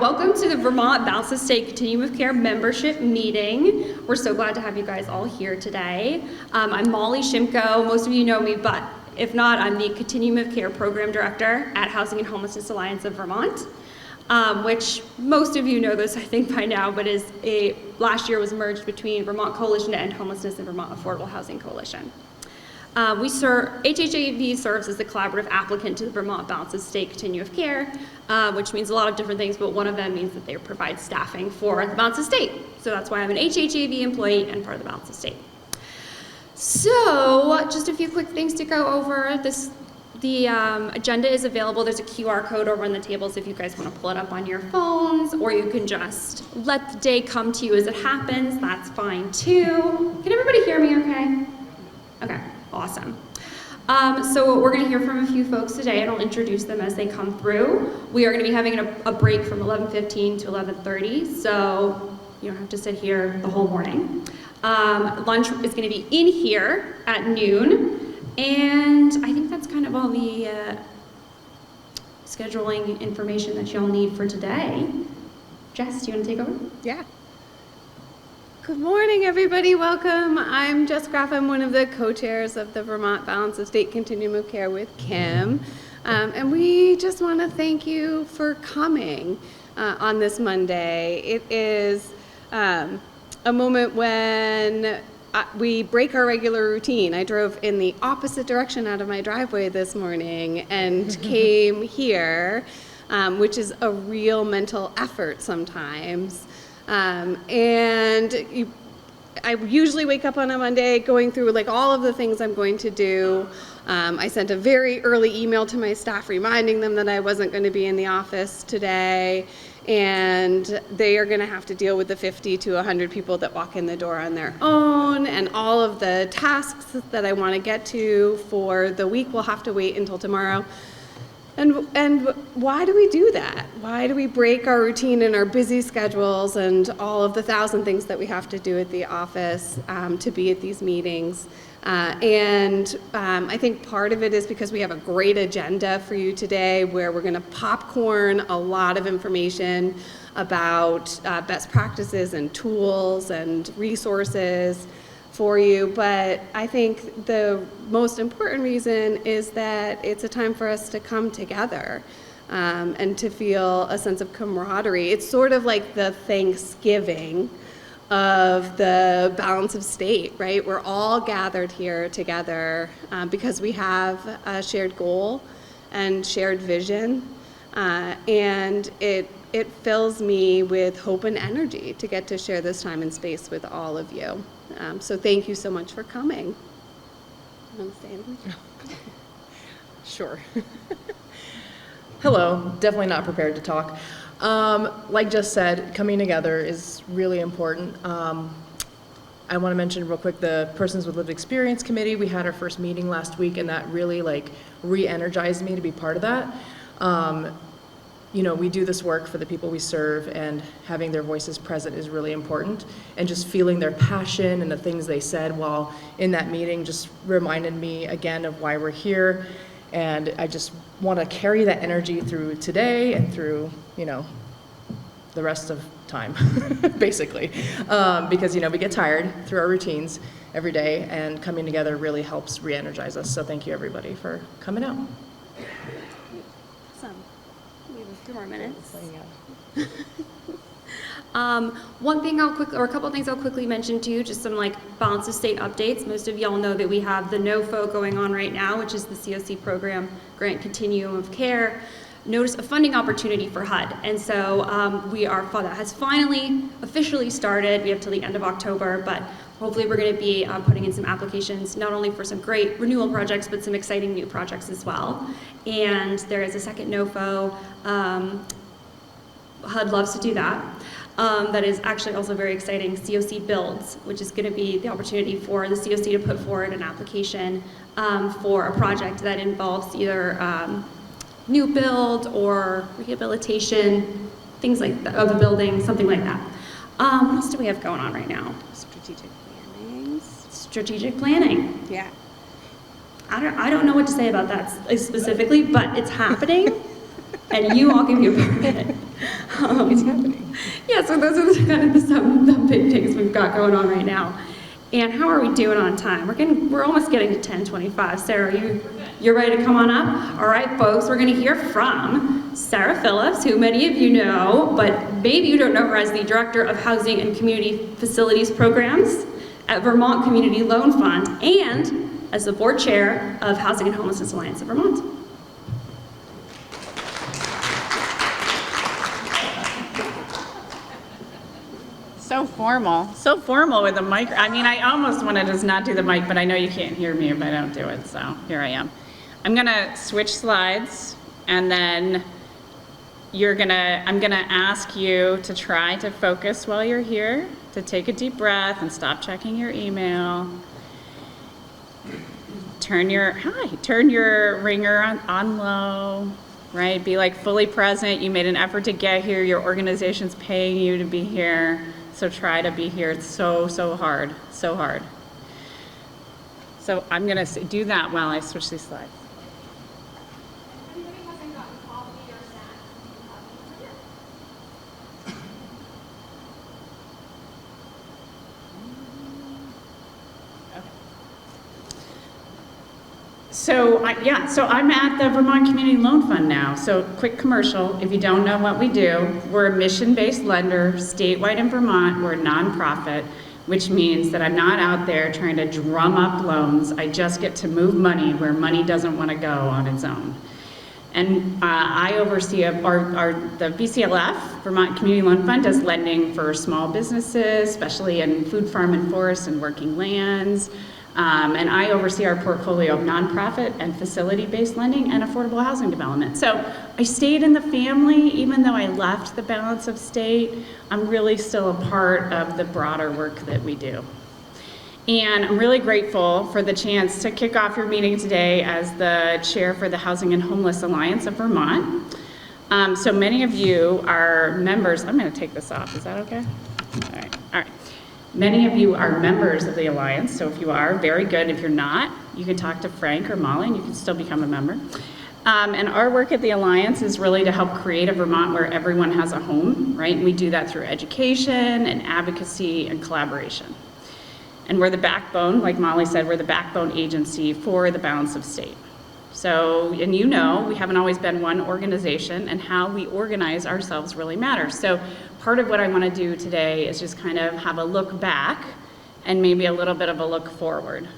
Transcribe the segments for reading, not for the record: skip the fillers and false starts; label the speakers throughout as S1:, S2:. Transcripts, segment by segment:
S1: Welcome to the Vermont Balanced State Continuum of Care membership meeting. We're so glad to have you guys all here today. I'm Molly Shimko. Most of you know me, but if not, I'm the Continuum of Care Program Director at Housing and Homelessness Alliance of Vermont, which most of you know this, I think, by now, but last year was merged between Vermont Coalition to End Homelessness and Vermont Affordable Housing Coalition. HHAV serves as the collaborative applicant to the Vermont Balanced State Continuum of Care, which means a lot of different things, but one of them means that they provide staffing for the Balanced State. So that's why I'm an HHAV employee and part of the Balanced State. So just a few quick things to go over. The agenda is available. There's a QR code over on the tables if you guys want to pull it up on your phones, or you can just let the day come to you as it happens. That's fine too. Can everybody hear me okay? Okay. Awesome. So we're going to hear from a few folks today, and I'll introduce them as they come through. We are going to be having a break from 11:15 to 11:30, so you don't have to sit here the whole morning. Lunch is going to be in here at noon, and I think that's kind of all the scheduling information that y'all need for today. Jess, do you want to take over?
S2: Yeah. Good morning, everybody. Welcome. I'm Jess Graff. I'm one of the co-chairs of the Vermont Balanced State Continuum of Care with Kim. And we just want to thank you for coming on this Monday. It is a moment when we break our regular routine. I drove in the opposite direction out of my driveway this morning and came here, which is a real mental effort sometimes. I usually wake up on a Monday going through like all of the things I'm going to do. I sent a very early email to my staff reminding them that I wasn't going to be in the office today, and they are going to have to deal with the 50 to 100 people that walk in the door on their own, and all of the tasks that I want to get to for the week will have to wait until tomorrow. And why do we do that? Why do we break our routine and our busy schedules and all of the 1,000 things that we have to do at the office to be at these meetings? I think part of it is because we have a great agenda for you today where we're going to popcorn a lot of information about best practices and tools and resources for you, but I think the most important reason is that it's a time for us to come together and to feel a sense of camaraderie. It's sort of like the Thanksgiving of the balance of state, right? We're all gathered here together because we have a shared goal and shared vision, and it fills me with hope and energy to get to share this time and space with all of you. So thank you so much for coming. You want to say anything?
S3: Sure. Hello, definitely not prepared to talk. Like Jess said, coming together is really important. I want to mention real quick the Persons with Lived Experience Committee. We had our first meeting last week, and that really re-energized me to be part of that. We do this work for the people we serve, and having their voices present is really important, and just feeling their passion and the things they said while in that meeting just reminded me again of why we're here, and I just want to carry that energy through today and through, the rest of time, basically, because, we get tired through our routines every day, and coming together really helps re-energize us, so thank you everybody for coming out.
S1: Few more minutes. One thing a couple things I'll quickly mention too, just some balance of state updates. Most of y'all know that we have the NOFO going on right now, which is the COC program Grant Continuum of Care. Notice a funding opportunity for HUD, and so that has finally officially started. We have till the end of October, but hopefully we're going to be putting in some applications not only for some great renewal projects, but some exciting new projects as well. And there is a second NOFO. HUD loves to do that. That is actually also very exciting, COC Builds, which is going to be the opportunity for the COC to put forward an application for a project that involves either new build or rehabilitation, things like that, of a building, something like that. What else do we have going on right now? Strategic planning.
S2: Yeah.
S1: I don't know what to say about that specifically, but it's happening, and you all can be a part of it.
S3: It's happening.
S1: Yeah, so those are kind of the big things we've got going on right now. And how are we doing on time? We're almost getting to 10:25. Sarah, you're ready to come on up? All right, folks, we're going to hear from Sarah Phillips, who many of you know, but maybe you don't know her as the Director of Housing and Community Facilities Programs at Vermont Community Loan Fund, and as the Board Chair of Housing and Homelessness Alliance of Vermont.
S4: So formal with the mic. I mean, I almost want to just not do the mic, but I know you can't hear me if I don't do it, so here I am. I'm gonna switch slides, and then I'm gonna ask you to try to focus while you're here, to take a deep breath and stop checking your email. Turn your ringer on low, right? Be like fully present. You made an effort to get here. Your organization's paying you to be here. So try to be here. It's so hard, so hard. So I'm gonna do that while I switch these slides.
S1: Anybody hasn't gotten coffee or snacks?
S4: So I'm at the Vermont Community Loan Fund now. So quick commercial, if you don't know what we do, we're a mission-based lender statewide in Vermont. We're a nonprofit, which means that I'm not out there trying to drum up loans. I just get to move money where money doesn't want to go on its own. And I oversee the VCLF, Vermont Community Loan Fund, does lending for small businesses, especially in food, farm, and forest and working lands. And I oversee our portfolio of nonprofit and facility-based lending and affordable housing development. So I stayed in the family, even though I left the balance of state. I'm really still a part of the broader work that we do. And I'm really grateful for the chance to kick off your meeting today as the chair for the Housing and Homeless Alliance of Vermont. So many of you are members. I'm going to take this off. Is that okay? All right. Many of you are members of the Alliance, so if you are, very good. If you're not, you can talk to Frank or Molly and you can still become a member. And our work at the Alliance is really to help create a Vermont where everyone has a home, right? And we do that through education and advocacy and collaboration. And we're the backbone, like Molly said, we're the backbone agency for the balance of state. So, and you know, we haven't always been one organization, and how we organize ourselves really matters. So part of what I want to do today is just kind of have a look back and maybe a little bit of a look forward.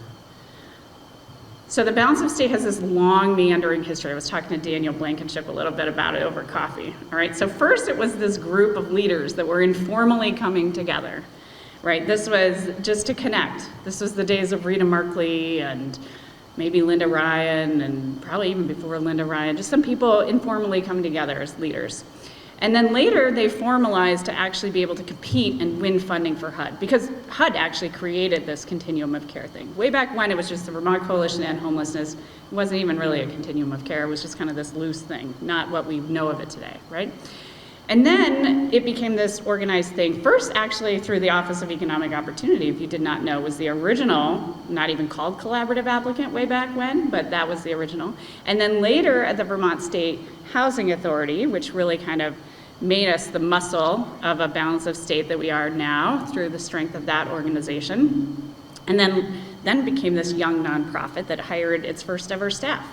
S4: So the balance of state has this long meandering history. I was talking to Daniel Blankenship a little bit about it over coffee. All right, so first it was this group of leaders that were informally coming together, right? This was just to connect. This was the days of Rita Markley and maybe Linda Ryan, and probably even before Linda Ryan, just some people informally coming together as leaders. And then later they formalized to actually be able to compete and win funding for HUD, because HUD actually created this continuum of care thing. Way back when, it was just the Vermont Coalition and Homelessness. It wasn't even really a continuum of care. It was just kind of this loose thing, not what we know of it today, right? And then it became this organized thing, first actually through the Office of Economic Opportunity, if you did not know, was the original, not even called collaborative applicant way back when, but that was the original. And then later at the Vermont State Housing Authority, which really kind of made us the muscle of a balance of state that we are now through the strength of that organization. And then became this young nonprofit that hired its first ever staff.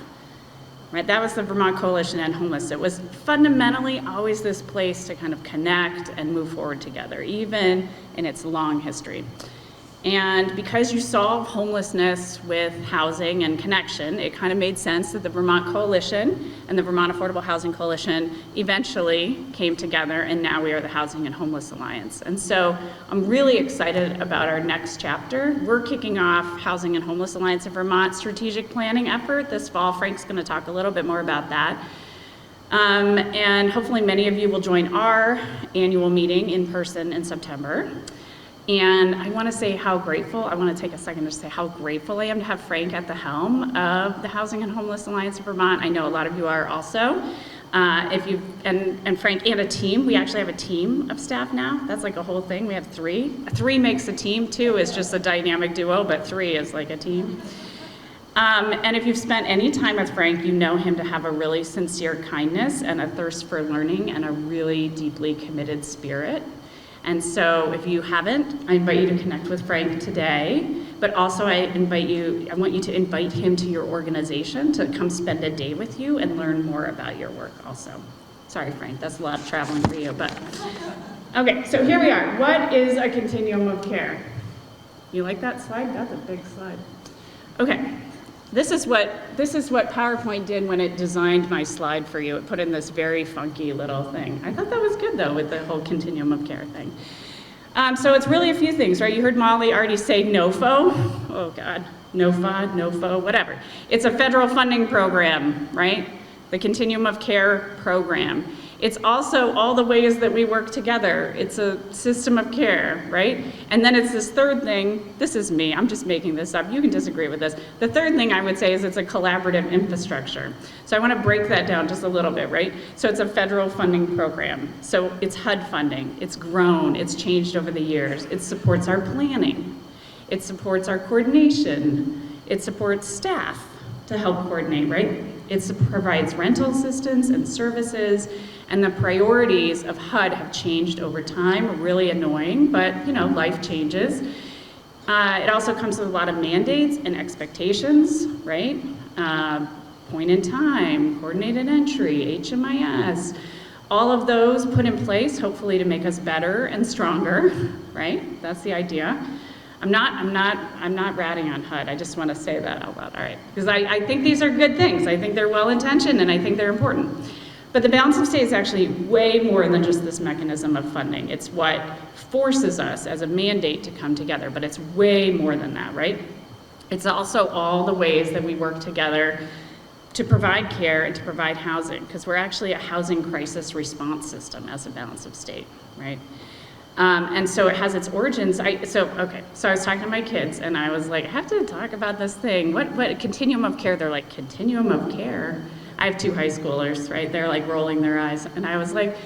S4: Right, that was the Vermont Coalition and Homeless. It was fundamentally always this place to kind of connect and move forward together, even in its long history. And because you solve homelessness with housing and connection, it kind of made sense that the Vermont Coalition and the Vermont Affordable Housing Coalition eventually came together, and now we are the Housing and Homeless Alliance. And so I'm really excited about our next chapter. We're kicking off Housing and Homeless Alliance of Vermont strategic planning effort this fall. Frank's going to talk a little bit more about that. And hopefully many of you will join our annual meeting in person in September. And I want to say how grateful, I want to take a second to say how grateful I am to have Frank at the helm of the Housing and Homeless Alliance of Vermont. I know a lot of you are also. And Frank and a team, we actually have a team of staff now. That's like a whole thing. We have 3. 3 makes a team, 2 is just a dynamic duo, but 3 is like a team. And if you've spent any time with Frank, you know him to have a really sincere kindness and a thirst for learning and a really deeply committed spirit. And so if you haven't, I invite you to connect with Frank today, but also I want you to invite him to your organization to come spend a day with you and learn more about your work also. Sorry, Frank, that's a lot of traveling for you, but. Okay, so here we are. What is a continuum of care? You like that slide? That's a big slide. Okay, this is what PowerPoint did when it designed my slide for you. It put in this very funky little thing. I thought that was good though with the whole continuum of care thing. So it's really a few things, right? You heard Molly already say NOFO. Oh God, NOFA, NOFO, whatever. It's a federal funding program, right? The Continuum of Care program. It's also all the ways that we work together. It's a system of care, right? And then it's this third thing. This is me. I'm just making this up. You can disagree with this. The third thing I would say is it's a collaborative infrastructure. So I want to break that down just a little bit, right? So it's a federal funding program. So it's HUD funding. It's grown. It's changed over the years. It supports our planning. It supports our coordination. It supports staff to help coordinate, right? It provides rental assistance and services, and the priorities of HUD have changed over time. Really annoying, but life changes. It also comes with a lot of mandates and expectations, right? Point in time, coordinated entry, HMIS, all of those put in place, hopefully to make us better and stronger, right? That's the idea. I'm not ratting on HUD. I just want to say that out loud, all right? Because I think these are good things. I think they're well-intentioned and I think they're important. But the balance of state is actually way more than just this mechanism of funding. It's what forces us as a mandate to come together, but it's way more than that, right? It's also all the ways that we work together to provide care and to provide housing, because we're actually a housing crisis response system as a balance of state, right? And so it has its origins. So I was talking to my kids and I was like, I have to talk about this thing. What continuum of care? They're like, continuum of care? I have 2 high schoolers, right? They're like rolling their eyes. And I was like,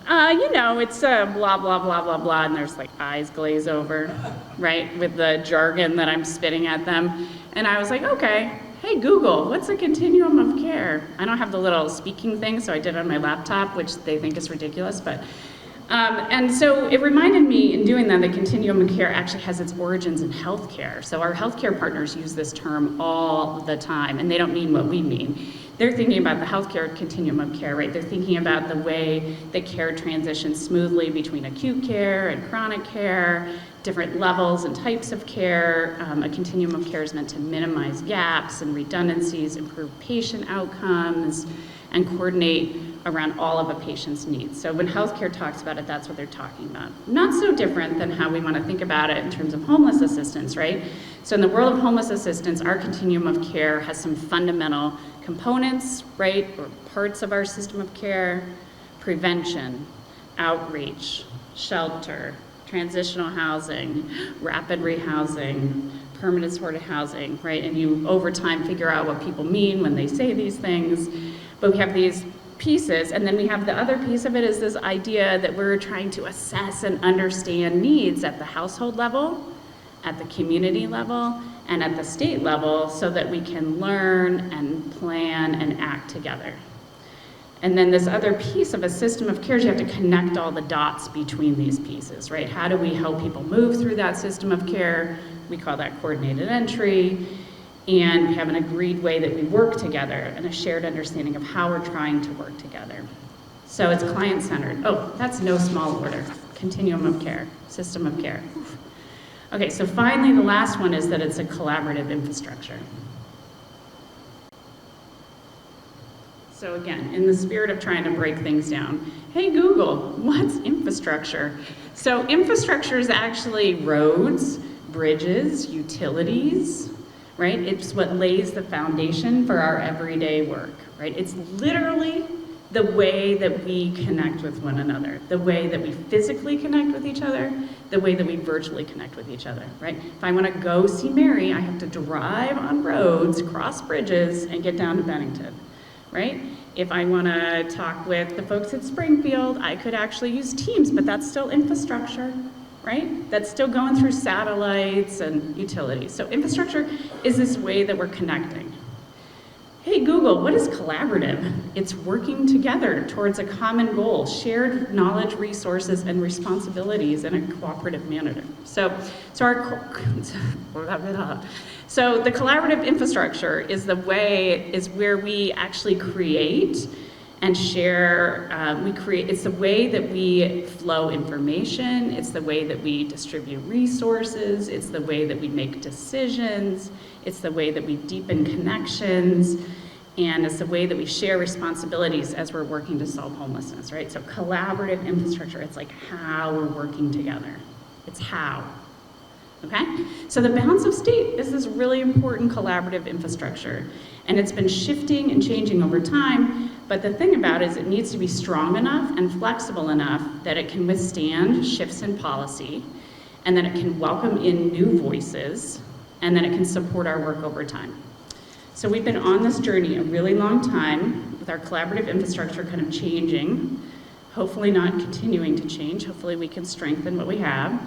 S4: it's blah, blah, blah, blah, blah. And there's like eyes glaze over, right? With the jargon that I'm spitting at them. And I was like, okay, hey Google, what's a continuum of care? I don't have the little speaking thing, so I did it on my laptop, which they think is ridiculous, but. And so it reminded me in doing that continuum of care actually has its origins in healthcare. So our healthcare partners use this term all the time, and they don't mean what we mean. They're thinking about the healthcare continuum of care, right? They're thinking about the way that care transitions smoothly between acute care and chronic care, different levels and types of care. A continuum of care is meant to minimize gaps and redundancies, improve patient outcomes, and coordinate around all of a patient's needs. So when healthcare talks about it, that's what they're talking about. Not so different than how we want to think about it in terms of homeless assistance, right? So in the world of homeless assistance, our continuum of care has some fundamental components, right, or parts of our system of care: prevention, outreach, shelter, transitional housing, rapid rehousing, permanent supported housing, right? And you, over time, figure out what people mean when they say these things. But we have these pieces, and then we have the other piece of it is this idea that we're trying to assess and understand needs at the household level, at the community level, and at the state level so that we can learn and plan and act together. And then this other piece of a system of care is you have to connect all the dots between these pieces, right? How do we help people move through that system of care? We call that coordinated entry. And we have an agreed way that we work together and a shared understanding of how we're trying to work together. So it's client-centered. Oh, that's no small order. Continuum of care, system of care. Okay, so finally the last one is that it's a collaborative infrastructure. So again, in the spirit of trying to break things down, hey Google, what's infrastructure? So infrastructure is actually roads, bridges, utilities, right? It's what lays the foundation for our everyday work, right? It's literally the way that we connect with one another, the way that we physically connect with each other, the way that we virtually connect with each other, right? If I want to go see Mary, I have to drive on roads, cross bridges, and get down to Bennington, right? If I want to talk with the folks at Springfield, I could actually use Teams, but that's still infrastructure, right? That's still going through satellites and utilities. So infrastructure is this way that we're connecting. Hey Google, what is collaborative? It's working together towards a common goal, shared knowledge, resources, and responsibilities in a cooperative manner. So the collaborative infrastructure is where we actually create and share. It's the way that we flow information. It's the way that we distribute resources. It's the way that we make decisions. It's the way that we deepen connections. And it's the way that we share responsibilities as we're working to solve homelessness, right? So collaborative infrastructure, it's like how we're working together. It's how. Okay? So the balance of state is this really important collaborative infrastructure. And it's been shifting and changing over time, but the thing about it is it needs to be strong enough and flexible enough that it can withstand shifts in policy, and that it can welcome in new voices, and then it can support our work over time. So we've been on this journey a really long time with our collaborative infrastructure kind of changing, hopefully not continuing to change. Hopefully we can strengthen what we have.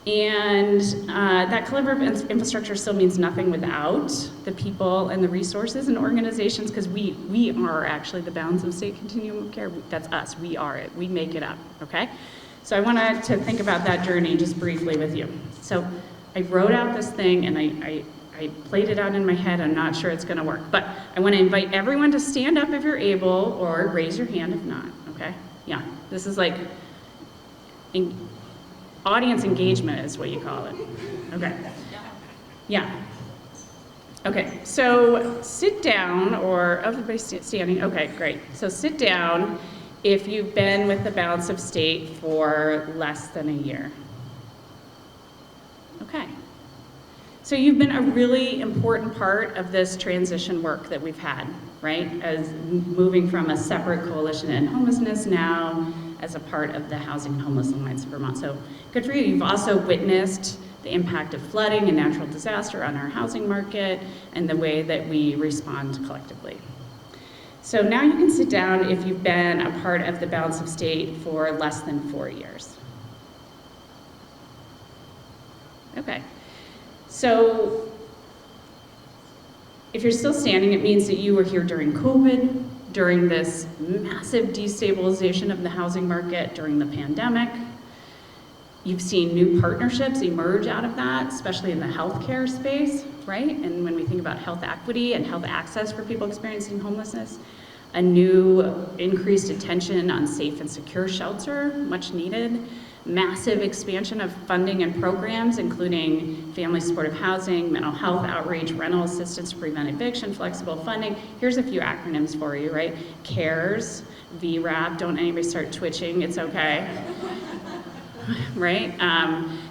S4: And that collaborative infrastructure still means nothing without the people and the resources and organizations, because we are actually the balance of state continuum of care. That's us, we are it, we make it up, okay? So I wanted to think about that journey just briefly with you. So I wrote out this thing and I played it out in my head. I'm not sure it's gonna work, but I wanna invite everyone to stand up if you're able, or raise your hand if not, okay? Yeah, this is like, audience engagement is what you call it. Okay. Yeah. Okay, so sit down, or everybody's standing. Okay, great. So sit down if you've been with the balance of state for less than a year. Okay. So you've been a really important part of this transition work that we've had, right? As moving from a separate coalition to end homelessness now as a part of the Housing and Homeless Alliance of Vermont. So good for you. You've also witnessed the impact of flooding and natural disaster on our housing market and the way that we respond collectively. So now you can sit down if you've been a part of the balance of state for less than 4 years. Okay. So if you're still standing, it means that you were here during COVID, during this massive destabilization of the housing market during the pandemic. You've seen new partnerships emerge out of that, especially in the healthcare space, right? And when we think about health equity and health access for people experiencing homelessness, a new increased attention on safe and secure shelter, much needed. Massive expansion of funding and programs, including family supportive housing, mental health outreach, rental assistance to prevent eviction, flexible funding. Here's a few acronyms for you, right? CARES, VRAP, don't anybody start twitching, it's okay. Right?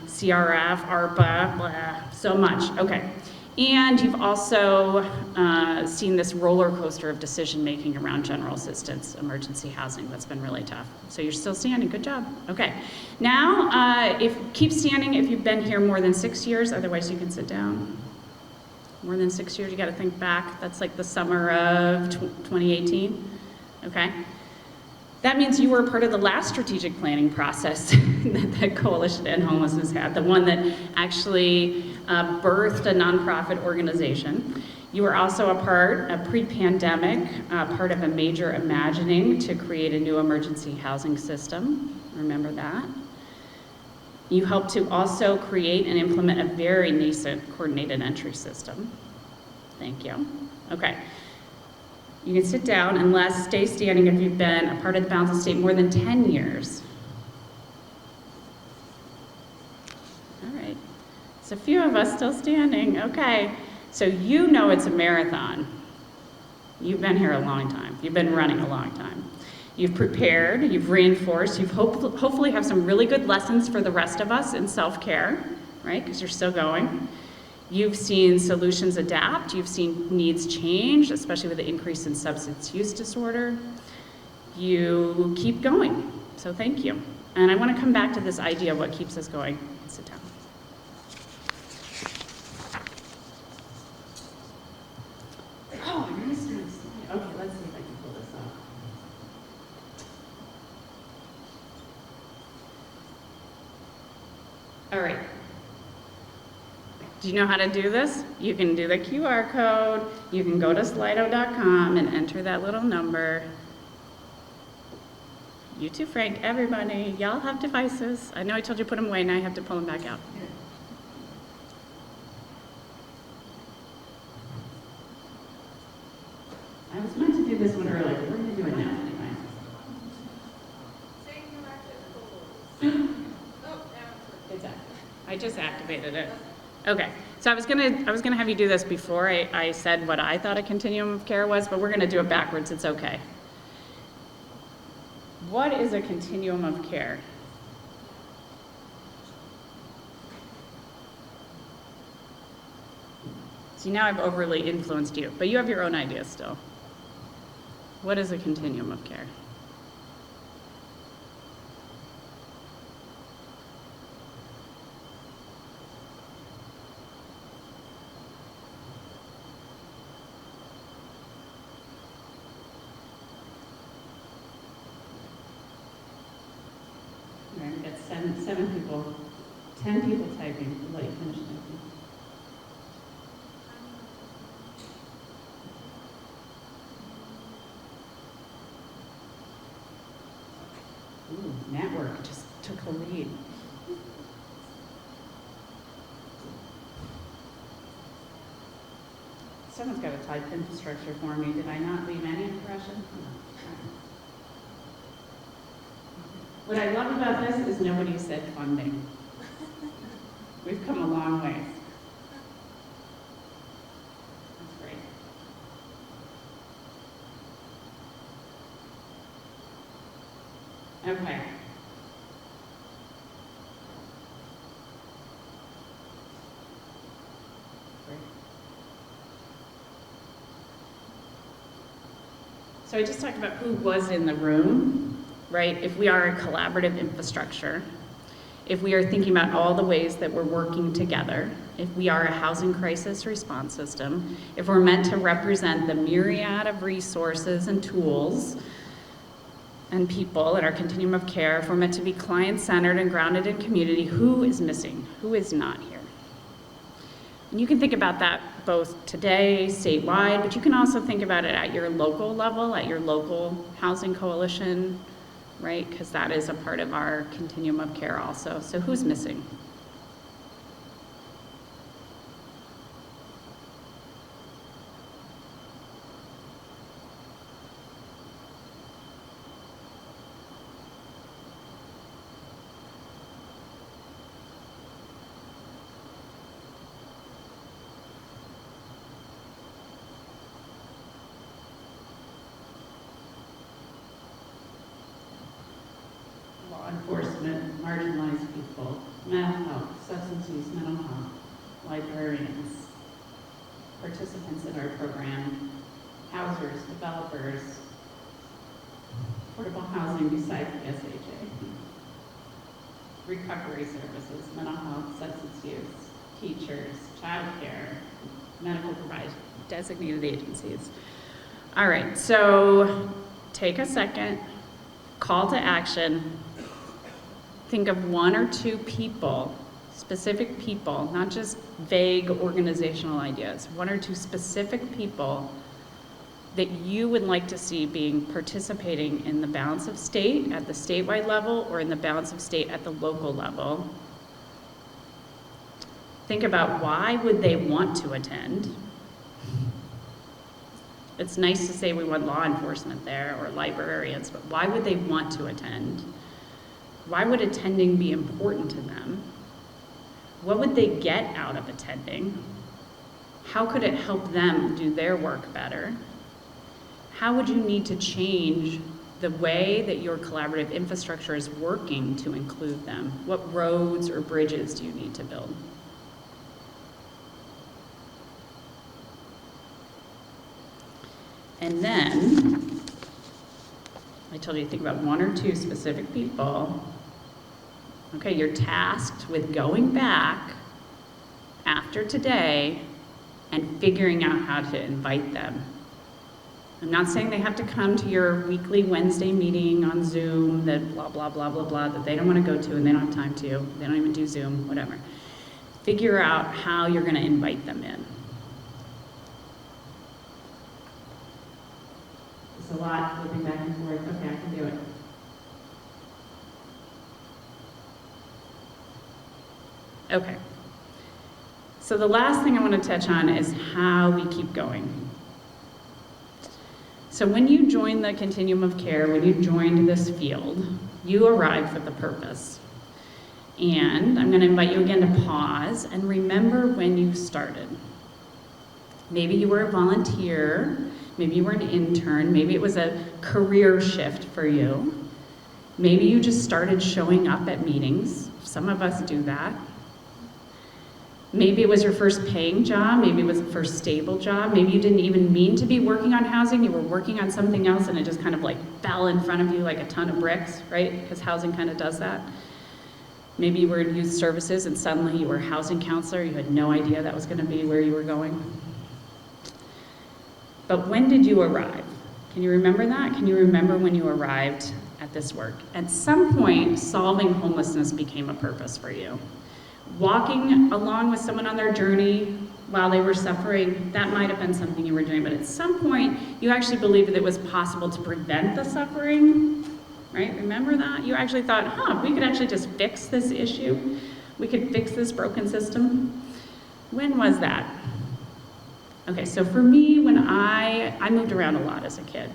S4: CRF, ARPA, blah, so much, okay. And you've also seen this roller coaster of decision making around general assistance, emergency housing. That's been really tough. So you're still standing, good job. Okay. Now, keep standing if you've been here more than 6 years, otherwise you can sit down. More than 6 years, you gotta think back. That's like the summer of 2018, okay? That means you were a part of the last strategic planning process that the Coalition to End Homelessness had, the one that actually birthed a nonprofit organization. You were also a pre-pandemic, part of a major imagining to create a new emergency housing system. Remember that? You helped to also create and implement a very nascent coordinated entry system. Thank you. Okay. You can sit down and stay standing if you've been a part of the balance of state more than 10 years. All right. So a few of us still standing. Okay. So you know it's a marathon. You've been here a long time. You've been running a long time. You've prepared, you've reinforced, you've hopefully have some really good lessons for the rest of us in self-care, right? Because you're still going. You've seen solutions adapt, you've seen needs change, especially with the increase in substance use disorder. You keep going, so thank you. And I want to come back to this idea of what keeps us going. Sit down. Oh, you're just trying to slide. Okay, let's see if I can pull this off. All right. Do you know how to do this? You can do the QR code. You can go to slido.com and enter that little number. You too, Frank, everybody. Y'all have devices. I know I told you to put them away, now I have to pull them back out. I was meant to do this one earlier, but we're going to do it now anyway. It's active. I just activated it. Okay, so I was gonna have you do this before I said what I thought a continuum of care was, but we're gonna do it backwards. It's okay. What is a continuum of care? See, now I've overly influenced you, but you have your own ideas still. What is a continuum of care? All right, we've got seven people, 10 people typing. We'll let you finish typing. Ooh, network just took the lead. Someone's got to type infrastructure for me. Did I not leave any impression? No. What I love about this is nobody said funding. We've come a long way. That's great. Okay. Great. So I just talked about who was in the room, right? If we are a collaborative infrastructure, if we are thinking about all the ways that we're working together, if we are a housing crisis response system, if we're meant to represent the myriad of resources and tools and people in our continuum of care, if we're meant to be client-centered and grounded in community, who is missing? Who is not here? And you can think about that both today, statewide, but you can also think about it at your local level, at your local housing coalition, right? Because that is a part of our continuum of care also. So who's missing? Law enforcement, marginalized people, mental health, substance use, mental health, librarians, participants in our program, housers, developers, affordable housing besides the SHA, recovery services, mental health, substance use, teachers, childcare, medical providers, designated agencies. All right, so take a second, call to action. Think of one or two people, specific people, not just vague organizational ideas, one or two specific people that you would like to see being participating in the balance of state at the statewide level or in the balance of state at the local level. Think about why would they want to attend. It's nice to say we want law enforcement there or librarians, but why would they want to attend? Why would attending be important to them? What would they get out of attending? How could it help them do their work better? How would you need to change the way that your collaborative infrastructure is working to include them? What roads or bridges do you need to build? And then, I told you to think about one or two specific people. Okay, you're tasked with going back after today and figuring out how to invite them. I'm not saying they have to come to your weekly Wednesday meeting on Zoom that blah, blah, blah, blah, blah, that they don't want to go to and they don't have time to. They don't even do Zoom, whatever. Figure out how you're going to invite them in. It's a lot, flipping back and forth. Okay, I can do it. Okay. So the last thing I want to touch on is how we keep going. So when you join the continuum of care, when you joined this field, you arrived with a purpose. And I'm going to invite you again to pause and remember when you started. Maybe you were a volunteer, maybe you were an intern, maybe it was a career shift for you. Maybe you just started showing up at meetings. Some of us do that. Maybe it was your first paying job, maybe it was the first stable job, maybe you didn't even mean to be working on housing, you were working on something else and it just kind of like fell in front of you like a ton of bricks, right? Because housing kind of does that. Maybe you were in youth services and suddenly you were a housing counselor, you had no idea that was going to be where you were going. But when did you arrive? Can you remember that? Can you remember when you arrived at this work? At some point, solving homelessness became a purpose for you. Walking along with someone on their journey while they were suffering, that might have been something you were doing, but at some point, you actually believed that it was possible to prevent the suffering, right? Remember that? You actually thought, we could actually just fix this issue. We could fix this broken system. When was that? Okay, so for me, when I moved around a lot as a kid.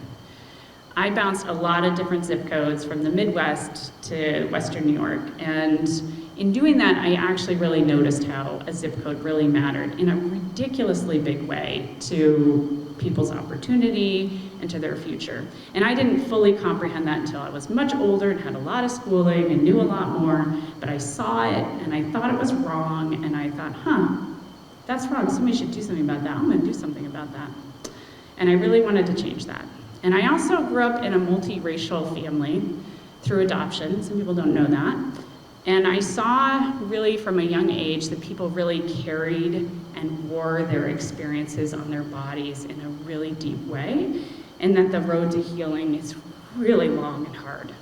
S4: I bounced a lot of different zip codes from the Midwest to Western New York, and in doing that, I actually really noticed how a zip code really mattered in a ridiculously big way to people's opportunity and to their future. And I didn't fully comprehend that until I was much older and had a lot of schooling and knew a lot more, but I saw it and I thought it was wrong, and I thought, that's wrong, somebody should do something about that. I'm gonna do something about that. And I really wanted to change that. And I also grew up in a multiracial family through adoption. Some people don't know that. And I saw really from a young age that people really carried and wore their experiences on their bodies in a really deep way, and that the road to healing is really long and hard.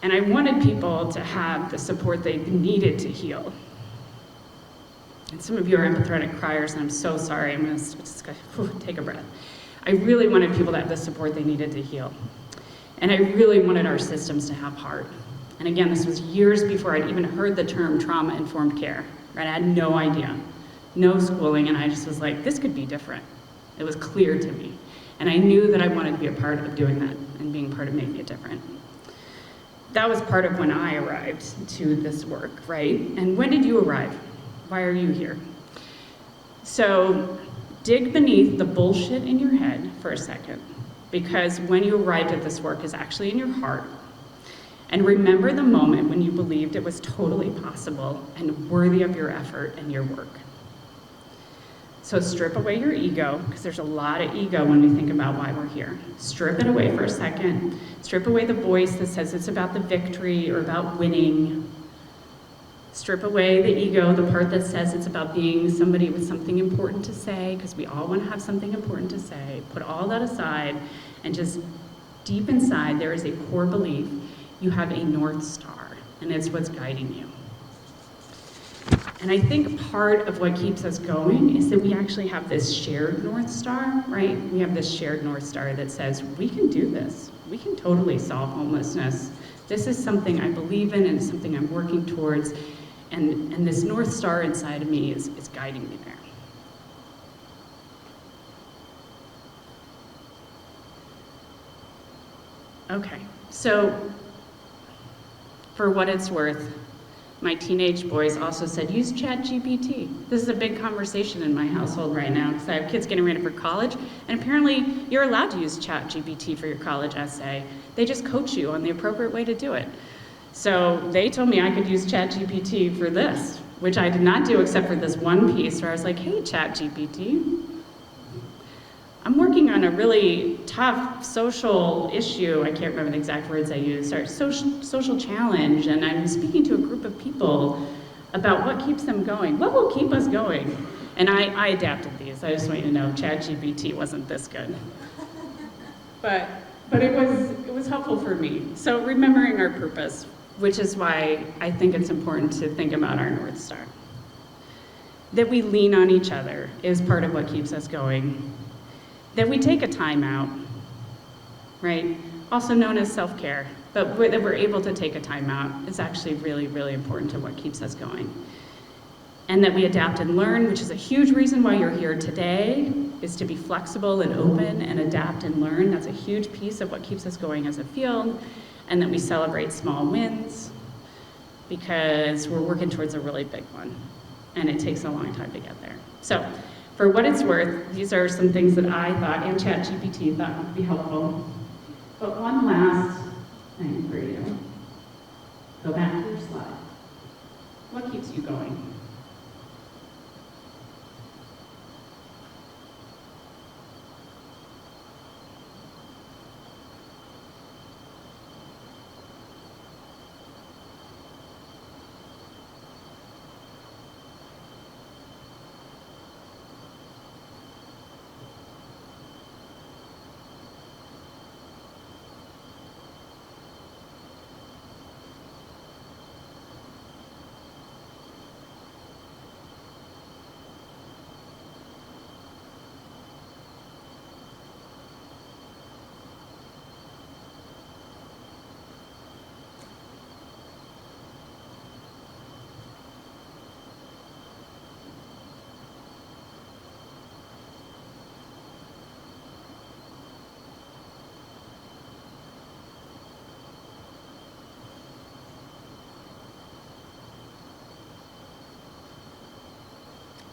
S4: And I wanted people to have the support they needed to heal. And some of you are empathetic criers, and I'm so sorry. I'm just gonna take a breath. I really wanted people to have the support they needed to heal. And I really wanted our systems to have heart. And again, this was years before I'd even heard the term trauma-informed care, right? I had no idea, no schooling, and I just was like, this could be different. It was clear to me. And I knew that I wanted to be a part of doing that and being part of making it different. That was part of when I arrived to this work, right? And when did you arrive? Why are you here? So dig beneath the bullshit in your head for a second, because when you arrived at this work is actually in your heart. And remember the moment when you believed it was totally possible and worthy of your effort and your work. So strip away your ego, because there's a lot of ego when we think about why we're here. Strip it away for a second. Strip away the voice that says it's about the victory or about winning. Strip away the ego, the part that says it's about being somebody with something important to say, because we all want to have something important to say. Put all that aside, and just deep inside there is a core belief. You have a North Star, and it's what's guiding you. And I think part of what keeps us going is that we actually have this shared North Star, right? We have this shared North Star that says, we can do this. We can totally solve homelessness. This is something I believe in, and it's something I'm working towards. And this North Star inside of me is guiding me there. Okay, so for what it's worth, my teenage boys also said, use ChatGPT. This is a big conversation in my household right now, because I have kids getting ready for college, and apparently you're allowed to use ChatGPT for your college essay. They just coach you on the appropriate way to do it. So they told me I could use ChatGPT for this, which I did not do except for this one piece where I was like, hey, ChatGPT, I'm working on a really tough social issue. I can't remember the exact words I used. Sorry, social challenge, and I'm speaking to a group of people about what keeps them going. What will keep us going? And I adapted these. I just want you to know ChatGPT wasn't this good. But it was helpful for me. So remembering our purpose, which is why I think it's important to think about our North Star. That we lean on each other is part of what keeps us going. That we take a time out, right? Also known as self-care, but that we're able to take a time out is actually really, really important to what keeps us going. And that we adapt and learn, which is a huge reason why you're here today, is to be flexible and open and adapt and learn. That's a huge piece of what keeps us going as a field. And that we celebrate small wins, because we're working towards a really big one. And it takes a long time to get there. So, for what it's worth, these are some things that I thought, and ChatGPT thought would be helpful. But one last thing for you. Go back to your slide. What keeps you going?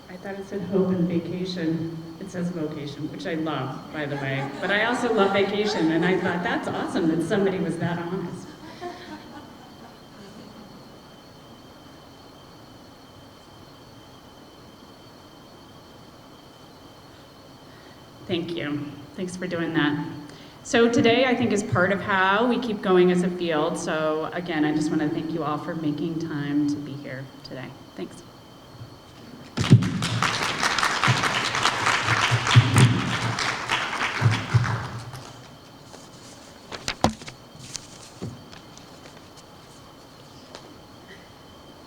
S4: I thought it said hope and vacation. It says vocation, which I love, by the way. But I also love vacation, and I thought that's awesome that somebody was that honest. Thank you. Thanks for doing that. So today, I think, is part of how we keep going as a field. So again, I just want to thank you all for making time to be here today. Thanks.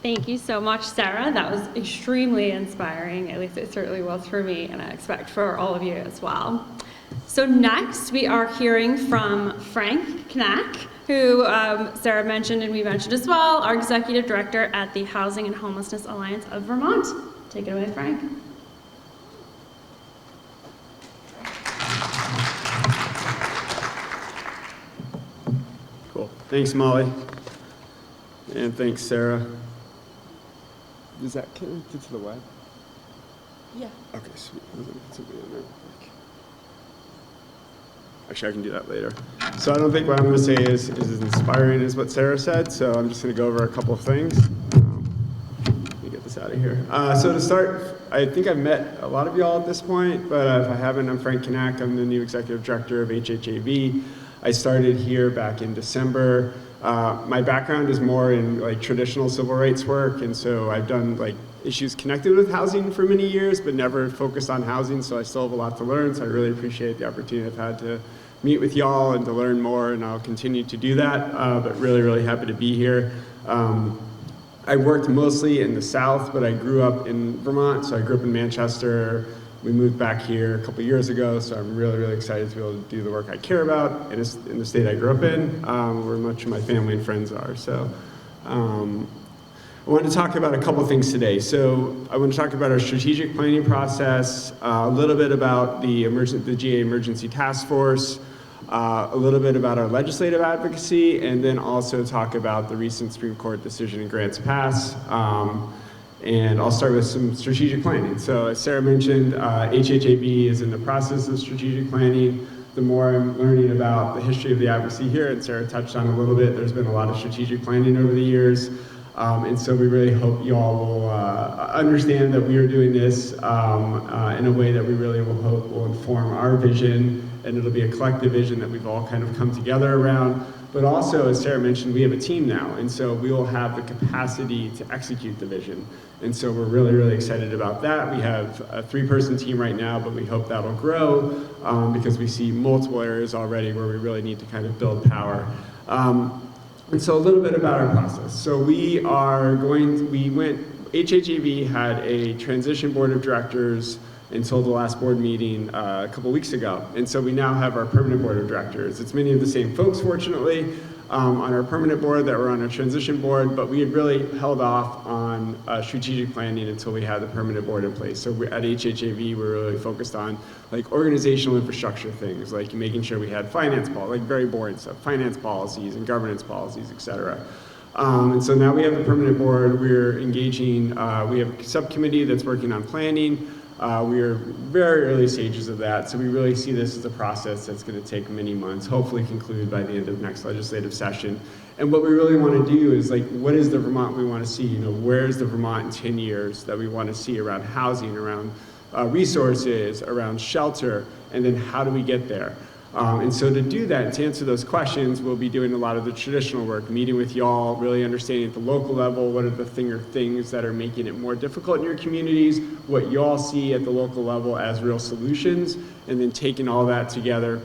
S1: Thank you so much, Sarah. That was extremely inspiring. At least it certainly was for me, and I expect for all of you as well. So next, we are hearing from Frank Knack, who Sarah mentioned and we mentioned as well, our Executive Director at the Housing and Homelessness Alliance of Vermont. Take it away, Frank.
S5: Cool. Thanks, Molly. And thanks, Sarah. Is that connected to the web?
S1: Yeah.
S5: Okay, sweet. I was gonna put something in there. Actually, I can do that later. So I don't think what I'm going to say is as inspiring as what Sarah said, so I'm just going to go over a couple of things. Let me get this out of here. So to start, I think I've met a lot of y'all at this point, but if I haven't, I'm Frank Knack. I'm the new Executive Director of HHAB. I started here back in December. My background is more in like traditional civil rights work, and so I've done like issues connected with housing for many years, but never focused on housing, so I still have a lot to learn, so I really appreciate the opportunity I've had to meet with y'all and to learn more, and I'll continue to do that, but really, really happy to be here. I worked mostly in the South, but I grew up in Vermont, so I grew up in Manchester. We moved back here a couple years ago, so I'm really, really excited to be able to do the work I care about in the state I grew up in, where much of my family and friends are. So I want to talk about a couple things today. So I want to talk about our strategic planning process, a little bit about the GA Emergency Task Force, a little bit about our legislative advocacy, and then also talk about the recent Supreme Court decision in Grants Pass. And I'll start with some strategic planning. So as Sarah mentioned, HHAB is in the process of strategic planning. The more I'm learning about the history of the advocacy here, and Sarah touched on a little bit, there's been a lot of strategic planning over the years. And so we really hope you all will understand that we are doing this in a way that we really will hope will inform our vision, and it'll be a collective vision that we've all kind of come together around. but also, as Sarah mentioned, we have a team now, and so we will have the capacity to execute the vision. And so we're really, really excited about that. We have a 3-person team right now, but we hope that'll grow because we see multiple areas already where we really need to kind of build power. And so a little bit about our process. So HHAV had a transition board of directors until the last board meeting a couple weeks ago. And so we now have our permanent board of directors. It's many of the same folks, fortunately, on our permanent board that were on our transition board, but we had really held off on strategic planning until we had the permanent board in place. So at HHAV, we're really focused on like organizational infrastructure things, like making sure we had finance policy, like very boring stuff, finance policies and governance policies, et cetera. And so now we have the permanent board. We're engaging, we have a subcommittee that's working on planning. We are very early stages of that, so we really see this as a process that's going to take many months, hopefully conclude by the end of next legislative session. And what we really want to do is, like, what is the Vermont we want to see? You know, where's the Vermont in 10 years that we want to see around housing, around resources, around shelter, and then how do we get there? And so to do that, to answer those questions, we'll be doing a lot of the traditional work, meeting with y'all, really understanding at the local level what are the things that are making it more difficult in your communities, what y'all see at the local level as real solutions, and then taking all that together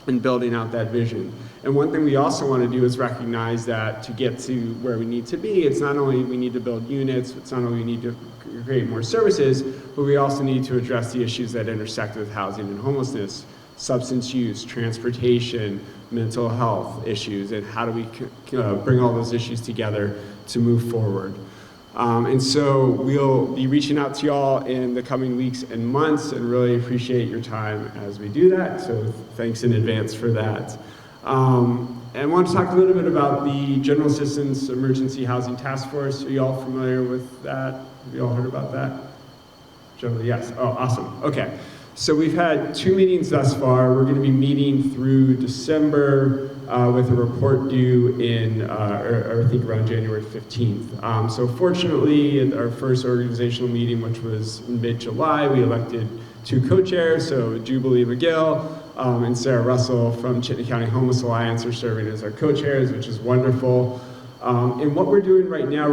S5: and building out that vision. And one thing we also want to do is recognize that to get to where we need to be, it's not only we need to build units, it's not only we need to create more services, but we also need to address the issues that intersect with housing and homelessness, substance use, transportation, mental health issues, and how do we bring all those issues together to move forward. And so we'll be reaching out to y'all in the coming weeks and months and really appreciate your time as we do that. So thanks in advance for that. And I want to talk a little bit about the General Assistance Emergency Housing Task Force. Are you all familiar with that? Have you all heard about that? Generally, yes. Oh, awesome. Okay. So we've had 2 meetings thus far. We're going to be meeting through December with a report due in, or I think around January 15th. So fortunately, at our first organizational meeting, which was in mid-July, we elected 2 co-chairs, so Jubilee McGill and Sarah Russell from Chittenden County Homeless Alliance are serving as our co-chairs, which is wonderful. And what we're doing right now,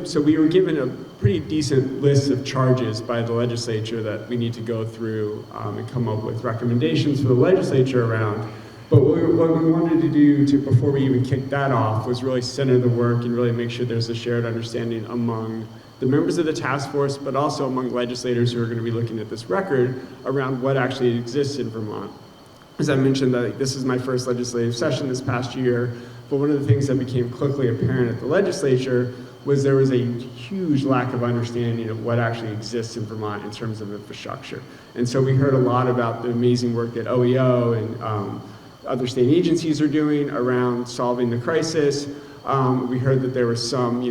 S5: so we were given a pretty decent list of charges by the legislature that we need to go through and come up with recommendations for the legislature around. But what we wanted to do before we even kicked that off was really center the work and really make sure there's a shared understanding among the members of the task force, but also among legislators who are going to be looking at this record around what actually exists in Vermont. As I mentioned, this is my first legislative session this past year, but one of the things that became quickly apparent at the legislature was there was a huge lack of understanding of what actually exists in Vermont in terms of infrastructure. And so we heard a lot about the amazing work that OEO and other state agencies are doing around solving the crisis. We heard that there were some,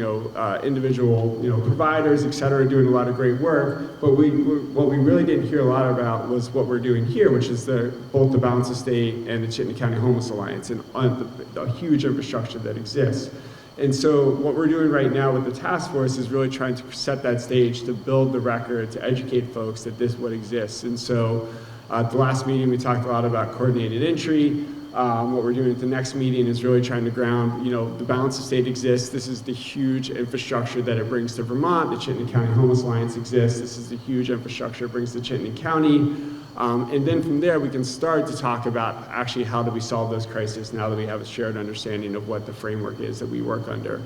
S5: individual, providers, et cetera, doing a lot of great work. But what we really didn't hear a lot about was what we're doing here, which is both the Balance of State and the Chittenden County Homeless Alliance and the huge infrastructure that exists. And so what we're doing right now with the task force is really trying to set that stage to build the record, to educate folks that this is what exists. And so at the last meeting, we talked a lot about coordinated entry. What we're doing at the next meeting is really trying to ground, the Balance of State exists. This is the huge infrastructure that it brings to Vermont. The Chittenden County Homeless Alliance exists. This is the huge infrastructure it brings to Chittenden County. And then from there, we can start to talk about actually how do we solve those crises now that we have a shared understanding of what the framework is that we work under.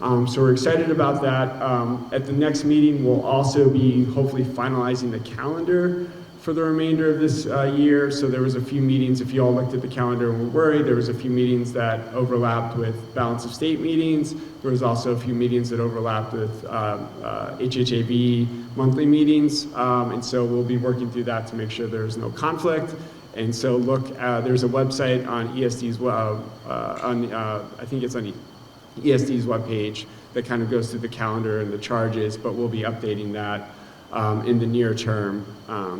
S5: So we're excited about that. At the next meeting, we'll also be hopefully finalizing the calendar for the remainder of this year. So there was a few meetings, if you all looked at the calendar and were worried, there was a few meetings that overlapped with Balance of State meetings. There was also a few meetings that overlapped with HHAV monthly meetings. And so we'll be working through that to make sure there's no conflict. And so there's a website on ESD's, I think it's on ESD's webpage that kind of goes through the calendar and the charges, but we'll be updating that in the near term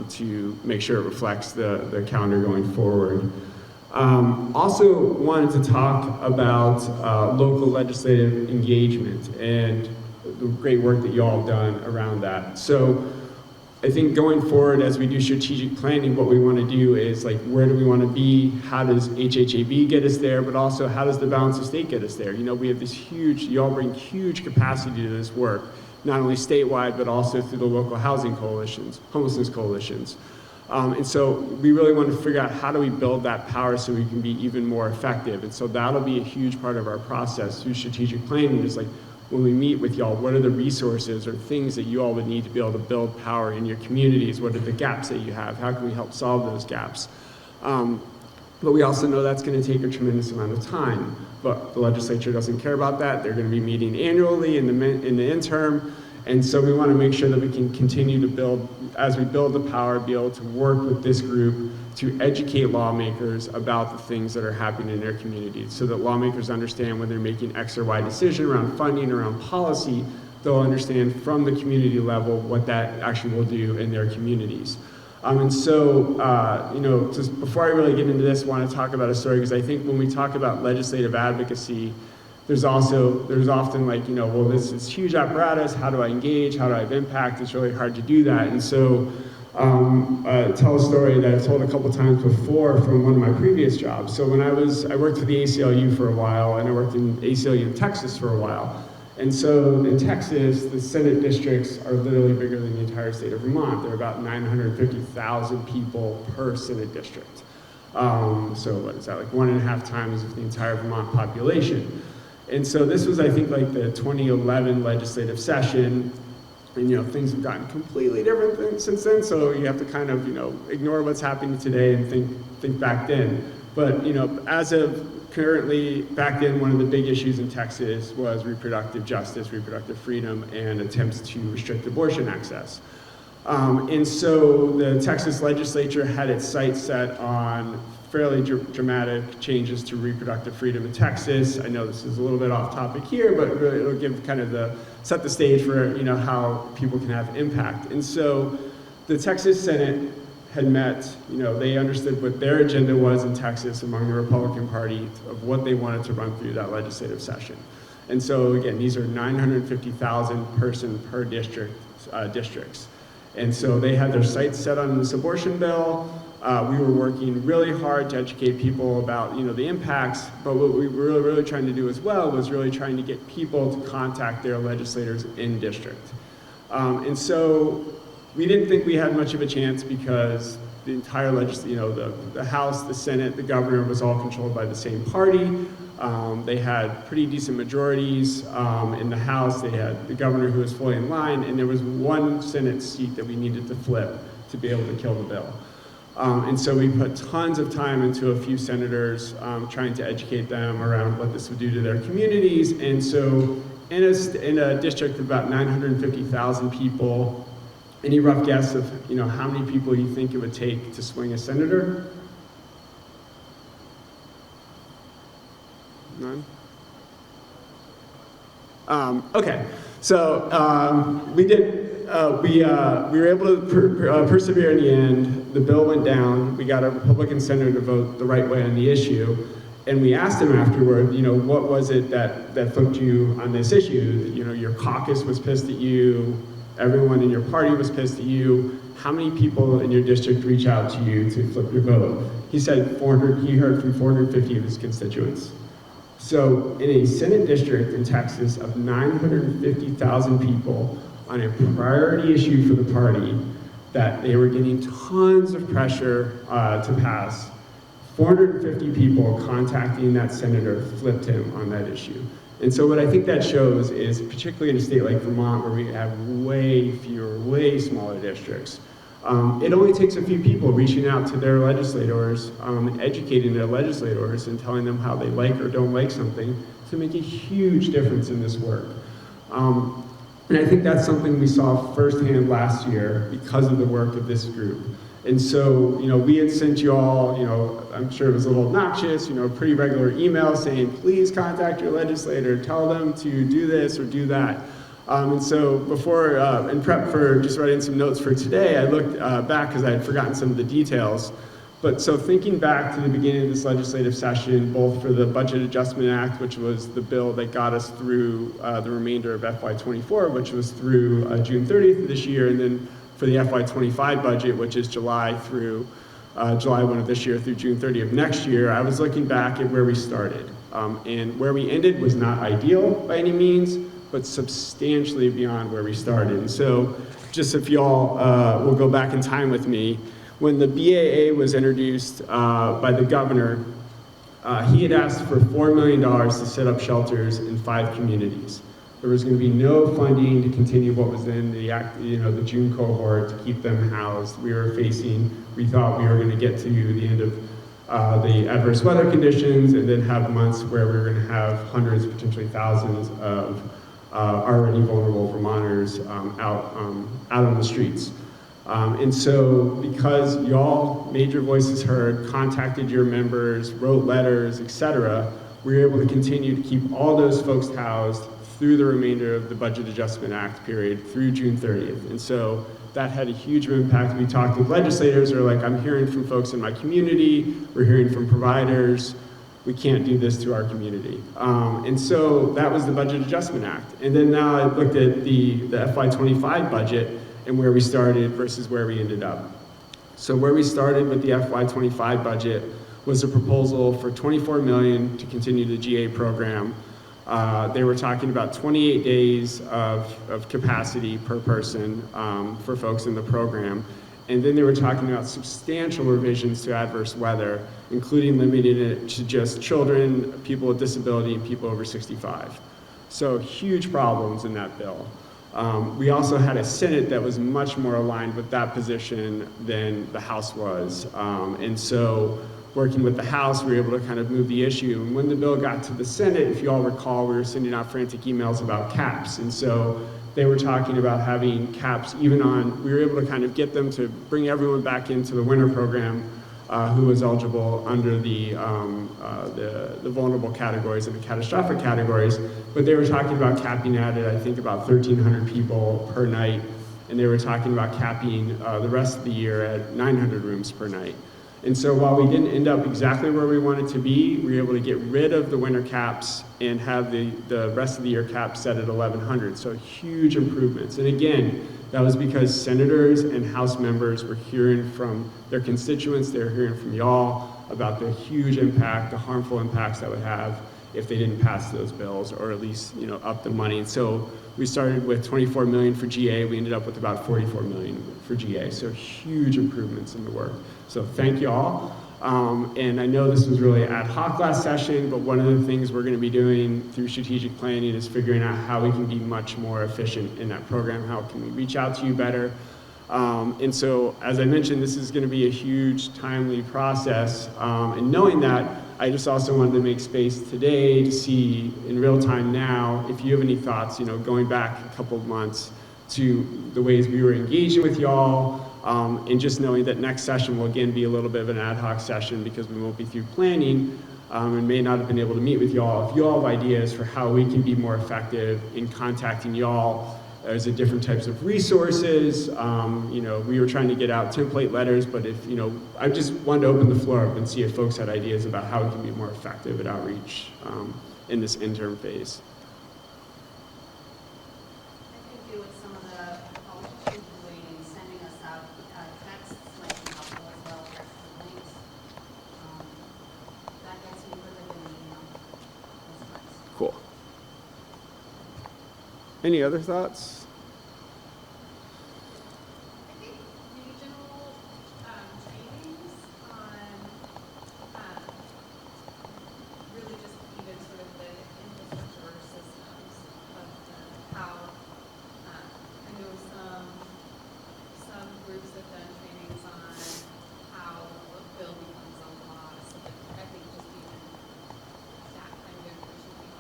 S5: to make sure it reflects the calendar going forward. Also wanted to talk about local legislative engagement and the great work that you all have done around that. So I think going forward as we do strategic planning, what we want to do is like, where do we want to be? How does HHAB get us there? But also, how does the balance of state get us there? You know, we have this huge, you all bring huge capacity to this work, not only statewide, but also through the local housing coalitions, homelessness coalitions. And so we really want to figure out how do we build that power so we can be even more effective. And so that'll be a huge part of our process through strategic planning, is like, when we meet with y'all, what are the resources or things that you all would need to be able to build power in your communities? What are the gaps that you have? How can we help solve those gaps? But we also know that's going to take a tremendous amount of time. But the legislature doesn't care about that. They're going to be meeting annually in the interim. And so we want to make sure that we can continue to build, as we build the power, be able to work with this group to educate lawmakers about the things that are happening in their communities, so that lawmakers understand when they're making X or Y decision around funding, around policy, they'll understand from the community level what that actually will do in their communities. And so, you know, just before I really get into this, I want to talk about a story, because I think when we talk about legislative advocacy, there's often like, you know, well, this is huge apparatus, how do I engage, how do I have impact? It's really hard to do that. And so, tell a story that I've told a couple times before from one of my previous jobs. So when I worked for the ACLU for a while, and I worked in ACLU in Texas for a while. And so in Texas, the Senate districts are literally bigger than the entire state of Vermont. There are about 950,000 people per Senate district. So what is that, like 1.5 times the entire Vermont population. And so this was, I think, like the 2011 legislative session, and, you know, things have gotten completely different since then, so you have to kind of, you know, ignore what's happening today and think back then. But, you know, as of currently, back then, one of the big issues in Texas was reproductive justice, reproductive freedom, and attempts to restrict abortion access. And so the Texas legislature had its sights set on fairly dramatic changes to reproductive freedom in Texas. I know this is a little bit off topic here, but really it'll give kind of set the stage for, you know, how people can have impact. And so the Texas Senate had met, you know, they understood what their agenda was in Texas among the Republican Party of what they wanted to run through that legislative session. And so again, these are 950,000 person per districts. And so they had their sights set on this abortion bill. We were working really hard to educate people about, you know, the impacts, but what we were really trying to do as well was really trying to get people to contact their legislators in district. And so we didn't think we had much of a chance, because the entire you know, the House, the Senate, the governor was all controlled by the same party. They had pretty decent majorities in the House. They had the governor who was fully in line, and there was one Senate seat that we needed to flip to be able to kill the bill. And so we put tons of time into a few senators trying to educate them around what this would do to their communities. And so in a district of about 950,000 people, any rough guess of, you know, how many people you think it would take to swing a senator? None? Okay, so we were able to persevere in the end. The bill went down. We got a Republican senator to vote the right way on the issue, and we asked him afterward, you know, what was it that flipped you on this issue? You know, your caucus was pissed at you. Everyone in your party was pissed at you. How many people in your district reach out to you to flip your vote? He said he heard from 450 of his constituents. So in a Senate district in Texas of 950,000 people on a priority issue for the party that they were getting tons of pressure to pass, 450 people contacting that senator flipped him on that issue. And so what I think that shows is, particularly in a state like Vermont, where we have way fewer, way smaller districts, it only takes a few people reaching out to their legislators and educating their legislators and telling them how they like or don't like something to make a huge difference in this work. And I think that's something we saw firsthand last year because of the work of this group. And so, you know, we had sent you all, you know, I'm sure it was a little obnoxious, you know, pretty regular email saying, please contact your legislator, tell them to do this or do that. And so before, in prep for just writing some notes for today, I looked back because I had forgotten some of the details. But so thinking back to the beginning of this legislative session, both for the Budget Adjustment Act, which was the bill that got us through the remainder of FY24, which was through June 30th of this year, and then for the FY25 budget, which is July 1 of this year through June 30 of next year, I was looking back at where we started. And where we ended was not ideal by any means, but substantially beyond where we started. And so just if y'all will go back in time with me, when the BAA was introduced by the governor, he had asked for $4 million to set up shelters in 5 communities. There was going to be no funding to continue what was in the June cohort to keep them housed. We thought we were going to get to the end of the adverse weather conditions and then have months where we were going to have hundreds, potentially thousands of already vulnerable Vermonters out on the streets. And so because y'all made your voices heard, contacted your members, wrote letters, etc., we were able to continue to keep all those folks housed through the remainder of the Budget Adjustment Act period through June 30th. And so that had a huge impact. We talked with legislators who are like, I'm hearing from folks in my community, we're hearing from providers, we can't do this to our community. And so that was the Budget Adjustment Act. And then now I looked at the FY25 budget and where we started versus where we ended up. So where we started with the FY25 budget was a proposal for $24 million to continue the GA program. They were talking about 28 days of capacity per person for folks in the program. And then they were talking about substantial revisions to adverse weather, including limiting it to just children, people with disability, and people over 65. So huge problems in that bill. We also had a Senate that was much more aligned with that position than the House was. And so working with the House, we were able to kind of move the issue. And when the bill got to the Senate, if you all recall, we were sending out frantic emails about caps. And so they were talking about having caps we were able to kind of get them to bring everyone back into the winter program who was eligible under the vulnerable categories and the catastrophic categories. But they were talking about capping at it, I think about 1,300 people per night. And they were talking about capping the rest of the year at 900 rooms per night. And so while we didn't end up exactly where we wanted to be, we were able to get rid of the winter caps and have the rest of the year caps set at 1,100. So huge improvements. And again, that was because senators and House members were hearing from their constituents, they were hearing from y'all about the huge impact, the harmful impacts that would have if they didn't pass those bills or at least up the money. And so we started with 24 million for GA, we ended up with about 44 million for GA. So huge improvements in the work. So thank you all. And I know this was really ad hoc last session, but one of the things we're going to be doing through strategic planning is figuring out how we can be much more efficient in that program. How can we reach out to you better? And so, as I mentioned, this is going to be a huge, timely process. And knowing that, I just also wanted to make space today to see in real time now if you have any thoughts, going back a couple of months to the ways we were engaging with y'all. And just knowing that next session will again be a little bit of an ad hoc session because we won't be through planning and may not have been able to meet with y'all. If y'all have ideas for how we can be more effective in contacting y'all as different types of resources, we were trying to get out template letters, but if, I just wanted to open the floor up and see if folks had ideas about how we can be more effective at outreach in this interim phase. Cool. Any other thoughts?
S6: I think regional trainings on really just even sort of the infrastructure systems of how I know some groups have done trainings on how a bill becomes a law. So I think just even that kind of information would be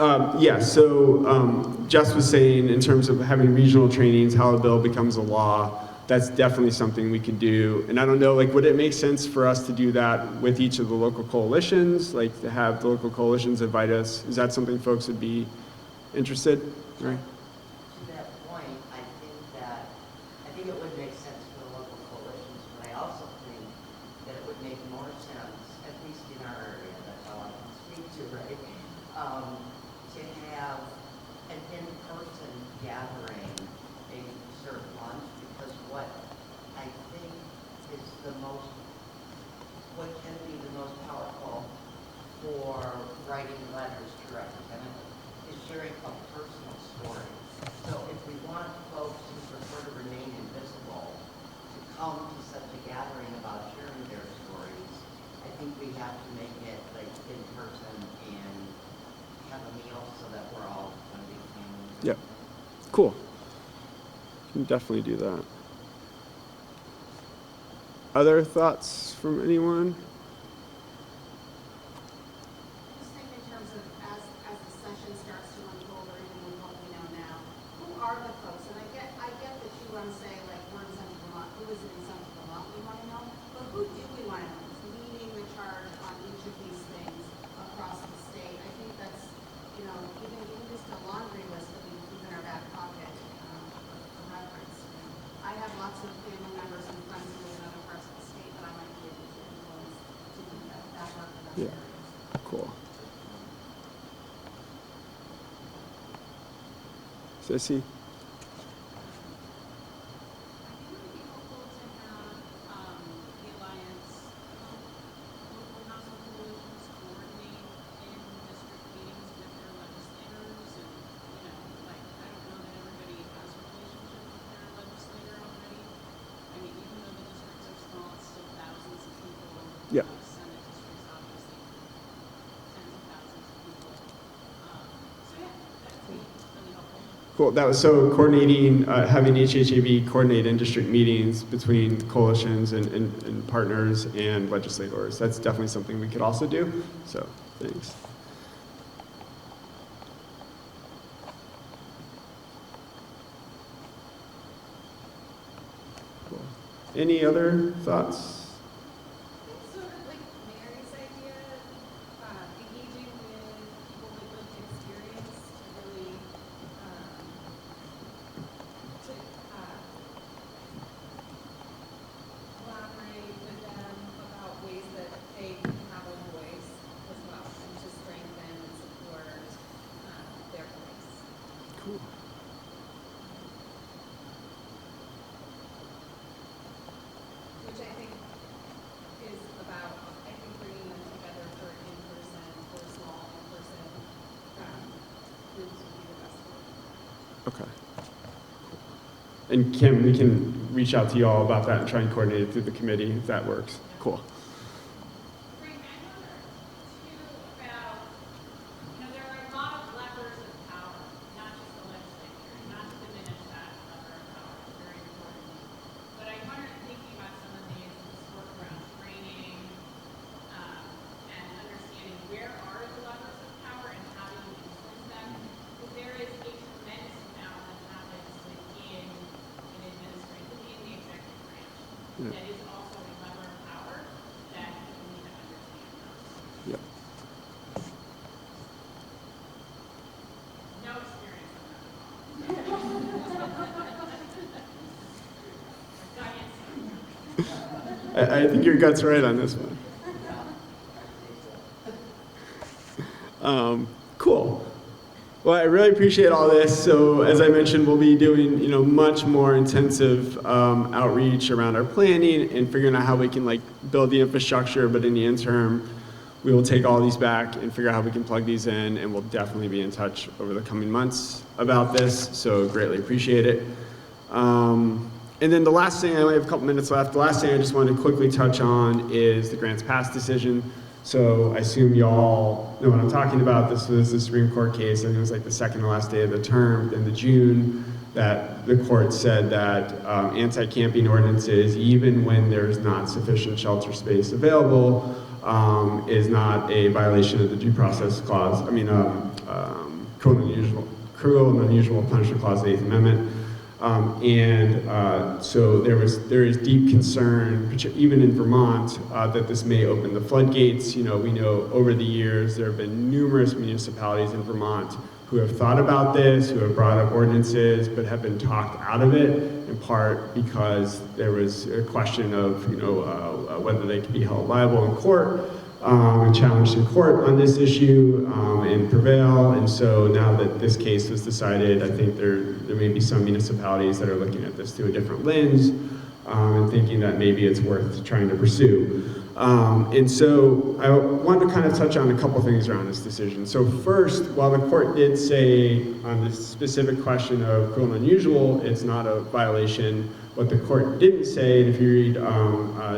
S6: helpful.
S5: Yeah, so Jess was saying in terms of having regional trainings, how a bill becomes a law, that's definitely something we can do. And I don't know, would it make sense for us to do that with each of the local coalitions, to have the local coalitions invite us? Is that something folks would be interested, right?
S7: To that point, I think it would make sense for the local coalitions, but I also think that it would make more sense, at least in our area, that's all I can speak to, right? To have
S5: Yep. Cool. Can definitely do that. Other thoughts from anyone?
S8: Just think in terms of as the session starts to unfold, or even with what we know now, who are the folks? And I get that you want to say, like, we're in Central Vermont, who is it in Central Vermont we want to know? But who do we want to know who's leading the charge on each of these things across the state? I think that's, even just a laundry list that we keep in our back pocket for reference. I have lots of family members and friends who live in other parts of the state that I might be able to influence to do that work in those areas.
S5: Cool. Sissy?
S6: I think it would be helpful to have the Alliance local council coalitions coordinate in district meetings with their legislators and, I don't know that everybody has a relationship with their legislator already. I mean, even though the districts are small, it's still thousands of people.
S5: Yeah.
S6: Senate districts, obviously, tens of thousands of people. So yeah, that would be really helpful.
S5: Cool. That was so coordinating, having HHAB coordinate in-district meetings between coalitions and partners and legislators. That's definitely something we could also do. So, thanks. Cool. Any other thoughts?
S6: Sort of like Mary's idea, engaging with people with lived experience to really, collaborate with them about ways that they can have a voice as well, and to strengthen and support their voice.
S5: Cool.
S6: Which I think is about, bringing them together for in-person, for small in-person groups would be the best way.
S5: Okay. And Kim, we can reach out to you all about that and try and coordinate it through the committee if that works. Cool.
S6: Frank, I wonder too about, there are a lot of levers of power, not just the legislature, not to diminish that lever of power, it's very important. But I wonder, thinking about some of these, this work around training, and understanding where are the levers of power and how do you influence them, because there is a tremendous amount that happens within an administration, within the executive branch, that is also a lever of power that people need to understand.
S5: Yep.
S6: No experience on that at all.
S5: I think your gut's right on this one. Cool. Well, I really appreciate all this. So as I mentioned, we'll be doing, much more intensive outreach around our planning and figuring out how we can build the infrastructure. But in the interim, we will take all these back and figure out how we can plug these in, and we'll definitely be in touch over the coming months about this. So greatly appreciate it. And then the last thing, I only have a couple minutes left. The last thing I just wanted to quickly touch on is the grants pass decision. So I assume y'all know what I'm talking about. This was the Supreme Court case. I think it was the second to last day of the term in the June that the court said that anti-camping ordinances, even when there's not sufficient shelter space available, is not a violation of the due process clause. Cruel and unusual punishment clause of the 8th Amendment. So there is deep concern, even in Vermont, that this may open the floodgates. We know over the years there have been numerous municipalities in Vermont who have thought about this, who have brought up ordinances, but have been talked out of it, in part because there was a question of whether they could be held liable in court and challenged in court on this issue and prevail. And so now that this case was decided, I think there may be some municipalities that are looking at this through a different lens and thinking that maybe it's worth trying to pursue. And so I wanted to kind of touch on a couple things around this decision. So first, while the court did say on this specific question of cruel and unusual, it's not a violation, what the court didn't say, and if you read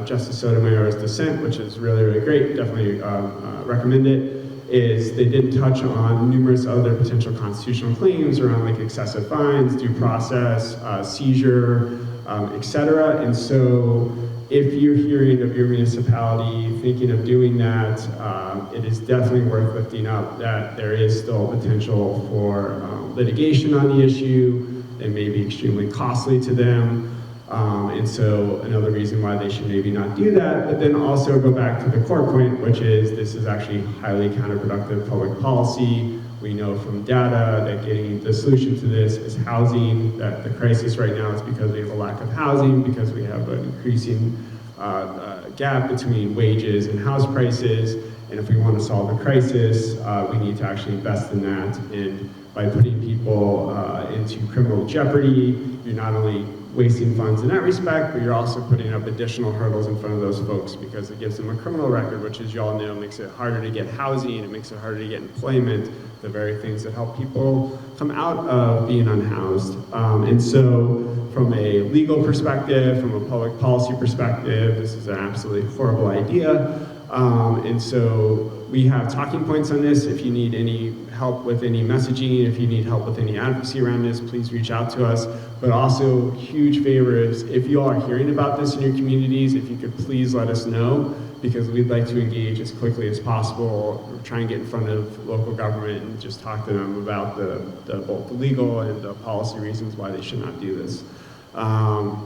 S5: Justice Sotomayor's dissent, which is really, really great, definitely recommend it, is they didn't touch on numerous other potential constitutional claims around like excessive fines, due process, seizure, etc. And so if you're hearing of your municipality thinking of doing that, it is definitely worth lifting up that there is still potential for litigation on the issue. It may be extremely costly to them. And so another reason why they should maybe not do that, but then also go back to the core point, which is this is actually highly counterproductive public policy. We know from data that getting the solution to this is housing, that the crisis right now is because we have a lack of housing, because we have an increasing gap between wages and house prices. And if we want to solve the crisis, we need to actually invest in that. And by putting people into criminal jeopardy, you're not only wasting funds in that respect, but you're also putting up additional hurdles in front of those folks because it gives them a criminal record, which, as you all know, makes it harder to get housing, it makes it harder to get employment, the very things that help people come out of being unhoused. And so from a legal perspective, from a public policy perspective, this is an absolutely horrible idea. And so we have talking points on this. If you need any help with any messaging, if you need help with any advocacy around this, please reach out to us. But also, huge favor is if you all are hearing about this in your communities, if you could please let us know, because we'd like to engage as quickly as possible, try and get in front of local government and just talk to them about both the legal and the policy reasons why they should not do this.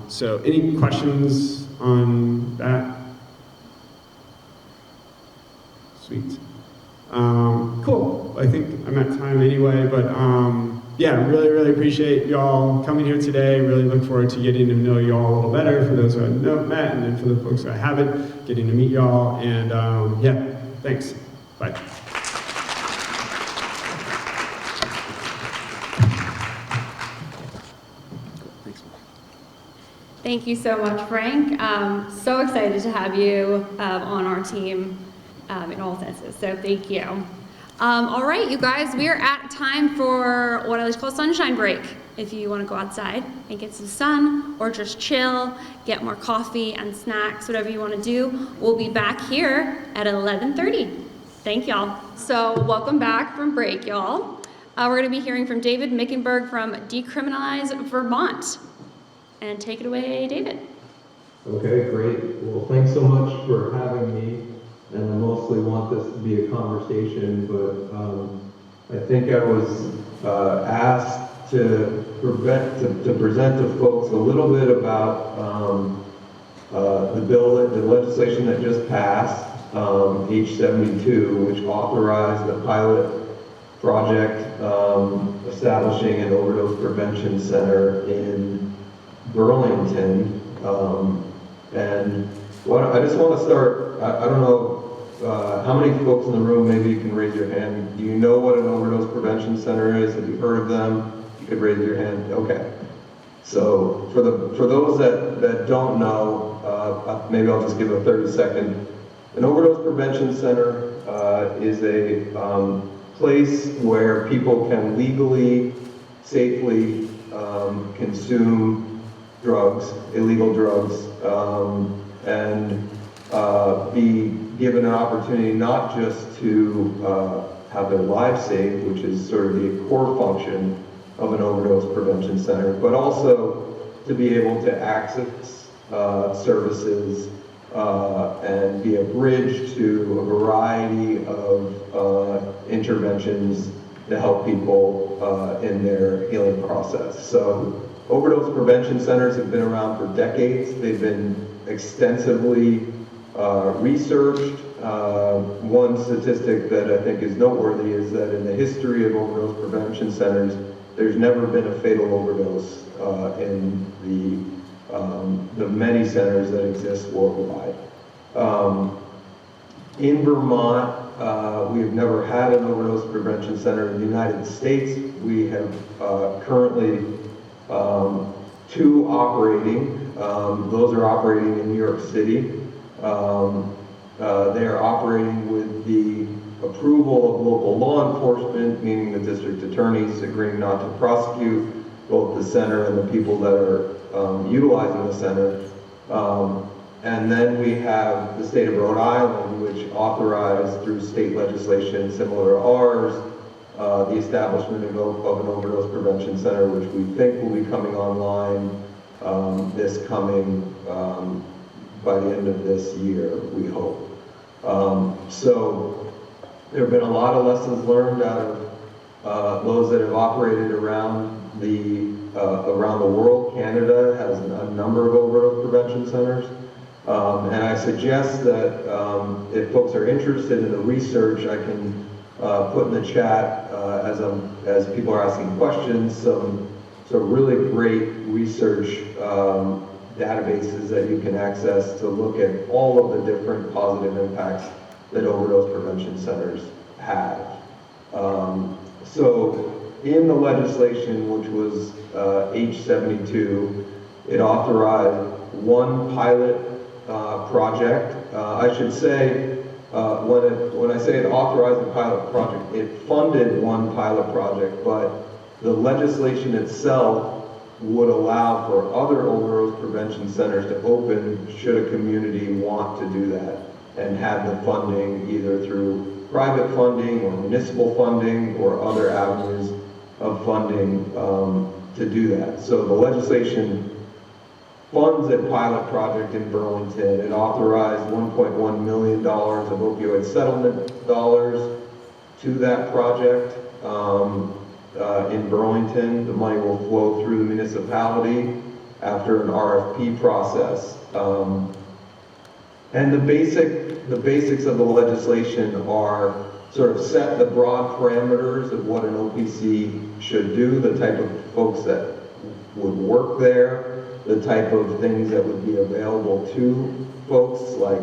S5: So any questions on that? Sweet. Cool. I think I'm at time anyway, but yeah, really appreciate y'all coming here today. Really look forward to getting to know y'all a little better for those who I haven't met, and then for the folks who I haven't, getting to meet y'all. And yeah, thanks. Bye.
S1: Thank you so much, Frank. So excited to have you on our team in all senses, so thank you. All right, you guys, we are at time for what I like to call sunshine break. If you want to go outside and get some sun or just chill, get more coffee and snacks, whatever you want to do, we'll be back here at 11:30. Thank y'all. So welcome back from break, y'all. We're going to be hearing from David Mickenberg from Decriminalize Vermont. And take it away, David.
S9: Okay, great. Well, thanks so much for having me. And I mostly want this to be a conversation, but I think I was asked to present to folks a little bit about the legislation that just passed, H72, which authorized the pilot project establishing an overdose prevention center in Burlington. And I just want to start, I don't know how many folks in the room, maybe you can raise your hand. Do you know what an overdose prevention center is? Have you heard of them? You could raise your hand. Okay. So for those that don't know, maybe I'll just give a 30-second. An overdose prevention center is a place where people can legally, safely consume drugs, illegal drugs, and be given an opportunity not just to have their lives saved, which is sort of the core function of an overdose prevention center, but also to be able to access services and be a bridge to a variety of interventions to help people in their healing process. So overdose prevention centers have been around for decades. They've been extensively researched. One statistic that I think is noteworthy is that in the history of overdose prevention centers, there's never been a fatal overdose in the many centers that exist worldwide. In Vermont, we have never had an overdose prevention center. In the United States, we have currently 2 operating. Those are operating in New York City. They are operating with the approval of local law enforcement, meaning the district attorneys agreeing not to prosecute both the center and the people that are utilizing the center. And then we have the state of Rhode Island, which authorized through state legislation similar to ours, the establishment of an overdose prevention center, which we think will be coming online this coming by the end of this year, we hope. So there have been a lot of lessons learned out of those that have operated around the world. Canada has a number of overdose prevention centers. And I suggest that if folks are interested in the research, I can put in the chat as people are asking questions, some really great research databases that you can access to look at all of the different positive impacts that overdose prevention centers have. So in the legislation, which was H72, it authorized one pilot project. I should say, when I say it authorized a pilot project, it funded one pilot project, but the legislation itself would allow for other overdose prevention centers to open should a community want to do that and have the funding either through private funding or municipal funding or other avenues of funding to do that. So the legislation funds a pilot project in Burlington. It authorized $1.1 million of opioid settlement dollars to that project in Burlington. The money will flow through the municipality after an RFP process. And the basics of the legislation are sort of set the broad parameters of what an OPC should do, the type of folks that would work there, the type of things that would be available to folks like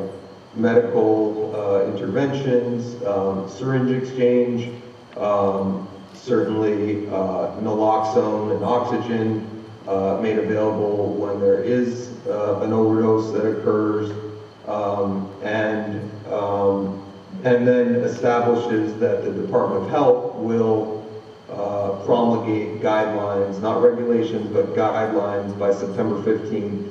S9: medical interventions, syringe exchange, certainly naloxone and oxygen made available when there is an overdose that occurs, and then establishes that the Department of Health will promulgate guidelines, not regulations, but guidelines by September 15th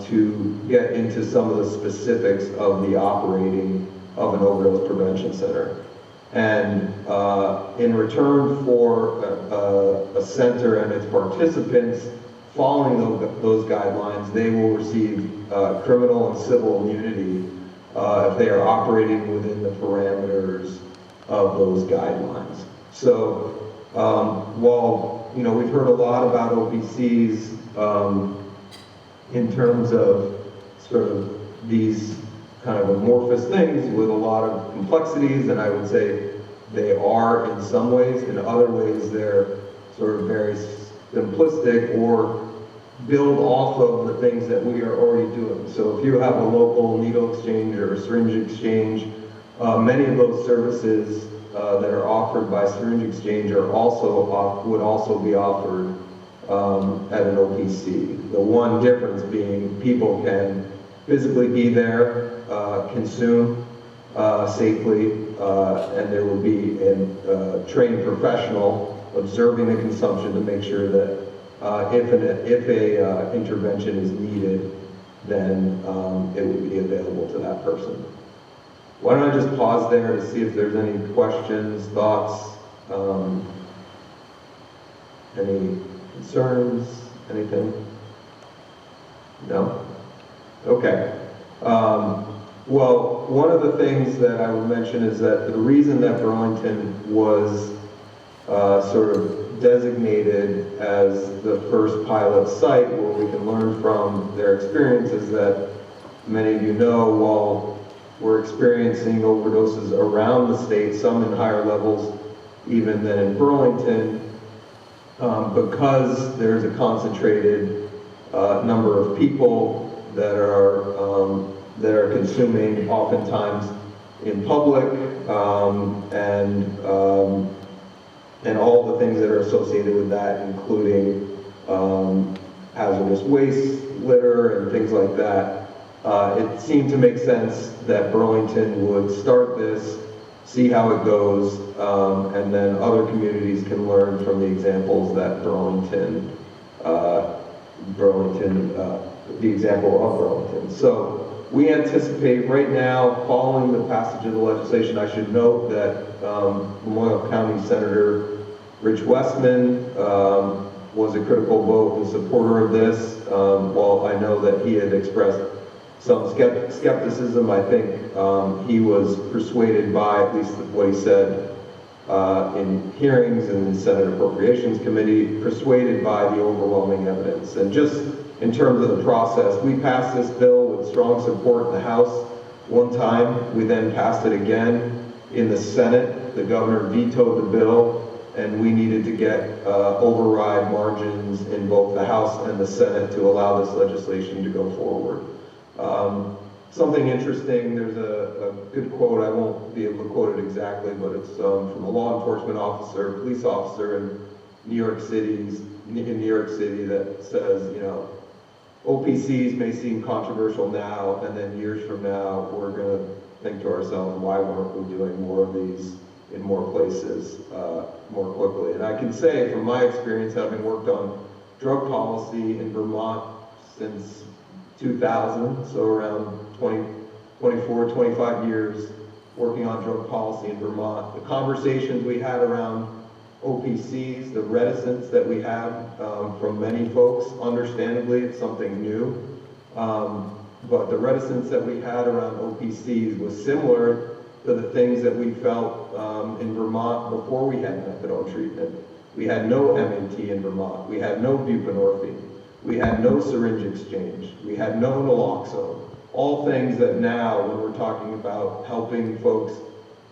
S9: to get into some of the specifics of the operating of an overdose prevention center. And in return for a center and its participants following those guidelines, they will receive criminal and civil immunity if they are operating within the parameters of those guidelines. So while we've heard a lot about OPCs in terms of sort of these kind of amorphous things with a lot of complexities, and I would say they are in some ways. In other ways, they're sort of very simplistic or build off of the things that we are already doing. So if you have a local needle exchange or a syringe exchange, many of those services that are offered by syringe exchange would also be offered at an OPC. The one difference being people can physically be there, consume safely, and there will be a trained professional observing the consumption to make sure that if a intervention is needed, then it would be available to that person. Why don't I just pause there to see if there's any questions, thoughts, any concerns, anything? No? Okay. Well, one of the things that I would mention is that the reason that Burlington was sort of designated as the first pilot site where we can learn from their experience is that many of you know, while we're experiencing overdoses around the state, some in higher levels even than in Burlington, because there's a concentrated number of people that are consuming oftentimes in public, and all the things that are associated with that, including hazardous waste, litter, and things like that. It seemed to make sense that Burlington would start this, see how it goes, and then other communities can learn from the examples that Burlington Burlington, the example of Burlington. So we anticipate right now, following the passage of the legislation, I should note that Memorial County Senator Rich Westman was a critical vote and supporter of this. While I know that he had expressed some skepticism, I think he was persuaded by, at least what he said in hearings in the Senate Appropriations Committee, persuaded by the overwhelming evidence. And just in terms of the process, we passed this bill with strong support in the House one time. We then passed it again in the Senate. The governor vetoed the bill, and we needed to get override margins in both the House and the Senate to allow this legislation to go forward. Something interesting, there's a good quote, I won't be able to quote it exactly, but it's from a law enforcement officer, police officer in New York City that says, you know, OPCs may seem controversial now, and then years from now, we're gonna think to ourselves, why weren't we doing more of these in more places more quickly? And I can say from my experience, having worked on drug policy in Vermont since 2000, so around 24, 25 years working on drug policy in Vermont. The conversations we had around OPCs, the reticence that we had from many folks, understandably, it's something new. But the reticence that we had around OPCs was similar to the things that we felt in Vermont before we had methadone treatment. We had no MAT in Vermont. We had no buprenorphine. We had no syringe exchange. We had no naloxone. All things that now, when we're talking about helping folks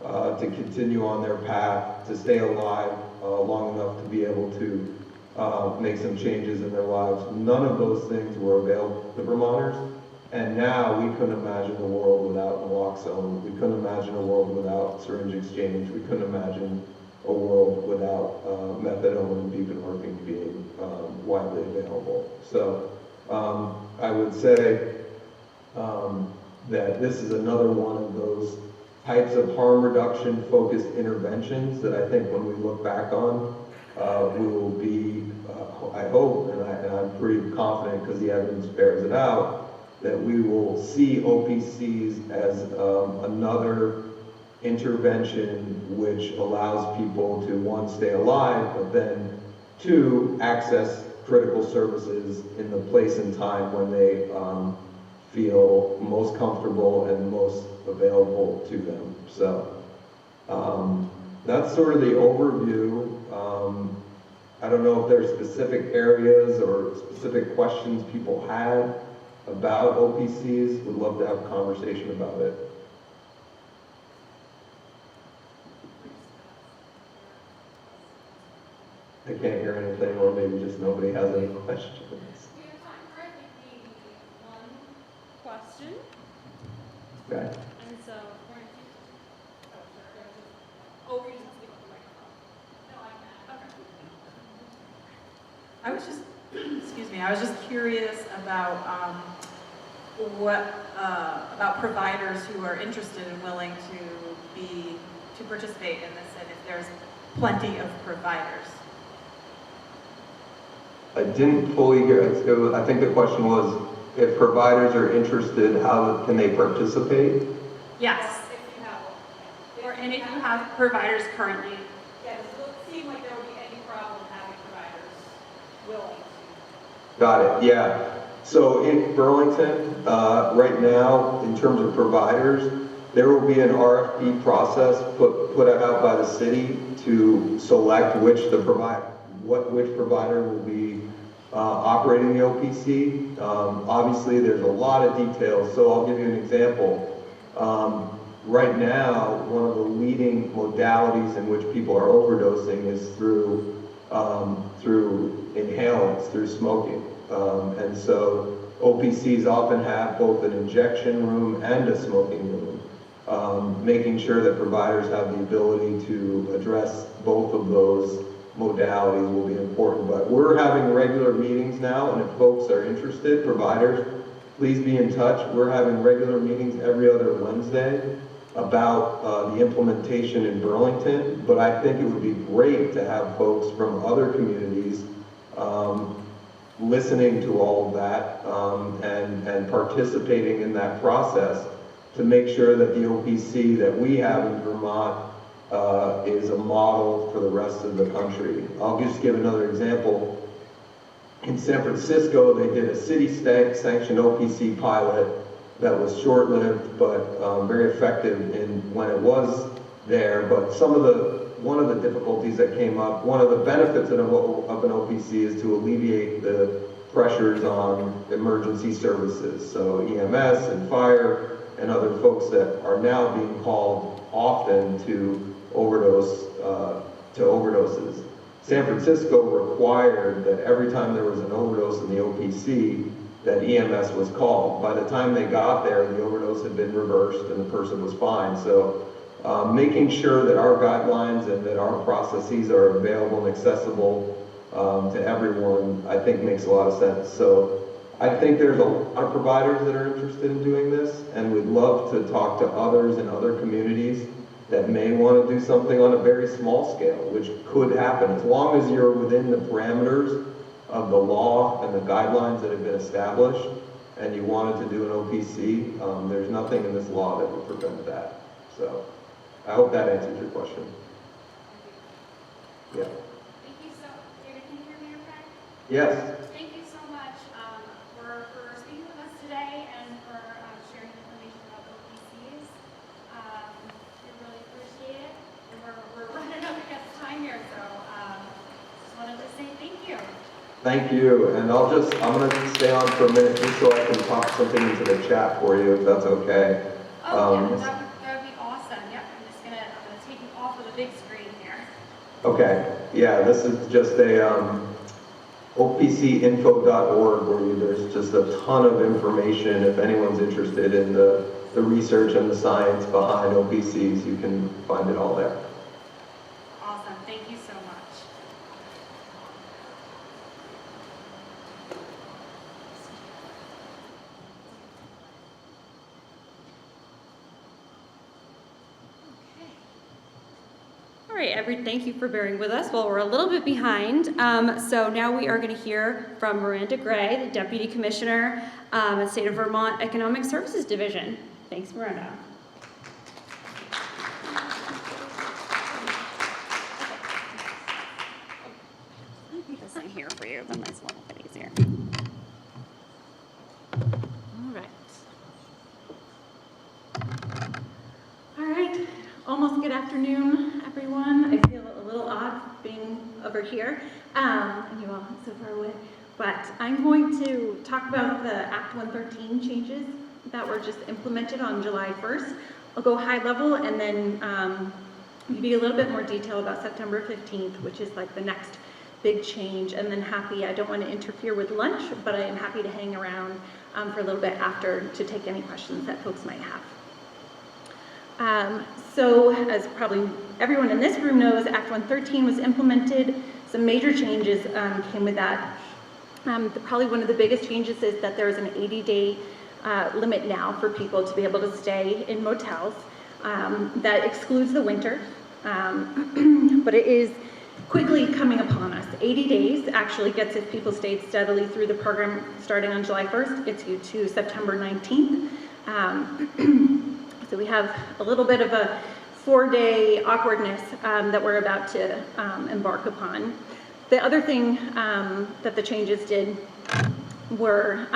S9: to continue on their path, to stay alive long enough to be able to make some changes in their lives, none of those things were available to Vermonters. And now we couldn't imagine a world without naloxone. We couldn't imagine a world without syringe exchange. We couldn't imagine a world without methadone and buprenorphine being widely available. So I would say that this is another one of those types of harm reduction focused interventions that I think when we look back on, we will be, I hope, and I'm pretty confident because the evidence bears it out, that we will see OPCs as another intervention which allows people to, one, stay alive, but then, two, access critical services in the place and time when they feel most comfortable and most available to them. So that's sort of the overview. I don't know if there's specific areas or specific questions people had about OPCs. Would love to have a conversation about it. I can't hear anything, or maybe just nobody has any questions.
S1: We have time for, I think, maybe one question.
S9: Okay.
S1: And so, we're going to keep, oh, we just have to speak up the microphone. No, I can. Okay.
S10: I was just, excuse me, I was just curious about about providers who are interested and willing to participate in this, and if there's plenty of providers.
S9: I didn't fully hear it. So I think the question was, if providers are interested, how can they participate?
S10: Yes.
S6: If you have one.
S10: Or, and if you have providers currently.
S6: Yes, it doesn't seem like there would be any problem having providers willing to.
S9: Got it, yeah. So in Burlington, right now, in terms of providers, there will be an RFP process put out by the city to select which provider will be operating the OPC. Obviously, there's a lot of details, so I'll give you an example. Right now, one of the leading modalities in which people are overdosing is through inhalants, through smoking. And so OPCs often have both an injection room and a smoking room, making sure that providers have the ability to address both of those modalities will be important. But we're having regular meetings now, and if folks are interested, providers, please be in touch. We're having regular meetings every other Wednesday about the implementation in Burlington, but I think it would be great to have folks from other communities listening to all of that and participating in that process to make sure that the OPC that we have in Vermont is a model for the rest of the country. I'll just give another example. In San Francisco, they did a city-sanctioned OPC pilot that was short-lived but very effective when it was there. But one of the difficulties that came up, one of the benefits of an OPC is to alleviate the pressures on emergency services. So EMS and fire and other folks that are now being called often to overdoses. San Francisco required that every time there was an overdose in the OPC, that EMS was called. By the time they got there, the overdose had been reversed and the person was fine. So making sure that our guidelines and that our processes are available and accessible to everyone, I think makes a lot of sense. So I think there's a lot of providers that are interested in doing this, and we'd love to talk to others in other communities that may want to do something on a very small scale, which could happen. As long as you're within the parameters of the law and the guidelines that have been established, and you wanted to do an OPC, there's nothing in this law that would prevent that. So I hope that answers your question. Yeah.
S11: Thank you so, David, can you hear me okay?
S9: Yes.
S11: Thank you so much for speaking with us today and for sharing information about OPCs. We really appreciate it. And we're running up against time here, so just wanted to say thank you.
S9: Thank you. And I'm going to stay on for a minute just so I can pop something into the chat for you, if that's okay.
S11: Oh, yeah, that would be awesome. Yep, I'm gonna take you off of the big screen here.
S9: Okay. Yeah, this is just a opcinfo.org where there's just a ton of information. If anyone's interested in the research and the science behind OPCs, you can find it all there.
S11: Awesome. Thank you so much.
S1: All right, thank you for bearing with us. Well, we're a little bit behind. So now we are going to hear from Miranda Gray, the Deputy Commissioner in the State of Vermont Economic Services Division. Thanks, Miranda. I'll keep this in here for you, then that's a little bit easier.
S10: All right. All right, almost good afternoon, everyone. I feel a little odd being over here, and you all so far away. But I'm going to talk about the Act 113 changes that were just implemented on July 1st. I'll go high level and then give you a little bit more detail about September 15th, which is like the next big change. And then I don't want to interfere with lunch, but I am happy to hang around for a little bit after to take any questions that folks might have. So as probably everyone in this room knows, Act 113 was implemented. Some major changes came with that. Probably one of the biggest changes is that there's an 80-day limit now for people to be able to stay in motels. That excludes the winter, but it is quickly coming upon us. 80 days actually gets, if people stayed steadily through the program starting on July 1st, gets you to September 19th. So we have a little bit of a 4-day awkwardness that we're about to embark upon. The other thing that the changes did were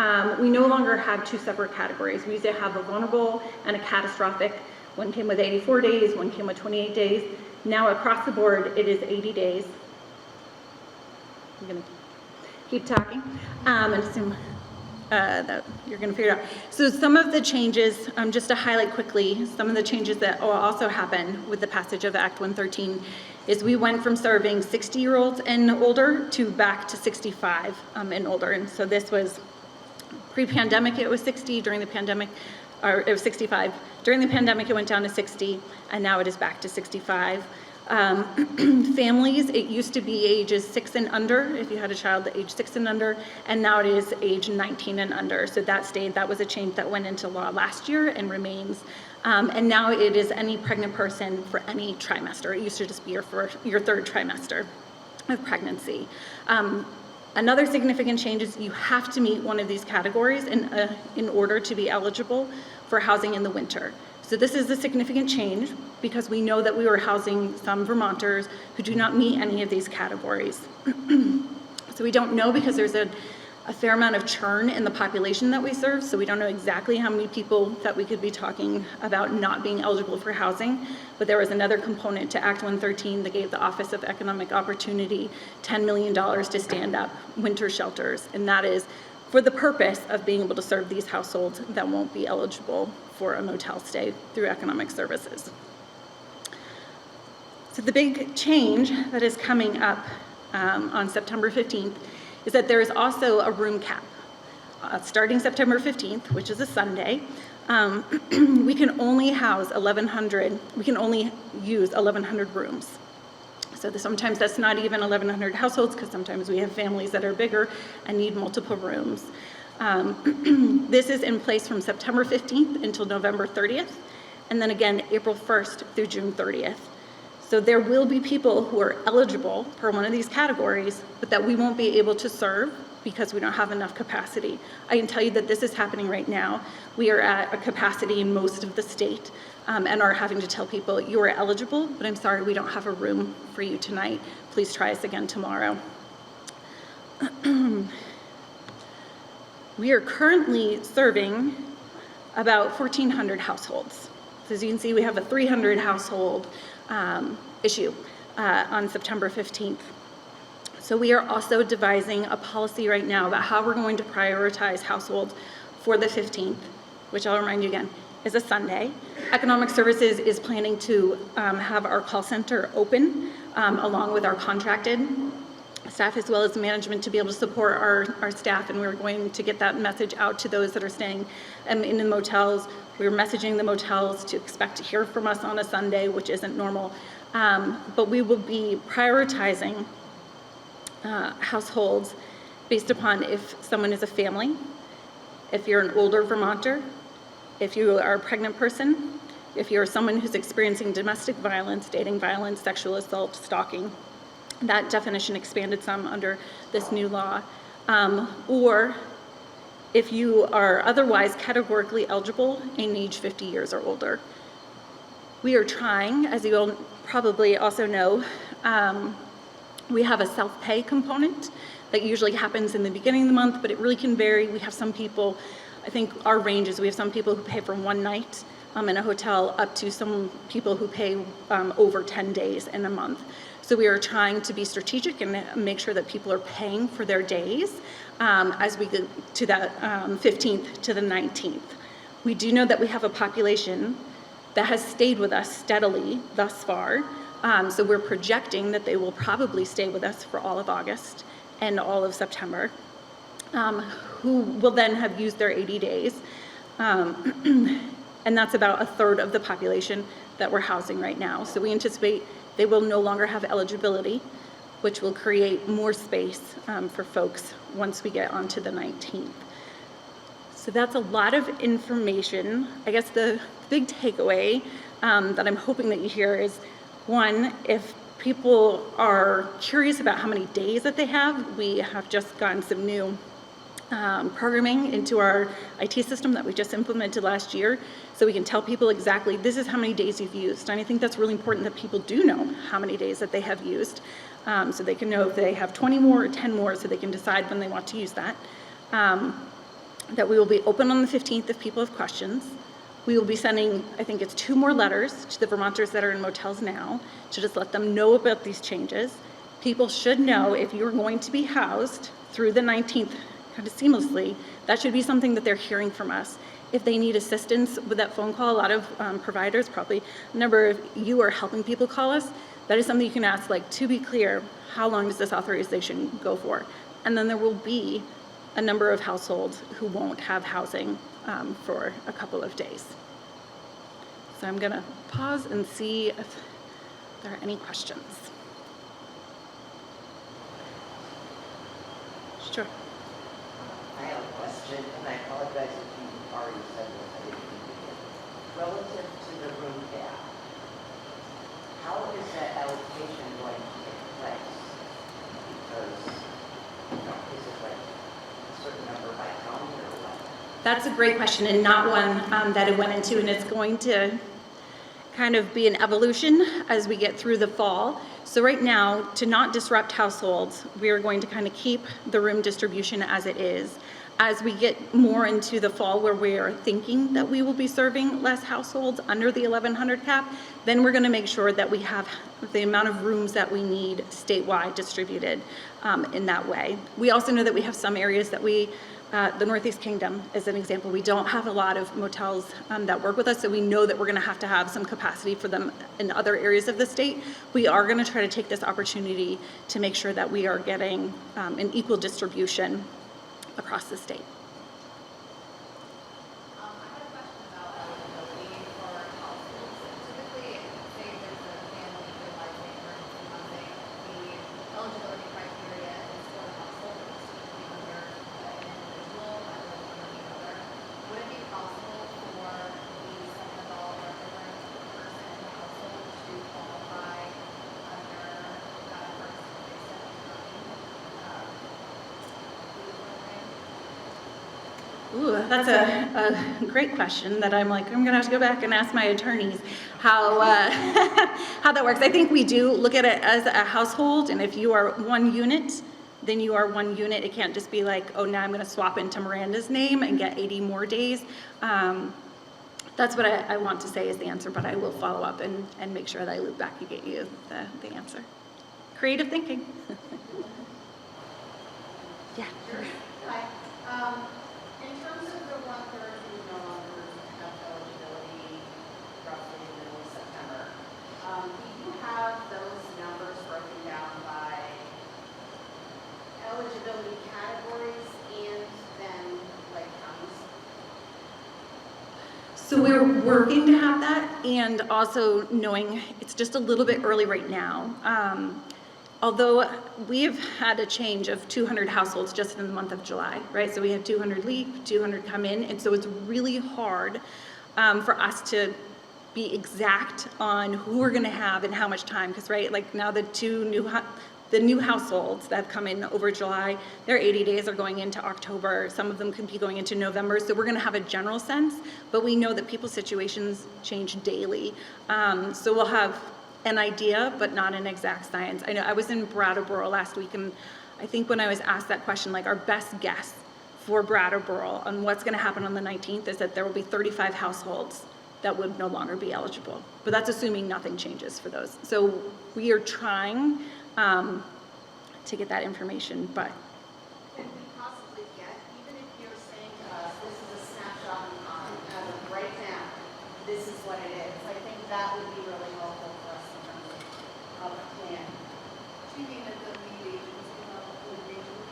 S10: we no longer have two separate categories. We used to have a vulnerable and a catastrophic. One came with 84 days, one came with 28 days. Now across the board, it is 80 days. I'm gonna keep talking and assume that you're gonna figure it out. So some of the changes, just to highlight quickly, some of the changes that will also happen with the passage of Act 113 is we went from serving 60-year-olds and older to back to 65 and older. And so this was pre-pandemic, it was 60, during the pandemic, or it was 65. During the pandemic, it went down to 60, and now it is back to 65. Families, it used to be ages 6 and under, if you had a child age 6 and under, and now it is age 19 and under. So that was a change that went into law last year and remains. And now it is any pregnant person for any trimester. It used to just be your third trimester of pregnancy. Another significant change is you have to meet one of these categories in order to be eligible for housing in the winter. So this is a significant change because we know that we were housing some Vermonters who do not meet any of these categories. So we don't know because there's a fair amount of churn in the population that we serve, so we don't know exactly how many people that we could be talking about not being eligible for housing. But there was another component to Act 113 that gave the Office of Economic Opportunity $10 million to stand up winter shelters, and that is for the purpose of being able to serve these households that won't be eligible for a motel stay through economic services. So the big change that is coming up on September 15th is that there is also a room cap. Starting September 15th, which is a Sunday, we can only house 1,100, we can only use 1,100 rooms. So sometimes that's not even 1,100 households, because sometimes we have families that are bigger and need multiple rooms. This is in place from September 15th until November 30th, and then again April 1st through June 30th. So there will be people who are eligible for one of these categories, but that we won't be able to serve because we don't have enough capacity. I can tell you that this is happening right now. We are at a capacity in most of the state and are having to tell people, you are eligible, but I'm sorry, we don't have a room for you tonight. Please try us again tomorrow. We are currently serving about 1,400 households. So as you can see, we have a 300 household issue on September 15th. So we are also devising a policy right now about how we're going to prioritize households for the 15th, which I'll remind you again, is a Sunday. Economic Services is planning to have our call center open along with our contracted staff as well as management to be able to support our staff, and we're going to get that message out to those that are staying in the motels. We're messaging the motels to expect to hear from us on a Sunday, which isn't normal, but we will be prioritizing households based upon if someone is a family, if you're an older Vermonter, if you are a pregnant person, if you're someone who's experiencing domestic violence, dating violence, sexual assault, stalking. That definition expanded some under this new law, or if you are otherwise categorically eligible and age 50 years or older. We are trying, as you all probably also know, we have a self-pay component that usually happens in the beginning of the month, but it really can vary. We have some people, I think our range is we have some people who pay for one night in a hotel up to some people who pay over 10 days in a month. So we are trying to be strategic and make sure that people are paying for their days as we go to that 15th to the 19th. We do know that we have a population that has stayed with us steadily thus far. So we're projecting that they will probably stay with us for all of August and all of September, who will then have used their 80 days. And that's about a third of the population that we're housing right now. So we anticipate they will no longer have eligibility, which will create more space for folks once we get onto the 19th. So that's a lot of information. I guess the big takeaway that I'm hoping that you hear is, one, if people are curious about how many days that they have, we have just gotten some new programming into our IT system that we just implemented last year, so we can tell people exactly this is how many days you've used. And I think that's really important that people do know how many days that they have used, so they can know if they have 20 more or 10 more, so they can decide when they want to use that. That we will be open on the 15th if people have questions. We will be sending, I think it's 2 more letters to the Vermonters that are in motels now to just let them know about these changes. People should know if you're going to be housed through the 19th kind of seamlessly, that should be something that they're hearing from us. If they need assistance with that phone call, a lot of providers, probably a number of you are helping people call us, that is something you can ask, like, to be clear, how long does this authorization go for? And then there will be a number of households who won't have housing for a couple of days. So I'm gonna pause and see if there are any questions. Sure.
S7: I have a question, and I apologize if you already said this, I didn't mean to get. Relative to the room cap, how is that allocation going to take place? Because is it like a certain number by county or what?
S10: That's a great question, and not one that it went into, and it's going to kind of be an evolution as we get through the fall. So right now, to not disrupt households, we are going to kind of keep the room distribution as it is. As we get more into the fall where we are thinking that we will be serving less households under the 1,100 cap, then we're going to make sure that we have the amount of rooms that we need statewide distributed in that way. We also know that we have some areas that the Northeast Kingdom is an example. We don't have a lot of motels that work with us, so we know that we're going to have some capacity for them in other areas of the state. We are going to try to take this opportunity to make sure that we are getting an equal distribution across the state.
S6: I had a question about eligibility for households. Typically, say there's a family utilizing emergency housing, the eligibility criteria is for the household, it's typically under an individual rather than under the other. Would it be possible for the second adult or different person in the household to qualify under that first
S10: Ooh, that's a great question that I'm gonna have to go back and ask my attorneys how how that works. I think we do look at it as a household, and if you are one unit, then you are one unit. It can't just be like, oh, now I'm gonna swap into Miranda's name and get 80 more days. That's what I want to say is the answer, but I will follow up and make sure that I loop back and get you the answer. Creative thinking. Yeah.
S8: Hi. In terms of the 1/3 who no longer have eligibility roughly in the middle of September, do you have those numbers broken down by eligibility categories and then like counties?
S10: So we're working to have that, and also knowing it's just a little bit early right now. Although we've had a change of 200 households just in the month of July, right? So we had 200 leave, 200 come in, and so it's really hard for us to be exact on who we're gonna have and how much time, because right, like now the new households that have come in over July, their 80 days are going into October. Some of them could be going into November. So we're going to have a general sense, but we know that people's situations change daily. So we'll have an idea, but not an exact science. I know I was in Brattleboro last week, and I think when I was asked that question, like our best guess for Brattleboro on what's going to happen on the 19th is that there will be 35 households that would no longer be eligible. But that's assuming nothing changes for those. So we are trying to get that information, but.
S8: Can we possibly get, even if you're saying to us, this is a snapshot in time, as of right now, this is what it is, I think that would be really helpful for us in terms of a plan.
S6: Do you mean that the lead agency level would regional,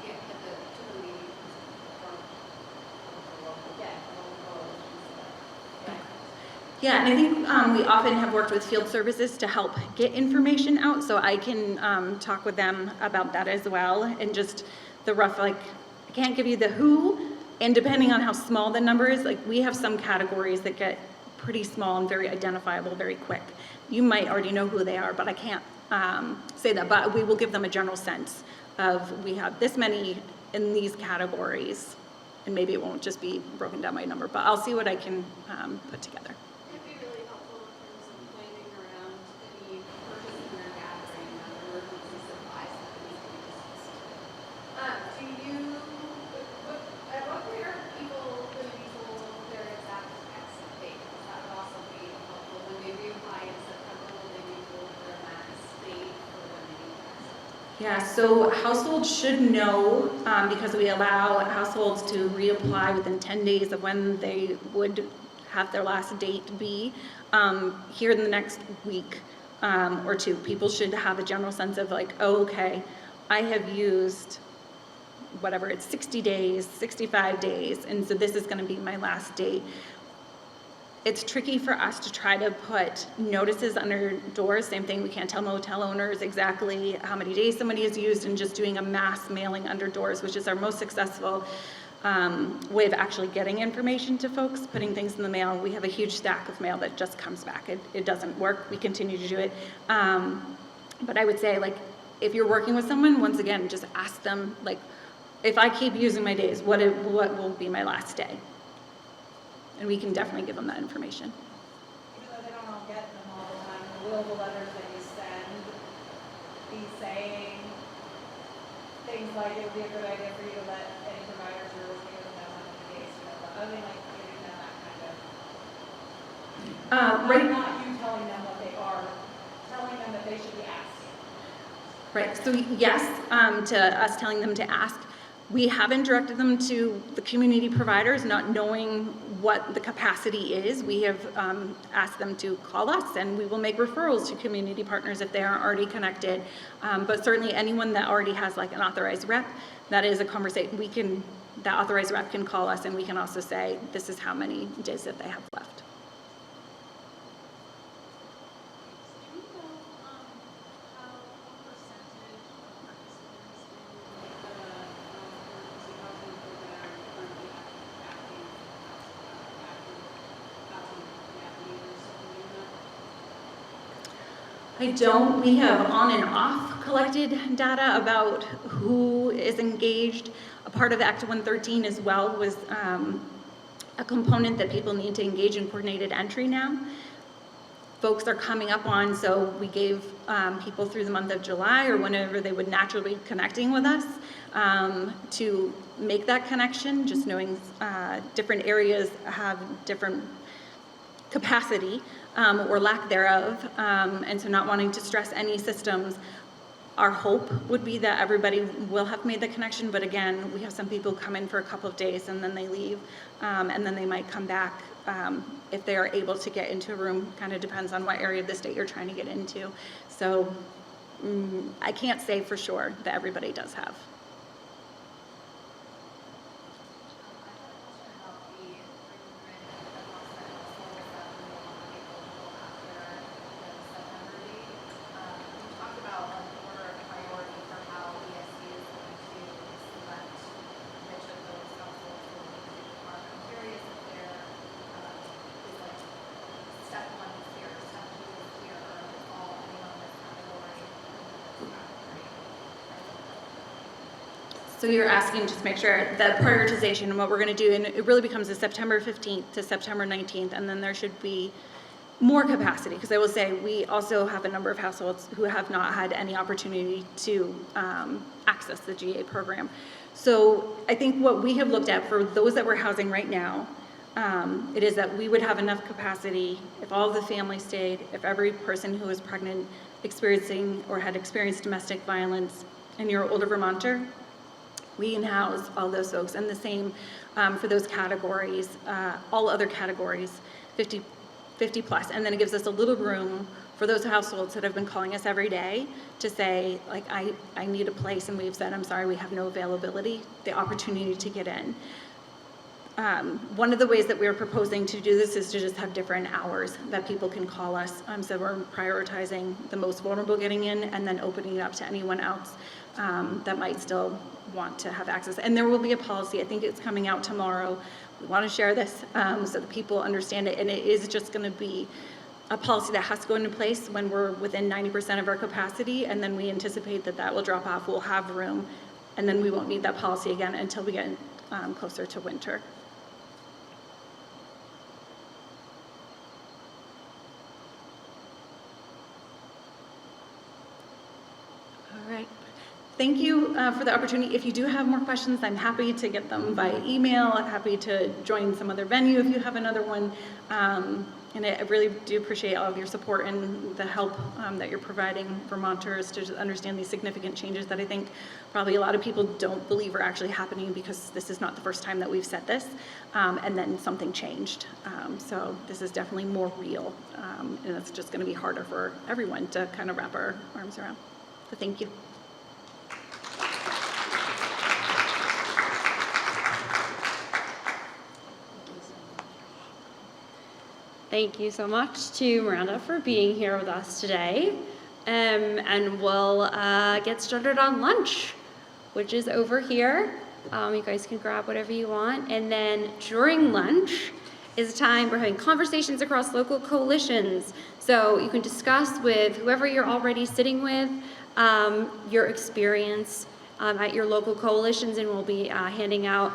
S6: yeah, to the lead agency from the local, local coalitions? Yeah.
S10: Yeah, and I think we often have worked with field services to help get information out, so I can talk with them about that as well, and just the rough, like, I can't give you the who, and depending on how small the number is, like, we have some categories that get pretty small and very identifiable very quick. You might already know who they are, but I can't say that, but we will give them a general sense of we have this many in these categories, and maybe it won't just be broken down by number, but I'll see what I can put together.
S6: It'd be really helpful in terms of planning around any purchasing or gathering of emergency supplies that needs to be discussed. At what point are people going to be told their exact exit date? That would also be helpful. When they reapply in September, will they be told their max date for when they need to exit?
S10: Yeah, so households should know, because we allow households to reapply within 10 days of when they would have their last date be. Here in the next week or two, people should have a general sense of like, oh, okay, I have used whatever, it's 60 days, 65 days, and so this is going to be my last date. It's tricky for us to try to put notices under doors. Same thing, we can't tell motel owners exactly how many days somebody has used, and just doing a mass mailing under doors, which is our most successful way of actually getting information to folks, putting things in the mail. We have a huge stack of mail that just comes back. It doesn't work. We continue to do it. But I would say, like, if you're working with someone, once again, just ask them, like, if I keep using my days, what will be my last day? And we can definitely give them that information.
S8: Even though they don't all get them all the time, will the letters that you send be saying things like it would be a good idea for you to let any providers you're working with know how many days you have? I mean, like giving them that kind of,
S10: Right.
S8: not you telling them what they are, telling them that they should be asking.
S10: Right, so yes, to us telling them to ask. We haven't directed them to the community providers, not knowing what the capacity is. We have asked them to call us, and we will make referrals to community partners if they aren't already connected. But certainly anyone that already has like an authorized rep, that is a conversation. That authorized rep can call us, and we can also say, this is how many days that they have left.
S6: Do you know how what percentage of participants in the emergency housing program currently acting navigators? Do you know?
S10: I don't. We have on and off collected data about who is engaged. A part of Act 113 as well was a component that people need to engage in coordinated entry now. Folks are coming up on, so we gave people through the month of July or whenever they would naturally be connecting with us to make that connection, just knowing different areas have different capacity or lack thereof, and so not wanting to stress any systems. Our hope would be that everybody will have made the connection, but again, we have some people come in for a couple of days and then they leave, and then they might come back if they are able to get into a room. Kind of depends on what area of the state you're trying to get into. So I can't say for sure that everybody does have. So you're asking just to make sure that prioritization and what we're going to do, and it really becomes a September 15th to September 19th, and then there should be more capacity, because I will say we also have a number of households who have not had any opportunity to access the GA program. So I think what we have looked at for those that we're housing right now, it is that we would have enough capacity if all of the family stayed, if every person who was pregnant, experiencing or had experienced domestic violence, and you're an older Vermonter, we can house all those folks. And the same for those categories, all other categories, 50 plus. And then it gives us a little room for those households that have been calling us every day to say, like, I need a place, and we've said, I'm sorry, we have no availability, the opportunity to get in. One of the ways that we're proposing to do this is to just have different hours that people can call us. So we're prioritizing the most vulnerable getting in, and then opening it up to anyone else that might still want to have access. And there will be a policy, I think it's coming out tomorrow. We want to share this so that people understand it, and it is just going to be a policy that has to go into place when we're within 90% of our capacity, and then we anticipate that that will drop off. We'll have room, and then we won't need that policy again until we get closer to winter. All right. Thank you for the opportunity. If you do have more questions, I'm happy to get them by email. I'm happy to join some other venue if you have another one. And I really do appreciate all of your support and the help that you're providing Vermonters to understand these significant changes that I think probably a lot of people don't believe are actually happening, because this is not the first time that we've said this, and then something changed. So this is definitely more real, and it's just going to be harder for everyone to kind of wrap our arms around. So thank you.
S1: Thank you so much to Miranda for being here with us today. And we'll get started on lunch, which is over here. You guys can grab whatever you want. And then during lunch, is a time we're having conversations across local coalitions. So you can discuss with whoever you're already sitting with your experience at your local coalitions, and we'll be handing out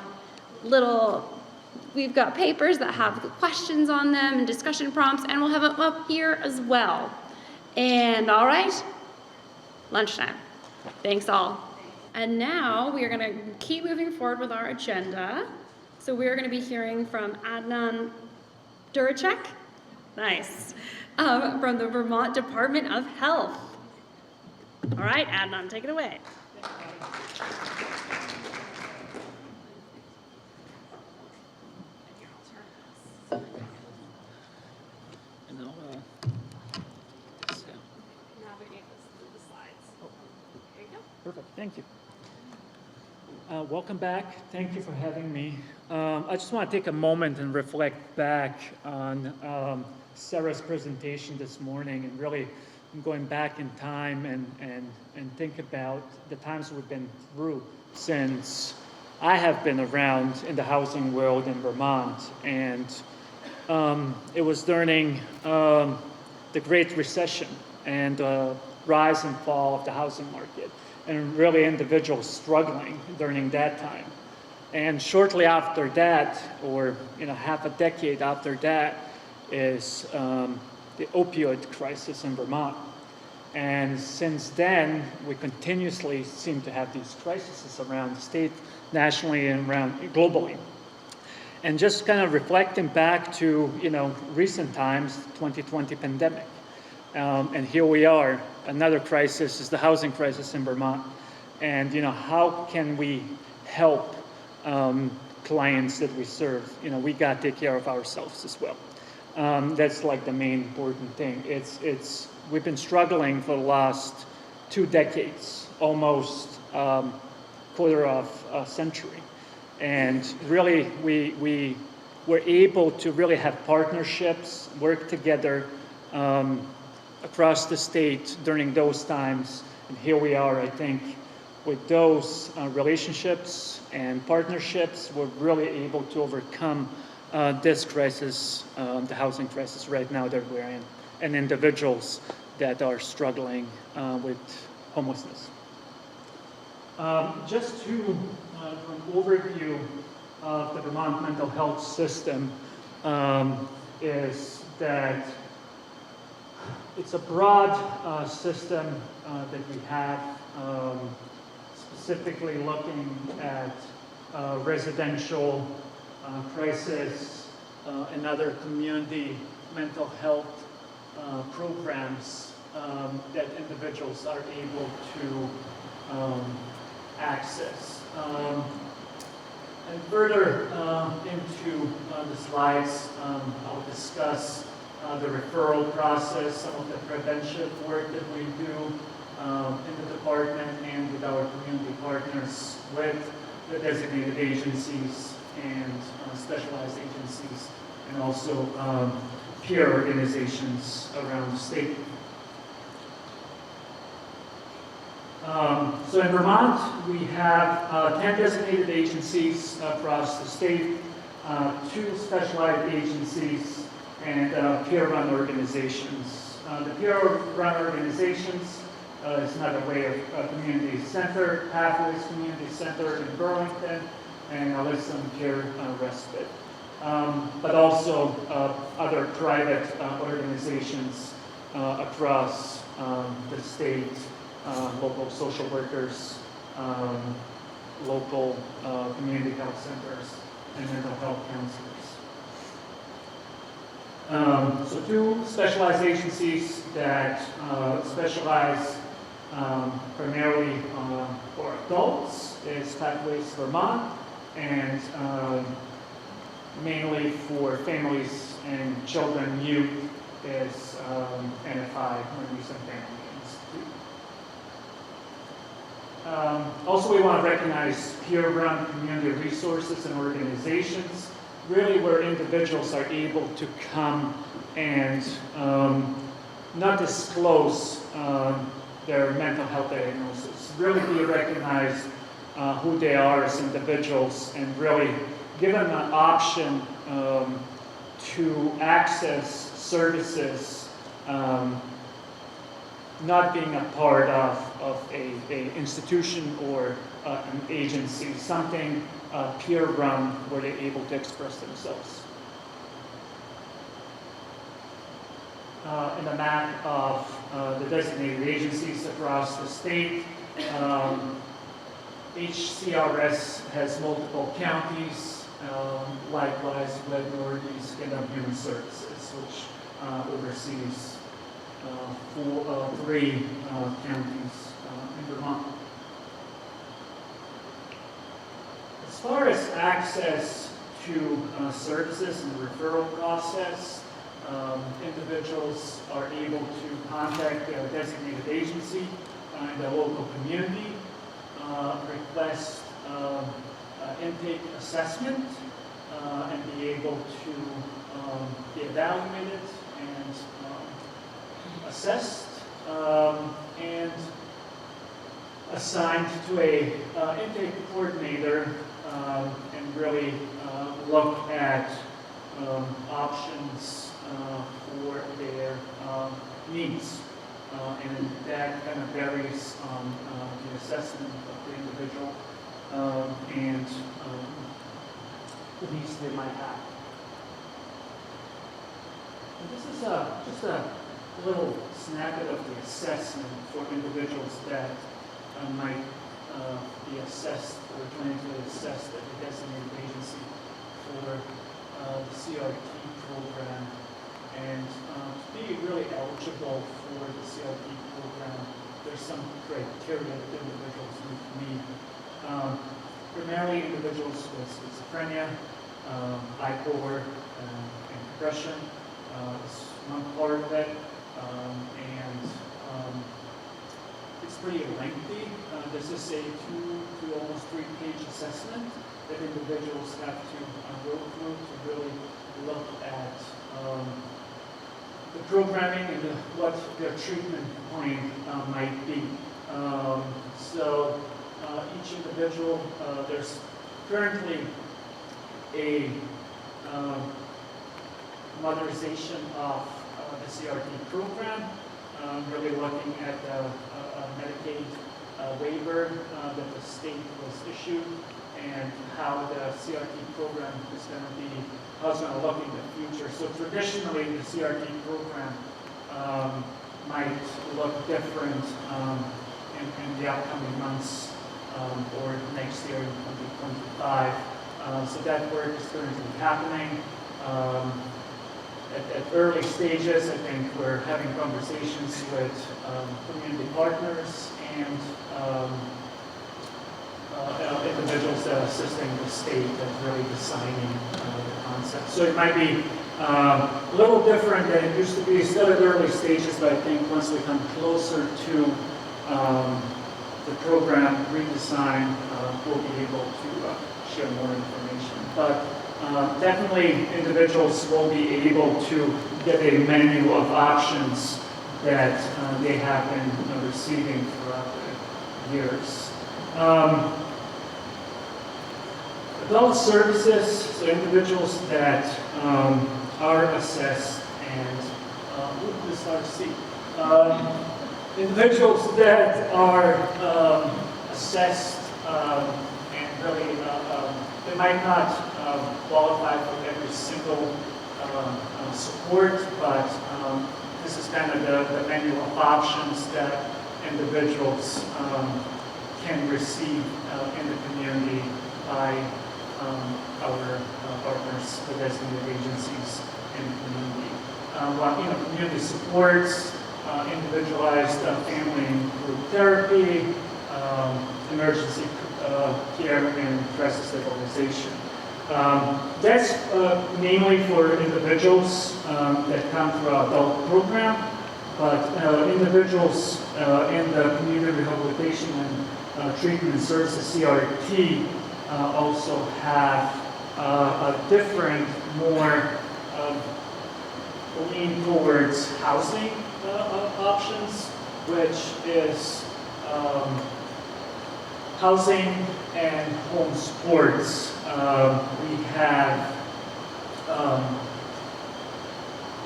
S1: we've got papers that have questions on them and discussion prompts, and we'll have them up here as well. And all right, lunchtime. Thanks all. And now we are going to keep moving forward with our agenda. So we're going to be hearing from Adnan Duracek, nice, from the Vermont Department of Health. All right, Adnan, take it away.
S12: Perfect, thank you. Welcome back. Thank you for having me. I just want to take a moment and reflect back on Sarah's presentation this morning, and really going back in time and think about the times we've been through since I have been around in the housing world in Vermont. And it was during the Great Recession and rise and fall of the housing market, and really individuals struggling during that time. And shortly after that, or half a decade after that, is the opioid crisis in Vermont. And since then, we continuously seem to have these crises around the state, nationally, and around globally. And just kind of reflecting back to recent times, 2020 pandemic. And here we are, another crisis is the housing crisis in Vermont. And how can we help clients that we serve? We got to take care of ourselves as well. That's like the main important thing. We've been struggling for the last 2 decades, almost quarter of a century. And really, we were able to really have partnerships, work together across the state during those times. And here we are, I think, with those relationships and partnerships, we're really able to overcome this crisis, the housing crisis right now that we're in, and individuals that are struggling with homelessness. Just to an overview of the Vermont mental health system is that it's a broad system that we have, specifically looking at residential crisis and other community mental health programs that individuals are able to access. And further into the slides, I'll discuss the referral process, some of the prevention work that we do in the department and with our community partners, with the designated agencies and specialized agencies, and also peer organizations around the state. So in Vermont, we have 10 designated agencies across the state, 2 specialized agencies, and peer-run organizations. The peer-run organizations is another way of community center, Pathways Community Center in Burlington, and Alyssum Care Respite. But also other private organizations across the state, local social workers, local community health centers, and mental health counselors. So 2 specialized agencies that specialize primarily for adults is Pathways Vermont, and mainly for families and children, youth is NFI, Northeastern Family Institute. Also, we want to recognize peer-run community resources and organizations, really where individuals are able to come and not disclose their mental health diagnosis, really be recognized who they are as individuals, and really give them an option to access services, not being a part of a institution or an agency, something peer-run where they're able to express themselves. In the map of the designated agencies across the state, each CRS has multiple counties, likewise with Northeast Human Services, which oversees three counties in Vermont. As far as access to services and the referral process, individuals are able to contact their designated agency in the local community, request intake assessment, and be able to be evaluated and assessed and assigned to a intake coordinator and really look at options for their needs. And that kind of varies on the assessment of the individual and the needs they might have. And this is just a little snippet of the assessment for individuals that might be assessed or clinically assessed at the designated agency for the CRT program. And to be really eligible for the CRT program, there's some criteria that individuals need to meet. Primarily individuals with schizophrenia, bipolar, and depression is one part of it. And it's pretty lengthy. This is a 2 to almost 3-page assessment that individuals have to go through to really look at the programming and what their treatment plan might be. So each individual, there's currently a modernization of the CRT program, really looking at a Medicaid waiver that the state was issued and how the CRT program is going to be, how it's going to look in the future. So traditionally, the CRT program might look different in the upcoming months or next year in 2025. So that work is currently happening. At early stages, I think we're having conversations with community partners and individuals that are assisting the state at really designing the concept. So it might be a little different than it used to be, still at early stages, but I think once we come closer to the program redesign, we'll be able to share more information. But definitely individuals will be able to get a menu of options that they have been receiving throughout the years. Adult services, so individuals that are assessed and, this is hard to see. Individuals that are assessed and really, they might not qualify for every single support, but this is kind of the menu of options that individuals can receive in the community by our partners, the designated agencies in the community. Community supports, individualized family and group therapy, emergency care, and crisis stabilization. That's mainly for individuals that come through our adult program, but individuals in the community rehabilitation and treatment and services, CRT, also have a different, more lean towards housing options, which is housing and home supports. We have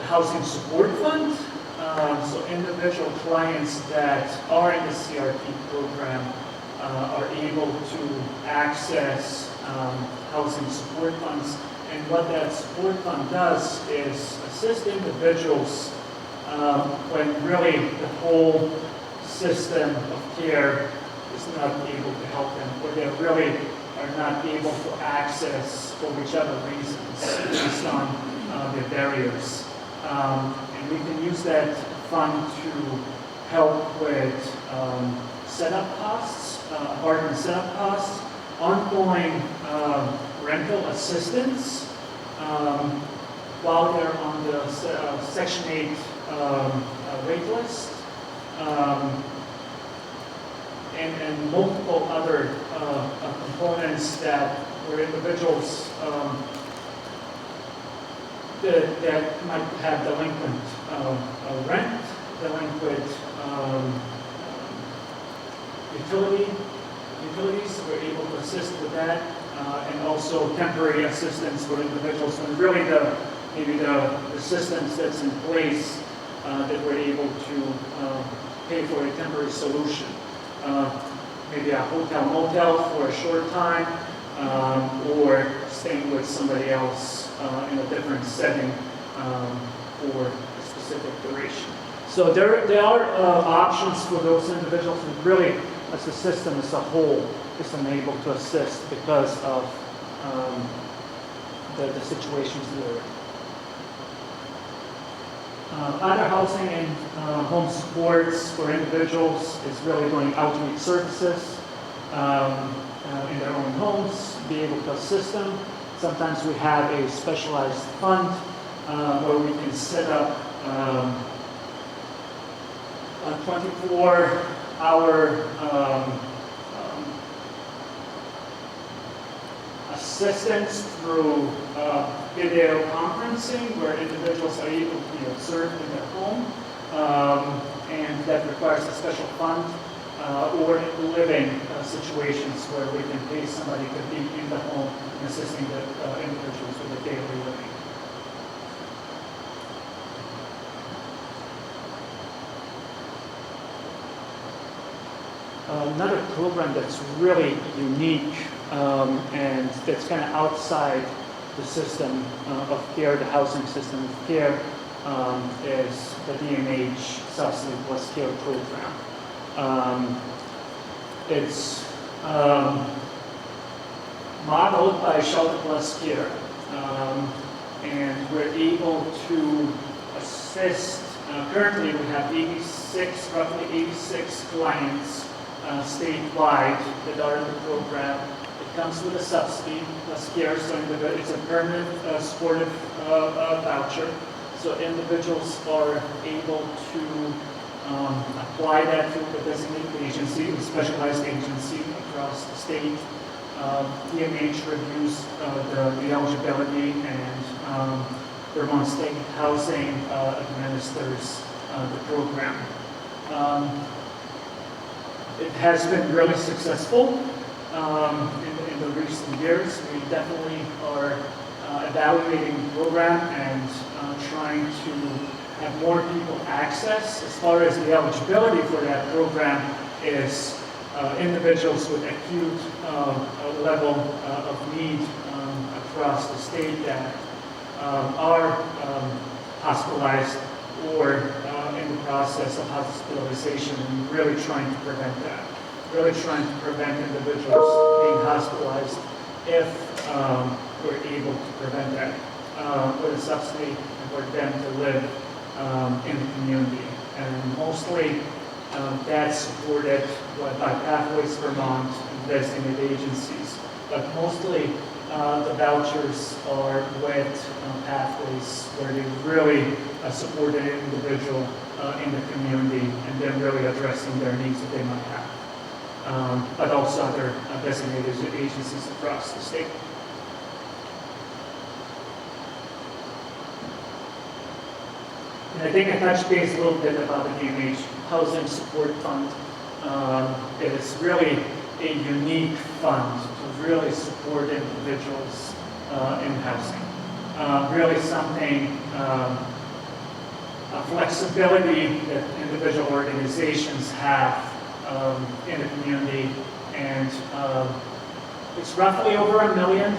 S12: housing support fund. So individual clients that are in the CRT program are able to access housing support funds. And what that support fund does is assist individuals when really the whole system of care is not able to help them, or they really are not able to access for whichever reasons based on their barriers. And we can use that fund to help with setup costs, apartment setup costs, ongoing rental assistance while they're on the Section 8 wait list, and multiple other components that where individuals that might have delinquent rent, delinquent utilities, we're able to assist with that, and also temporary assistance for individuals. And really maybe the assistance that's in place that we're able to pay for a temporary solution. Maybe a hotel motel for a short time, or staying with somebody else in a different setting for a specific duration. So there are options for those individuals, and really as the system as a whole is unable to assist because of the situations they're in. Other housing and home supports for individuals is really doing outreach services in their own homes, be able to assist them. Sometimes we have a specialized fund where we can set up a 24-hour assistance through video conferencing, where individuals are able to be observed in their home, and that requires a special fund, or living situations where we can pay somebody to be in the home and assisting the individuals with their daily living. Another program that's really unique and that's kind of outside the system of care, the housing system of care, is the DMH Subsidy Plus Care program. It's modeled by Shelter Plus Care, and we're able to assist. Currently, we have roughly 86 clients statewide that are in the program. It comes with a subsidy plus care, so it's a permanent supportive voucher. So individuals are able to apply that through the designated agency, a specialized agency across the state. DMH reviews the eligibility, and Vermont State Housing administers the program. It has been really successful in the recent years. We definitely are evaluating the program and trying to have more people access. As far as the eligibility for that program is individuals with acute level of need across the state that are hospitalized or in the process of hospitalization, and really trying to prevent that. Really trying to prevent individuals being hospitalized if we're able to prevent that with a subsidy and for them to live in the community. And mostly that's supported by Pathways Vermont and designated agencies. But mostly the vouchers are with Pathways, where they really support an individual in the community and then really addressing their needs that they might have. But also other designated agencies across the state. And I think I touched base a little bit about the DMH Housing Support Fund. It is really a unique fund to really support individuals in housing. Really something flexibility that individual organizations have in the community. And it's roughly over $1 million.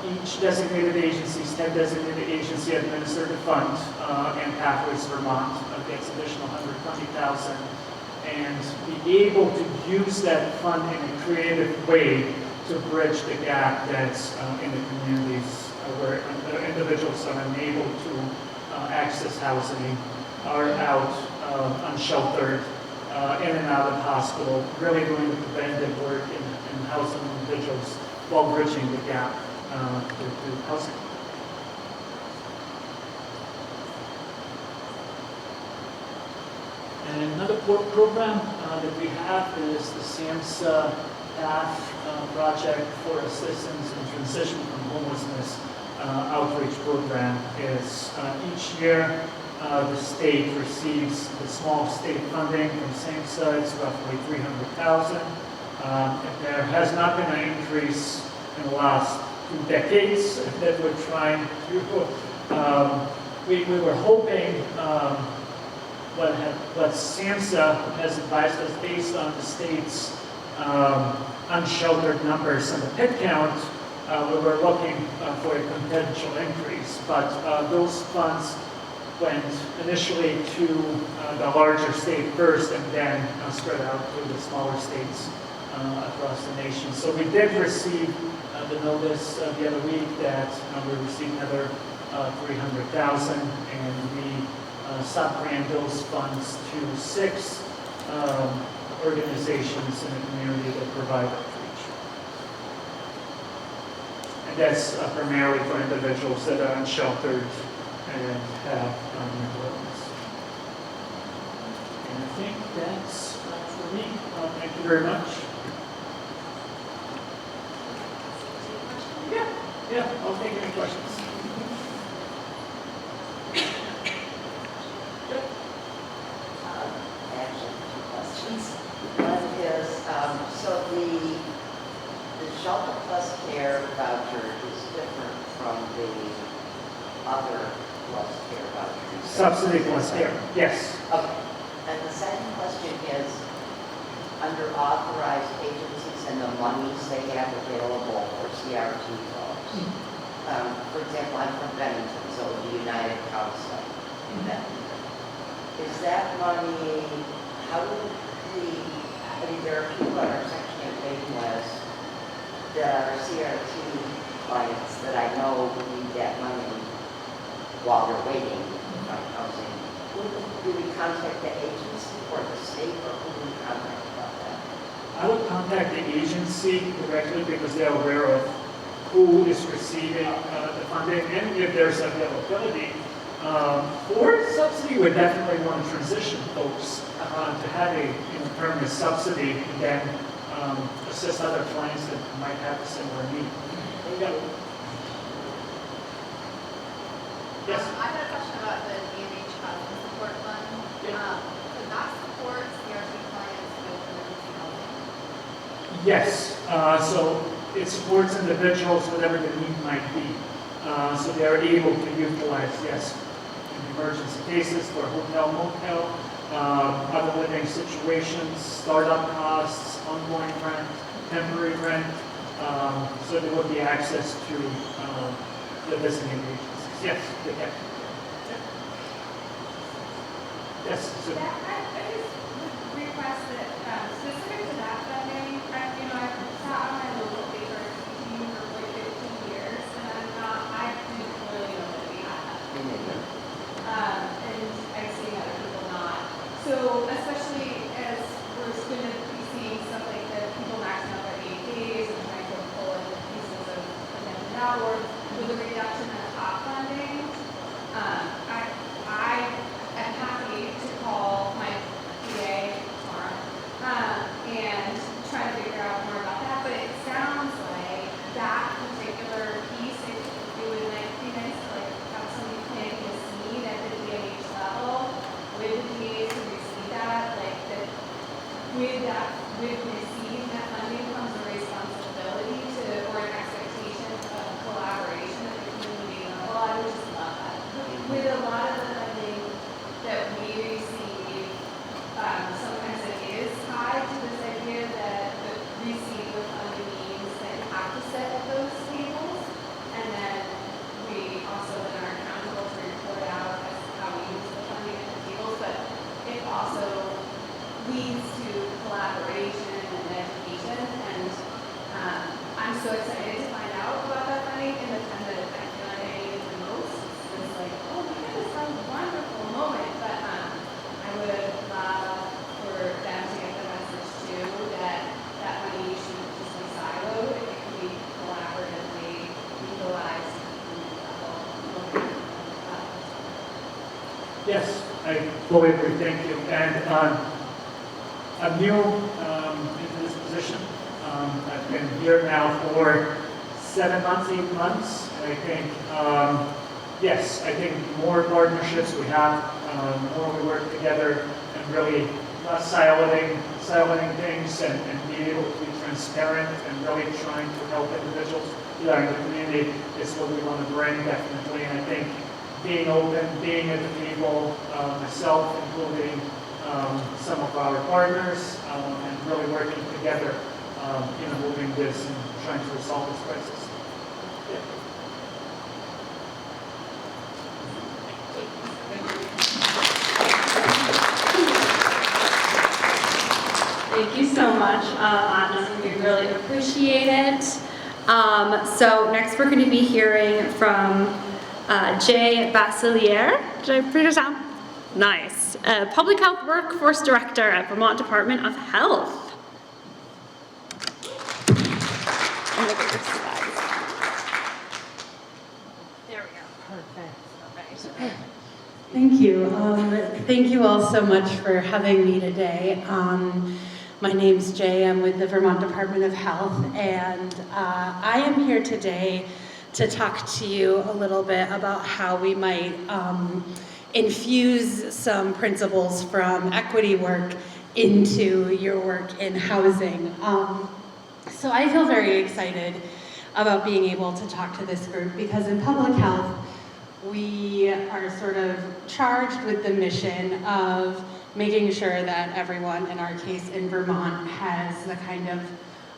S12: Each designated agency, 10 designated agency administered a fund, and Pathways Vermont gets additional $120,000. And be able to use that fund in a creative way to bridge the gap that's in the communities where individuals are unable to access housing, are out unsheltered, in and out of hospital, really doing the preventive work in housing individuals while bridging the gap to housing. And another program that we have is the SAMHSA PATH project for assistance in transition from homelessness outreach program. Is each year the state receives the small state funding from SAMHSA. It's roughly $300,000. There has not been an increase in the last 2 decades that we're trying to. We were hoping. What SAMHSA has advised us based on the state's unsheltered numbers and the PIT count, we were looking for a potential increase. But those funds went initially to the larger state first and then spread out to the smaller states across the nation. So we did receive the notice the other week that we received another $300,000, and we sub-grant those funds to 6 organizations in the community that provide outreach. And that's primarily for individuals that are unsheltered and have mental illness. And I think that's for me. Thank you very much. Yeah, I'll take any questions.
S7: One is, so the Shelter Plus Care voucher is different from the other Plus Care vouchers.
S12: Subsidy plus care, yes.
S7: Okay. And the second question is, under authorized agencies and the monies they have available for CRT folks. For example, I'm from Bennington, so the United Council in Bennington. Is that money, how do I mean, there are people on our section of waiting list that are CRT clients that I know need that money while they're waiting to find housing. Do we contact the agency or the state, or who do we contact about that?
S12: I would contact the agency directly because they're aware of who is receiving the funding and if there's availability. For subsidy, we definitely want to transition folks to have a permanent subsidy and then assist other clients that might have a similar need. Yeah. Yes?
S6: I had a question about the DMH Housing Support Fund. Could that support CRT clients with emergency housing?
S12: Yes. So it supports individuals, whatever the need might be. So they are able to utilize, yes, in emergency cases for hotel, motel, other living situations, startup costs, ongoing rent, temporary rent. So there would be access to the designated agencies. Yes, they can. Yes. So,
S11: I just would request that, specific to that funding, I've sat on my local paper team for like 15 years, and I didn't really know that we had that. And I've seen other people not. So especially as we're going to be seeing stuff like that, people maxing out their 8 days and trying to pull in pieces of attention now, or with the reduction in the top funding, I am happy to call my PA tomorrow and try to figure out more about that. But it sounds like that particular piece, it would be nice to have somebody planting a seed at the DMH level with the DAs to receive that, that with receiving that funding comes a responsibility or an expectation of collaboration at the community level. I would just love that. With
S1: so excited to find out about that funding and the time that I feel like I needed the most. It's like, oh my God, this sounds a wonderful moment. But I would love for them to get the message too that that money shouldn't just be siloed. It can be collaboratively utilized at the level.
S12: Yes, I fully agree, thank you. And I'm new into this position. I've been here now for 7 months, 8 months. And I think, yes, I think more partnerships we have, more we work together and really not siloing things and being able to be transparent and really trying to help individuals that are in the community is what we want to bring definitely. And I think being open, being at the table, myself, including some of our partners, and really working together, moving this and trying to resolve this crisis. Yeah.
S1: Thank you so much, Anna. We really appreciate it. So next we're going to be hearing from Jay Basilier. Did I pronounce that? Nice. Public Health Workforce Director at Vermont Department of Health. And look at your slides. There we go. Perfect. All right.
S13: Thank you. Thank you all so much for having me today. My name's Jay. I'm with the Vermont Department of Health, and I am here today to talk to you a little bit about how we might infuse some principles from equity work into your work in housing. So I feel very excited about being able to talk to this group because in public health, we are sort of charged with the mission of making sure that everyone, in our case in Vermont, has the kind of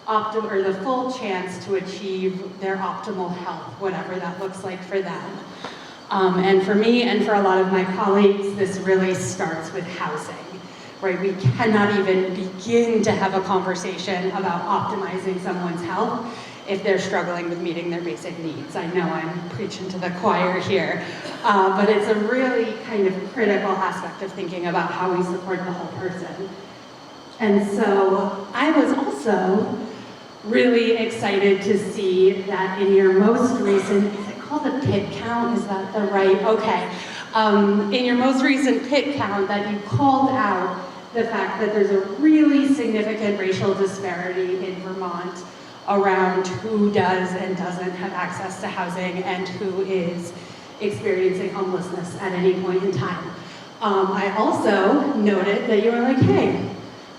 S13: the full chance to achieve their optimal health, whatever that looks like for them. And for me and for a lot of my colleagues, this really starts with housing, right? We cannot even begin to have a conversation about optimizing someone's health if they're struggling with meeting their basic needs. I know I'm preaching to the choir here, but it's a really kind of critical aspect of thinking about how we support the whole person. And so I was also really excited to see that in your most recent, is it called a PIT count? Is that the right? Okay. In your most recent PIT count that you called out the fact that there's a really significant racial disparity in Vermont around who does and doesn't have access to housing and who is experiencing homelessness at any point in time. I also noted that you were like, hey,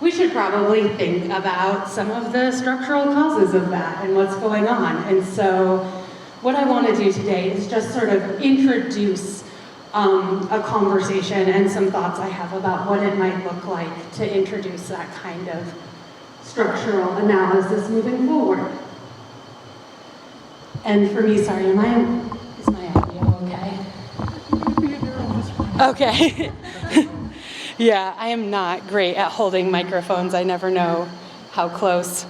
S13: we should probably think about some of the structural causes of that and what's going on. And so what I want to do today is just sort of introduce a conversation and some thoughts I have about what it might look like to introduce that kind of structural analysis moving forward. And for me, sorry, is my audio okay? Okay. Yeah, I am not great at holding microphones. I never know how close.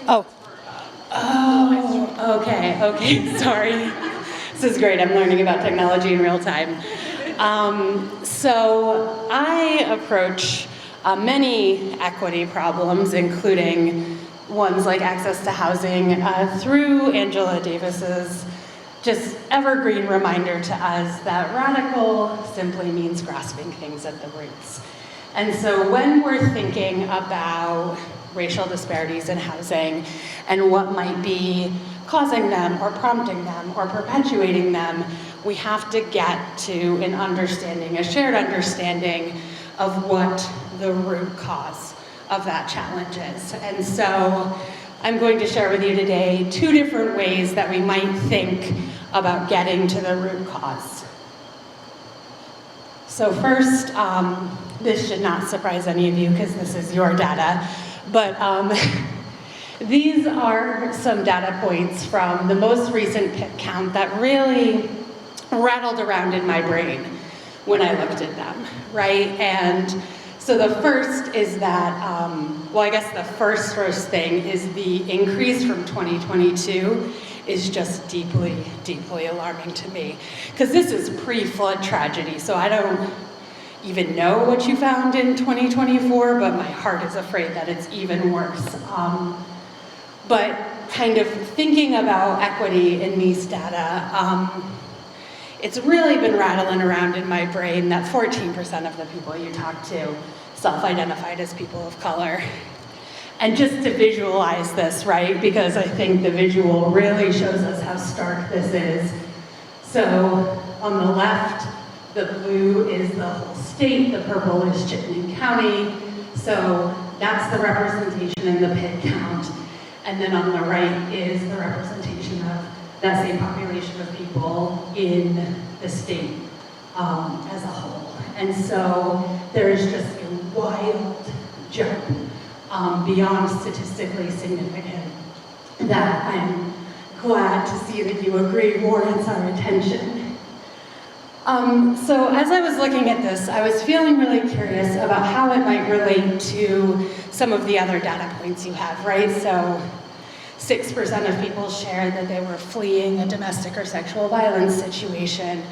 S13: Oh, okay, sorry. This is great, I'm learning about technology in real time. So I approach many equity problems, including ones like access to housing, through Angela Davis's just evergreen reminder to us that radical simply means grasping things at the roots. And so when we're thinking about racial disparities in housing and what might be causing them or prompting them or perpetuating them, we have to get to an understanding, a shared understanding of what the root cause of that challenge is. And so I'm going to share with you today 2 different ways that we might think about getting to the root cause. So first, this should not surprise any of you because this is your data, but these are some data points from the most recent PIT count that really rattled around in my brain when I looked at them, right? And So the first is that, well, I guess the first thing is the increase from 2022 is just deeply, deeply alarming to me. Because this is pre-flood tragedy, so I don't even know what you found in 2024, but my heart is afraid that it's even worse. But kind of thinking about equity in these data, it's really been rattling around in my brain that 14% of the people you talk to self-identified as people of color. And just to visualize this, right, because I think the visual really shows us how stark this is. So on the left, the blue is the whole state, the purple is Chittenden County. So that's the representation in the PID count. And then on the right is the representation of that same population of people in the state as a whole. And so there is just a wild jump beyond statistically significant that I'm glad to see that you agree warrants our attention. So as I was looking at this, I was feeling really curious about how it might relate to some of the other data points you have, right? So 6% of people shared that they were fleeing a domestic or sexual violence situation.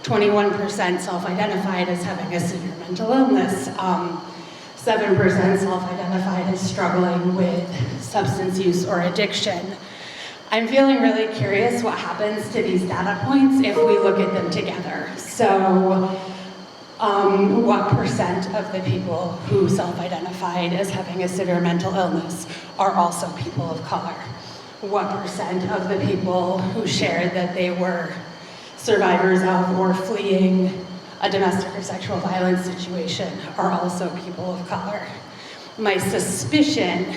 S13: 21% self-identified as having a severe mental illness. 7% self-identified as struggling with substance use or addiction. I'm feeling really curious what happens to these data points if we look at them together. So, what percent of the people who self-identified as having a severe mental illness are also people of color? What percent of the people who shared that they were survivors of or fleeing a domestic or sexual violence situation are also people of color? My suspicion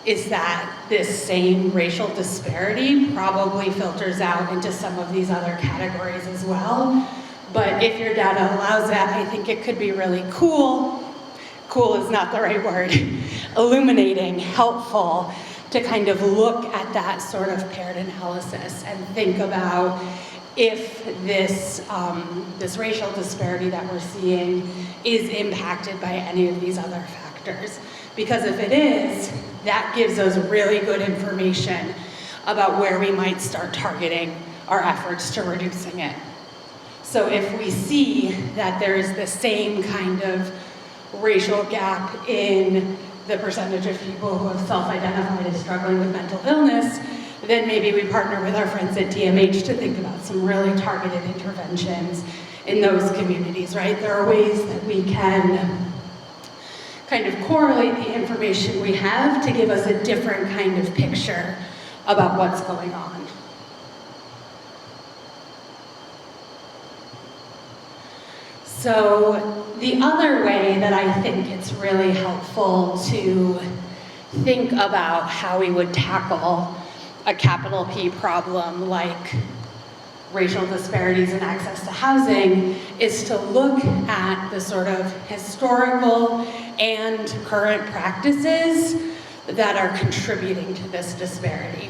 S13: is that this same racial disparity probably filters out into some of these other categories as well. But if your data allows that, I think it could be really cool. Cool is not the right word. Illuminating, helpful, to kind of look at that sort of paired analysis and think about if this, this racial disparity that we're seeing is impacted by any of these other factors. Because if it is, that gives us really good information about where we might start targeting our efforts to reducing it. So if we see that there is the same kind of racial gap in the percentage of people who have self-identified as struggling with mental illness, then maybe we partner with our friends at DMH to think about some really targeted interventions in those communities, right? There are ways that we can kind of correlate the information we have to give us a different kind of picture about what's going on. So the other way that I think it's really helpful to think about how we would tackle a capital P problem like racial disparities in access to housing is to look at the sort of historical and current practices that are contributing to this disparity.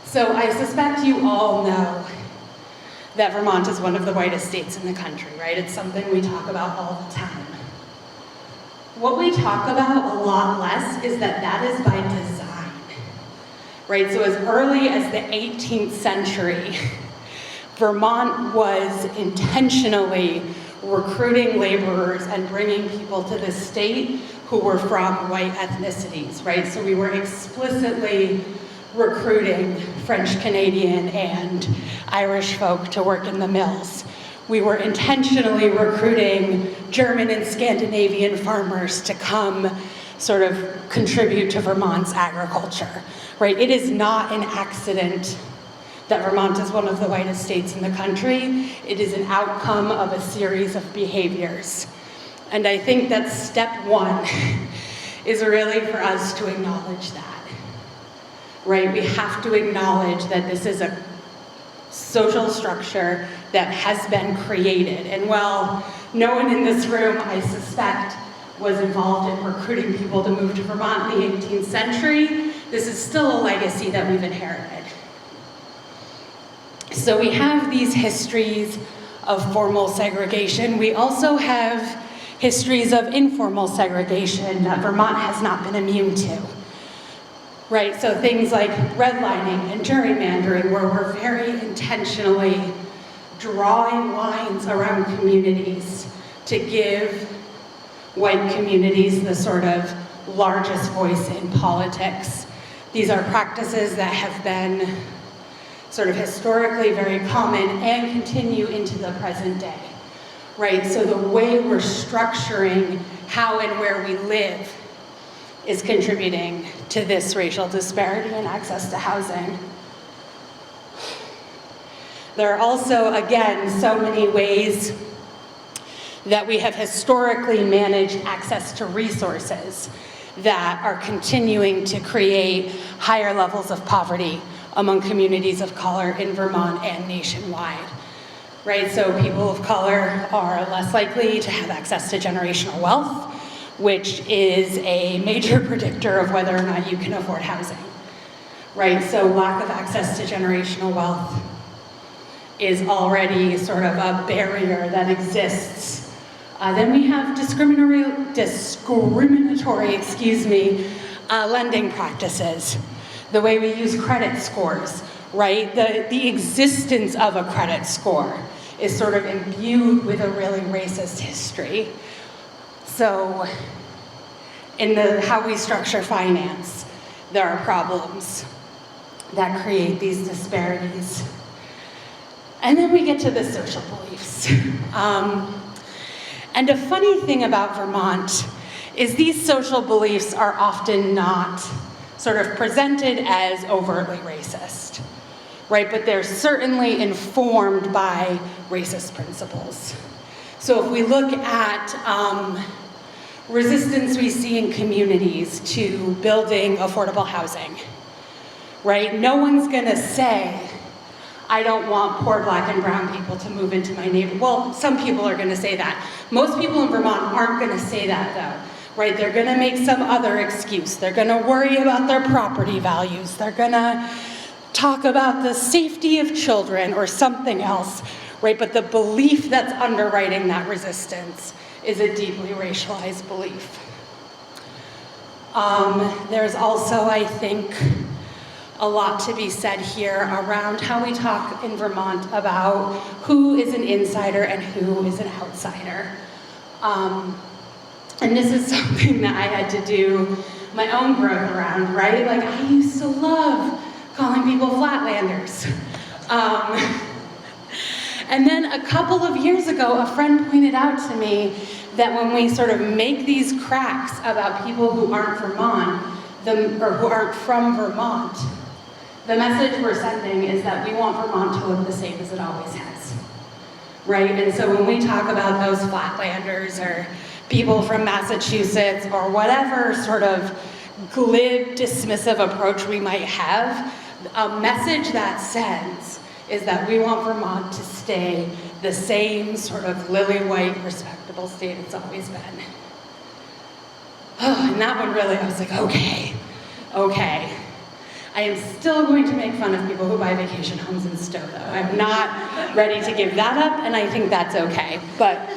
S13: So I suspect you all know that Vermont is one of the whitest states in the country, right? It's something we talk about all the time. What we talk about a lot less is that that is by design, right? So as early as the 18th century, Vermont was intentionally recruiting laborers and bringing people to the state who were from white ethnicities, right? So we were explicitly recruiting French Canadian and Irish folk to work in the mills. We were intentionally recruiting German and Scandinavian farmers to come sort of contribute to Vermont's agriculture, right? It is not an accident that Vermont is one of the whitest states in the country. It is an outcome of a series of behaviors. And I think that step one is really for us to acknowledge that. Right, we have to acknowledge that this is a social structure that has been created. And while no one in this room, I suspect, was involved in recruiting people to move to Vermont in the 18th century, this is still a legacy that we've inherited. So we have these histories of formal segregation, we also have histories of informal segregation that Vermont has not been immune to. Right, so things like redlining and gerrymandering, where we're very intentionally drawing lines around communities to give white communities the sort of largest voice in politics. These are practices that have been sort of historically very common and continue into the present day, right? So the way we're structuring how and where we live is contributing to this racial disparity in access to housing. There are also, again, so many ways that we have historically managed access to resources that are continuing to create higher levels of poverty among communities of color in Vermont and nationwide. Right, so people of color are less likely to have access to generational wealth, which is a major predictor of whether or not you can afford housing. Right, so lack of access to generational wealth is already sort of a barrier that exists. Then we have discriminatory, lending practices. The way we use credit scores, right? The existence of a credit score is sort of imbued with a really racist history. So in how we structure finance, there are problems that create these disparities. And then we get to the social beliefs. And a funny thing about Vermont is these social beliefs are often not sort of presented as overtly racist, right? But they're certainly informed by racist principles. So if we look at resistance we see in communities to building affordable housing, right? No one's gonna say, I don't want poor Black and brown people to move into my neighborhood. Well, some people are gonna say that. Most people in Vermont aren't gonna say that though, right? They're gonna make some other excuse. They're gonna worry about their property values. They're gonna talk about the safety of children or something else, right? But the belief that's underwriting that resistance is a deeply racialized belief. There's also, I think, a lot to be said here around how we talk in Vermont about who is an insider and who is an outsider. And this is something that I had to do my own growth around, right? Like, I used to love calling people flatlanders. And then a couple of years ago, a friend pointed out to me that when we sort of make these cracks about people who aren't Vermont, or who aren't from Vermont, the message we're sending is that we want Vermont to look the same as it always has, right? And so when we talk about those flatlanders or people from Massachusetts or whatever sort of glib, dismissive approach we might have, a message that sends is that we want Vermont to stay the same sort of lily-white, respectable state it's always been. Oh, and that one really, I was like, okay. I am still going to make fun of people who buy vacation homes in Stowe, though. I'm not ready to give that up, and I think that's okay. But,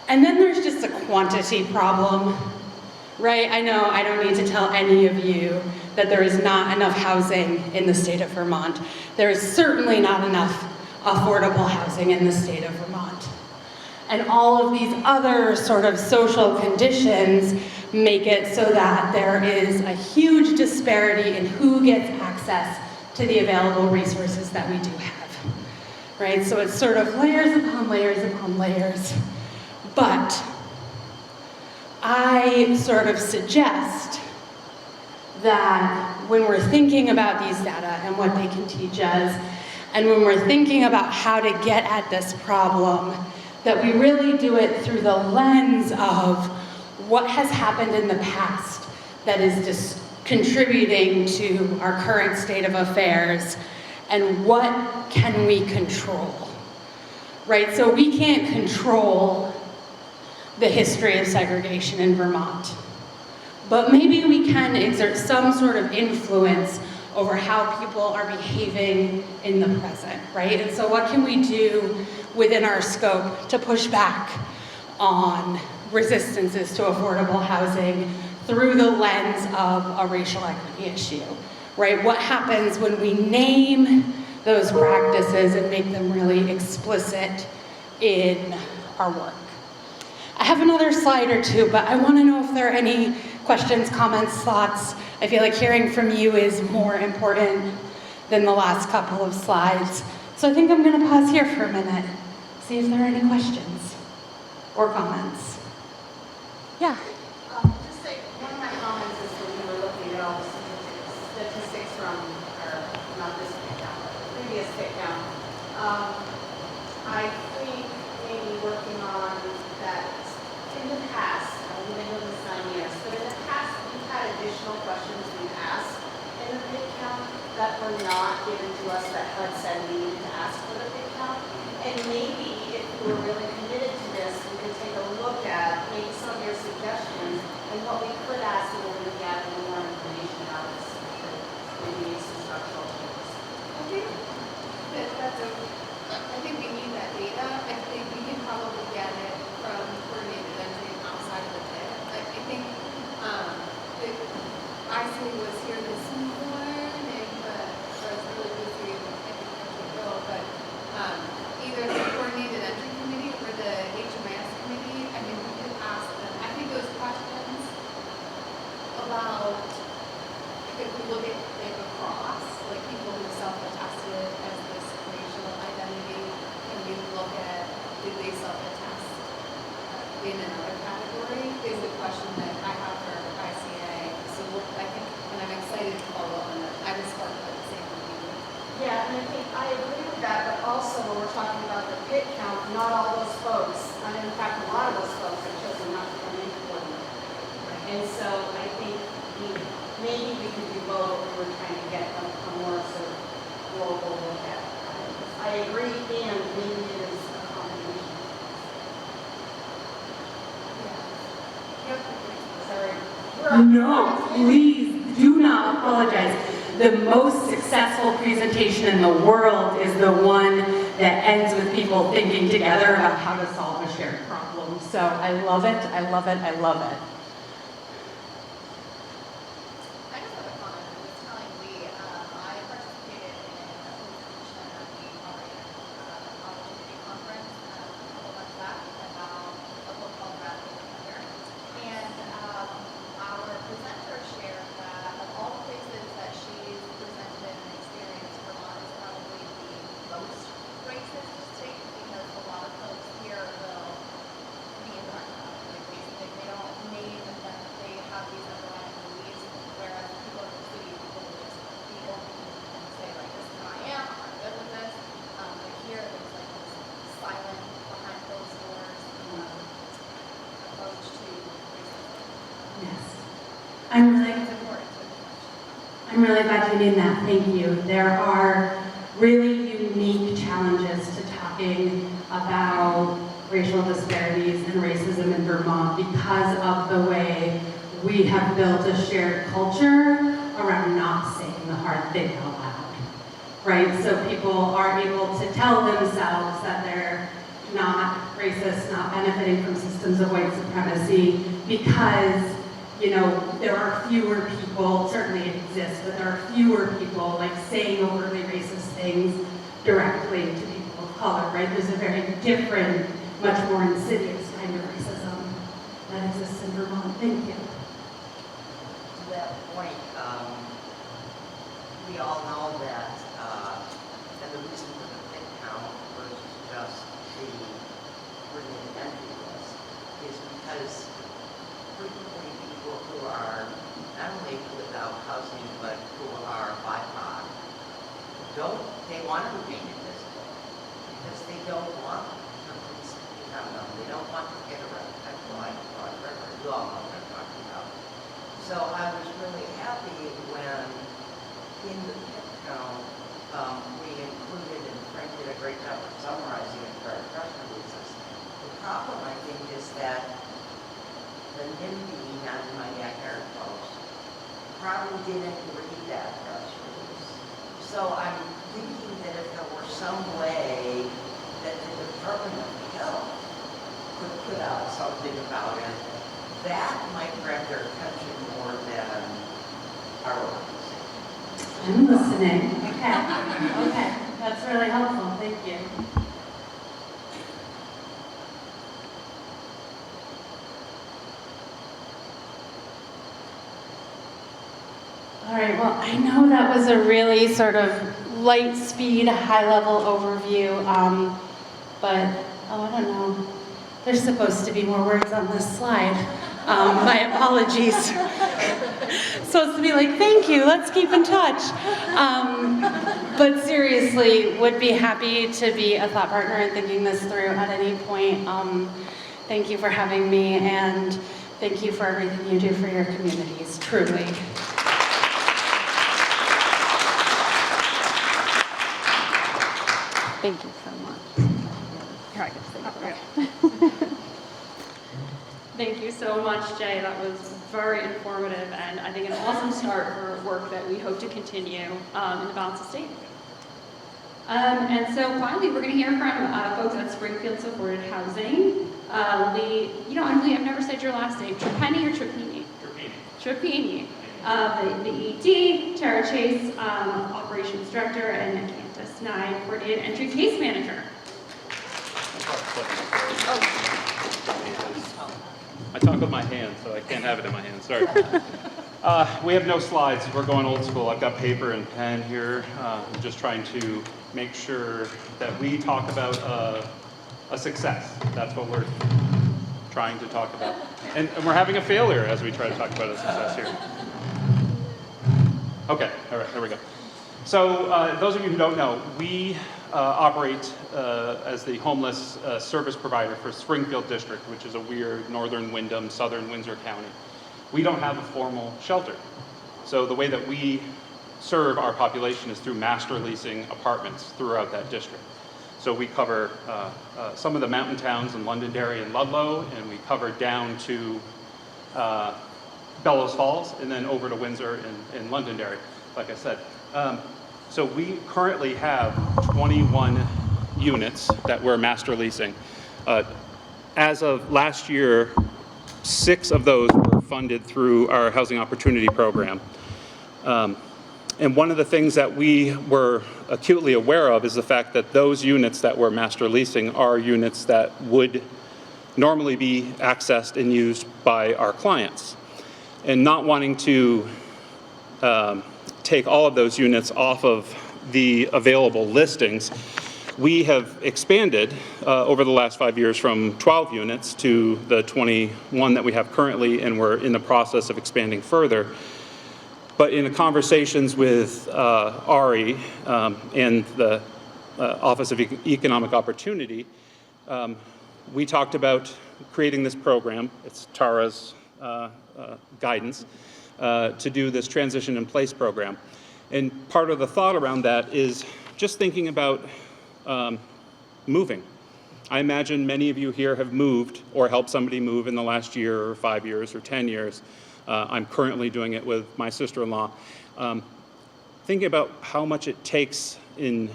S13: and then there's just a quantity problem, right? I know I don't need to tell any of you that there is not enough housing in the state of Vermont. There is certainly not enough affordable housing in the state of Vermont. And all of these other sort of social conditions make it so that there is a huge disparity in who gets access to the available resources that we do have, right? So it's sort of layers upon layers upon layers. But I sort of suggest that when we're thinking about these data and what they can teach us, and when we're thinking about how to get at this problem, that we really do it through the lens of what has happened in the past that is just contributing to our current state of affairs, and what can we control, right? So we can't control the history of segregation in Vermont, but maybe we can exert some sort of influence over how people are behaving in the present, right? And so what can we do within our scope to push back on resistances to affordable housing through the lens of a racial equity issue, right? What happens when we name those practices and make them really explicit in our work? I have another slide or two, but I want to know if there are any questions, comments, thoughts. I feel like hearing from you is more important than the last couple of slides. So I think I'm going to pause here for a minute, see if there are any questions or comments. Yeah.
S8: Just say, one of my comments is when we were looking at all the statistics from, or not this pick count, but the previous pick count. I think maybe working on that in the past, we may know this 9 years, but in the past, we've had additional questions we've asked in the pick count that were not given to us that HUD said we needed to ask for the pick count. And maybe if we were really committed to this, we could take a look at maybe some of your suggestions and what we could ask in order to gather more information out of this. Maybe some structural changes.
S6: I think I think we need that data. I think we can probably get it from coordinated entry outside of the pit. I think IC was here this morning, but I was really busy. I couldn't go. But either the coordinated entry committee or the HMIS committee, I think we could ask them. I think those questions about if we look at it across, like people who self-attested as this racial identity, can we look at did they self-attest in another category is the question that I have for ICA. So I think, and I'm excited to follow up on that. I was part of the same meeting.
S8: Yeah, and I think I agree with that, but also when we're talking about the pit count, not all those folks, and in fact, a lot of those folks have chosen not to come in coordinated. And so I think maybe we could do both if we're trying to get a more sort of global look at it. I agree, and maybe it is a combination.
S6: Yep.
S8: Sorry.
S13: No, please do not apologize. The most successful presentation in the world is the one that ends with people thinking together about how to solve a shared problem. So I love it, I love it, I love it.
S6: I just have a comment. I was telling Lee, I participated in a presentation at the Opportunity Conference a couple months back about a book called Radical Together. And our presenter shared that of all the places that she's presented and experienced, Vermont is probably the most racist state because a lot of folks here will be impacted. Like they don't name that they have these underlying beliefs, whereas people in the city, people will just be open and say like, this is who I am, I'm good with this. But here there's like this silent, behind closed doors approach to racism.
S13: Yes.
S6: I think it's important to acknowledge.
S13: I'm really glad you did that, thank you. There are really unique challenges to talking about racial disparities and racism in Vermont because of the way we have built a shared culture around not saying the hard thing out loud, right? So people are able to tell themselves that they're not racist, not benefiting from systems of white supremacy because, you know, there are fewer people, certainly it exists, but there are fewer people like saying overtly racist things directly to people of color, right? There's a very different, much more insidious kind of racism that exists in Vermont. Thank you.
S7: To that point, we all know that, and the reason for the pit count was just the coordinated entry list, is because frequently people who are not only without housing, but who are BIPOC, they want to remain invisible because they don't want the police to become them. They don't want to get arrested. Like Broad River, you all know what I'm talking about. So I was really happy when in the pit count, we included, and Frank did a great job of summarizing it for our press releases. The problem, I think, is that the NIMBY, not in my backyard post, probably didn't read that press release. So I'm thinking that if there were some way that the Department of Health could put out something about it, that might grab their attention more than our organization.
S13: I'm listening. Okay. Okay. That's really helpful. Thank you. All right, well, I know that was a really sort of light speed, high level overview, but, oh, I don't know. There's supposed to be more words on this slide. My apologies. Supposed to be like, thank you, let's keep in touch. But seriously, would be happy to be a thought partner in thinking this through at any point. Thank you for having me, and thank you for everything you do for your communities, truly.
S1: Thank you so much. Here, I can say it. Thank you so much, Jay. That was very informative and I think an awesome start for work that we hope to continue in the balance of state. And so finally, we're going to hear from folks at Springfield Supported Housing. Lee, you know, Lee, I've never said your last name. Trapani or Trapini? Trapini. The ED, Tara Chase, Operations Director, and Candace Nye, Coordinated Entry Case Manager.
S14: I talk with my hands, so I can't have it in my hands. Sorry. We have no slides. We're going old school. I've got paper and pen here. I'm just trying to make sure that we talk about a success. That's what we're trying to talk about. And we're having a failure as we try to talk about a success here. Okay, all right, there we go. So those of you who don't know, we operate as the homeless service provider for Springfield District, which is a weird northern Windham, southern Windsor County. We don't have a formal shelter. So the way that we serve our population is through master leasing apartments throughout that district. So we cover some of the mountain towns in Londonderry and Ludlow, and we cover down to Bellows Falls, and then over to Windsor and Londonderry, like I said. So we currently have 21 units that we're master leasing. As of last year, 6 of those were funded through our Housing Opportunity Program. And one of the things that we were acutely aware of is the fact that those units that we're master leasing are units that would normally be accessed and used by our clients. And not wanting to take all of those units off of the available listings, we have expanded over the last 5 years from 12 units to the 21 that we have currently, and we're in the process of expanding further. But in the conversations with Ari and the Office of Economic Opportunity, we talked about creating this program. It's Tara's guidance to do this transition in place program. And part of the thought around that is just thinking about moving. I imagine many of you here have moved or helped somebody move in the last year or 5 years or 10 years. I'm currently doing it with my sister-in-law. Thinking about how much it takes in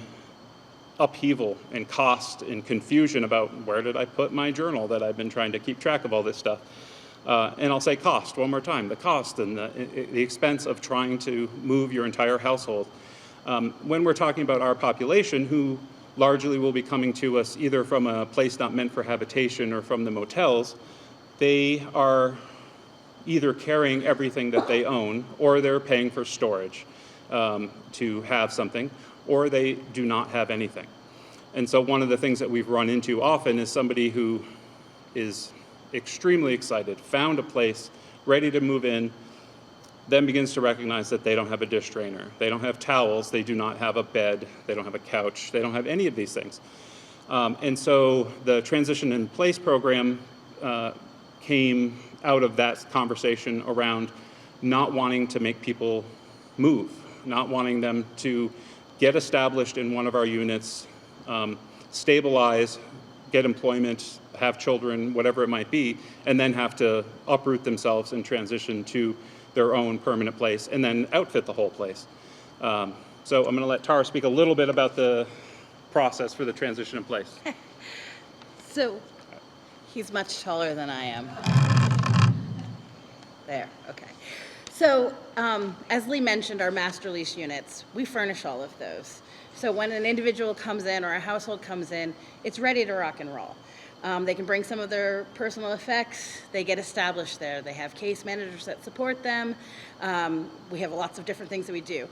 S14: upheaval and cost and confusion about where did I put my journal that I've been trying to keep track of all this stuff. And I'll say cost one more time, the cost and the expense of trying to move your entire household. When we're talking about our population, who largely will be coming to us either from a place not meant for habitation or from the motels, they are either carrying everything that they own, or they're paying for storage to have something, or they do not have anything. And so one of the things that we've run into often is somebody who is extremely excited, found a place, ready to move in, then begins to recognize that they don't have a dish drainer, they don't have towels, they do not have a bed, they don't have a couch, they don't have any of these things. And so the Transition in Place program came out of that conversation around not wanting to make people move, not wanting them to get established in one of our units, stabilize, get employment, have children, whatever it might be, and then have to uproot themselves and transition to their own permanent place and then outfit the whole place. So I'm going to let Tara speak a little bit about the process for the transition in place.
S15: So, he's much taller than I am. There, okay. So, as Lee mentioned, our master lease units, we furnish all of those. So when an individual comes in or a household comes in, it's ready to rock and roll. They can bring some of their personal effects. They get established there. They have case managers that support them. We have lots of different things that we do.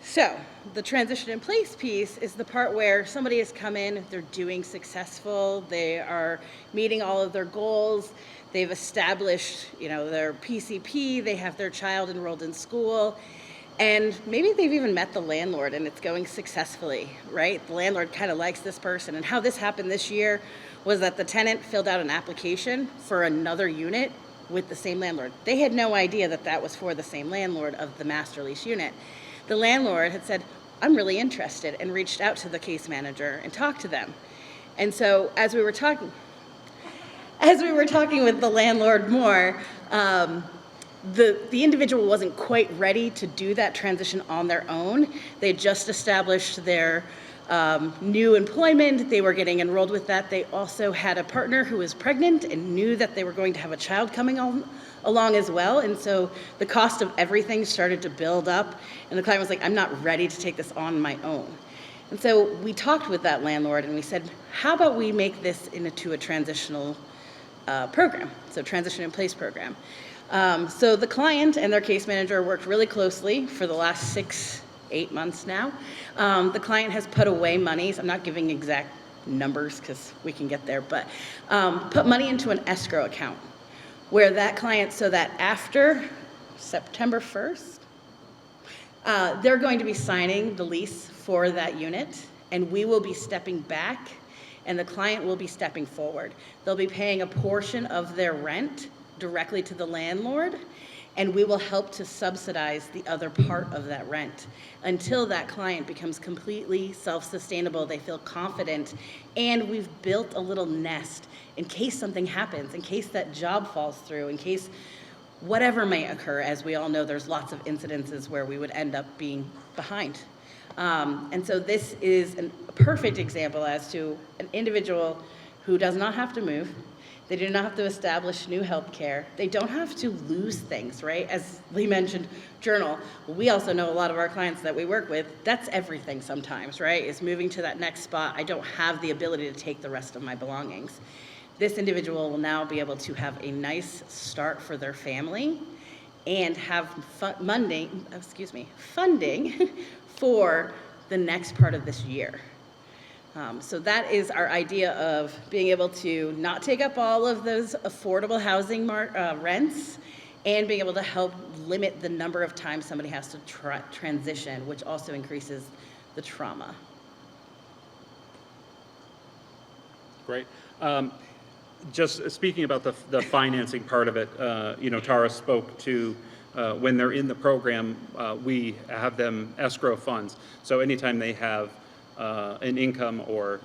S15: So the transition in place piece is the part where somebody has come in, they're doing successful, they are meeting all of their goals, they've established, their PCP, they have their child enrolled in school, and maybe they've even met the landlord and it's going successfully, right? The landlord kind of likes this person. And how this happened this year was that the tenant filled out an application for another unit with the same landlord. They had no idea that that was for the same landlord of the master lease unit. The landlord had said, I'm really interested, and reached out to the case manager and talked to them. And so as we were talking with the landlord more, the individual wasn't quite ready to do that transition on their own. They just established their new employment. They were getting enrolled with that. They also had a partner who was pregnant and knew that they were going to have a child coming along as well. And so the cost of everything started to build up. And the client was like, I'm not ready to take this on my own. And so we talked with that landlord and we said, how about we make this into a transitional program, so transition in place program. So the client and their case manager worked really closely for the last 6-8 months now. The client has put away monies. I'm not giving exact numbers because we can get there, but put money into an escrow account where that client, so that after September 1st, they're going to be signing the lease for that unit, and we will be stepping back and the client will be stepping forward. They'll be paying a portion of their rent directly to the landlord, and we will help to subsidize the other part of that rent until that client becomes completely self-sustainable, they feel confident, and we've built a little nest in case something happens, in case that job falls through, in case whatever may occur. As we all know, there's lots of incidences where we would end up being behind. And so this is a perfect example as to an individual who does not have to move. They do not have to establish new health care. They don't have to lose things, right? As Lee mentioned, journal. We also know a lot of our clients that we work with, that's everything sometimes, right? Is moving to that next spot. I don't have the ability to take the rest of my belongings. This individual will now be able to have a nice start for their family and have funding for the next part of this year. So that is our idea of being able to not take up all of those affordable housing rents and being able to help limit the number of times somebody has to transition, which also increases the trauma.
S14: Great. Just speaking about the financing part of it, Tara spoke to when they're in the program, we have them escrow funds. So anytime they have an income or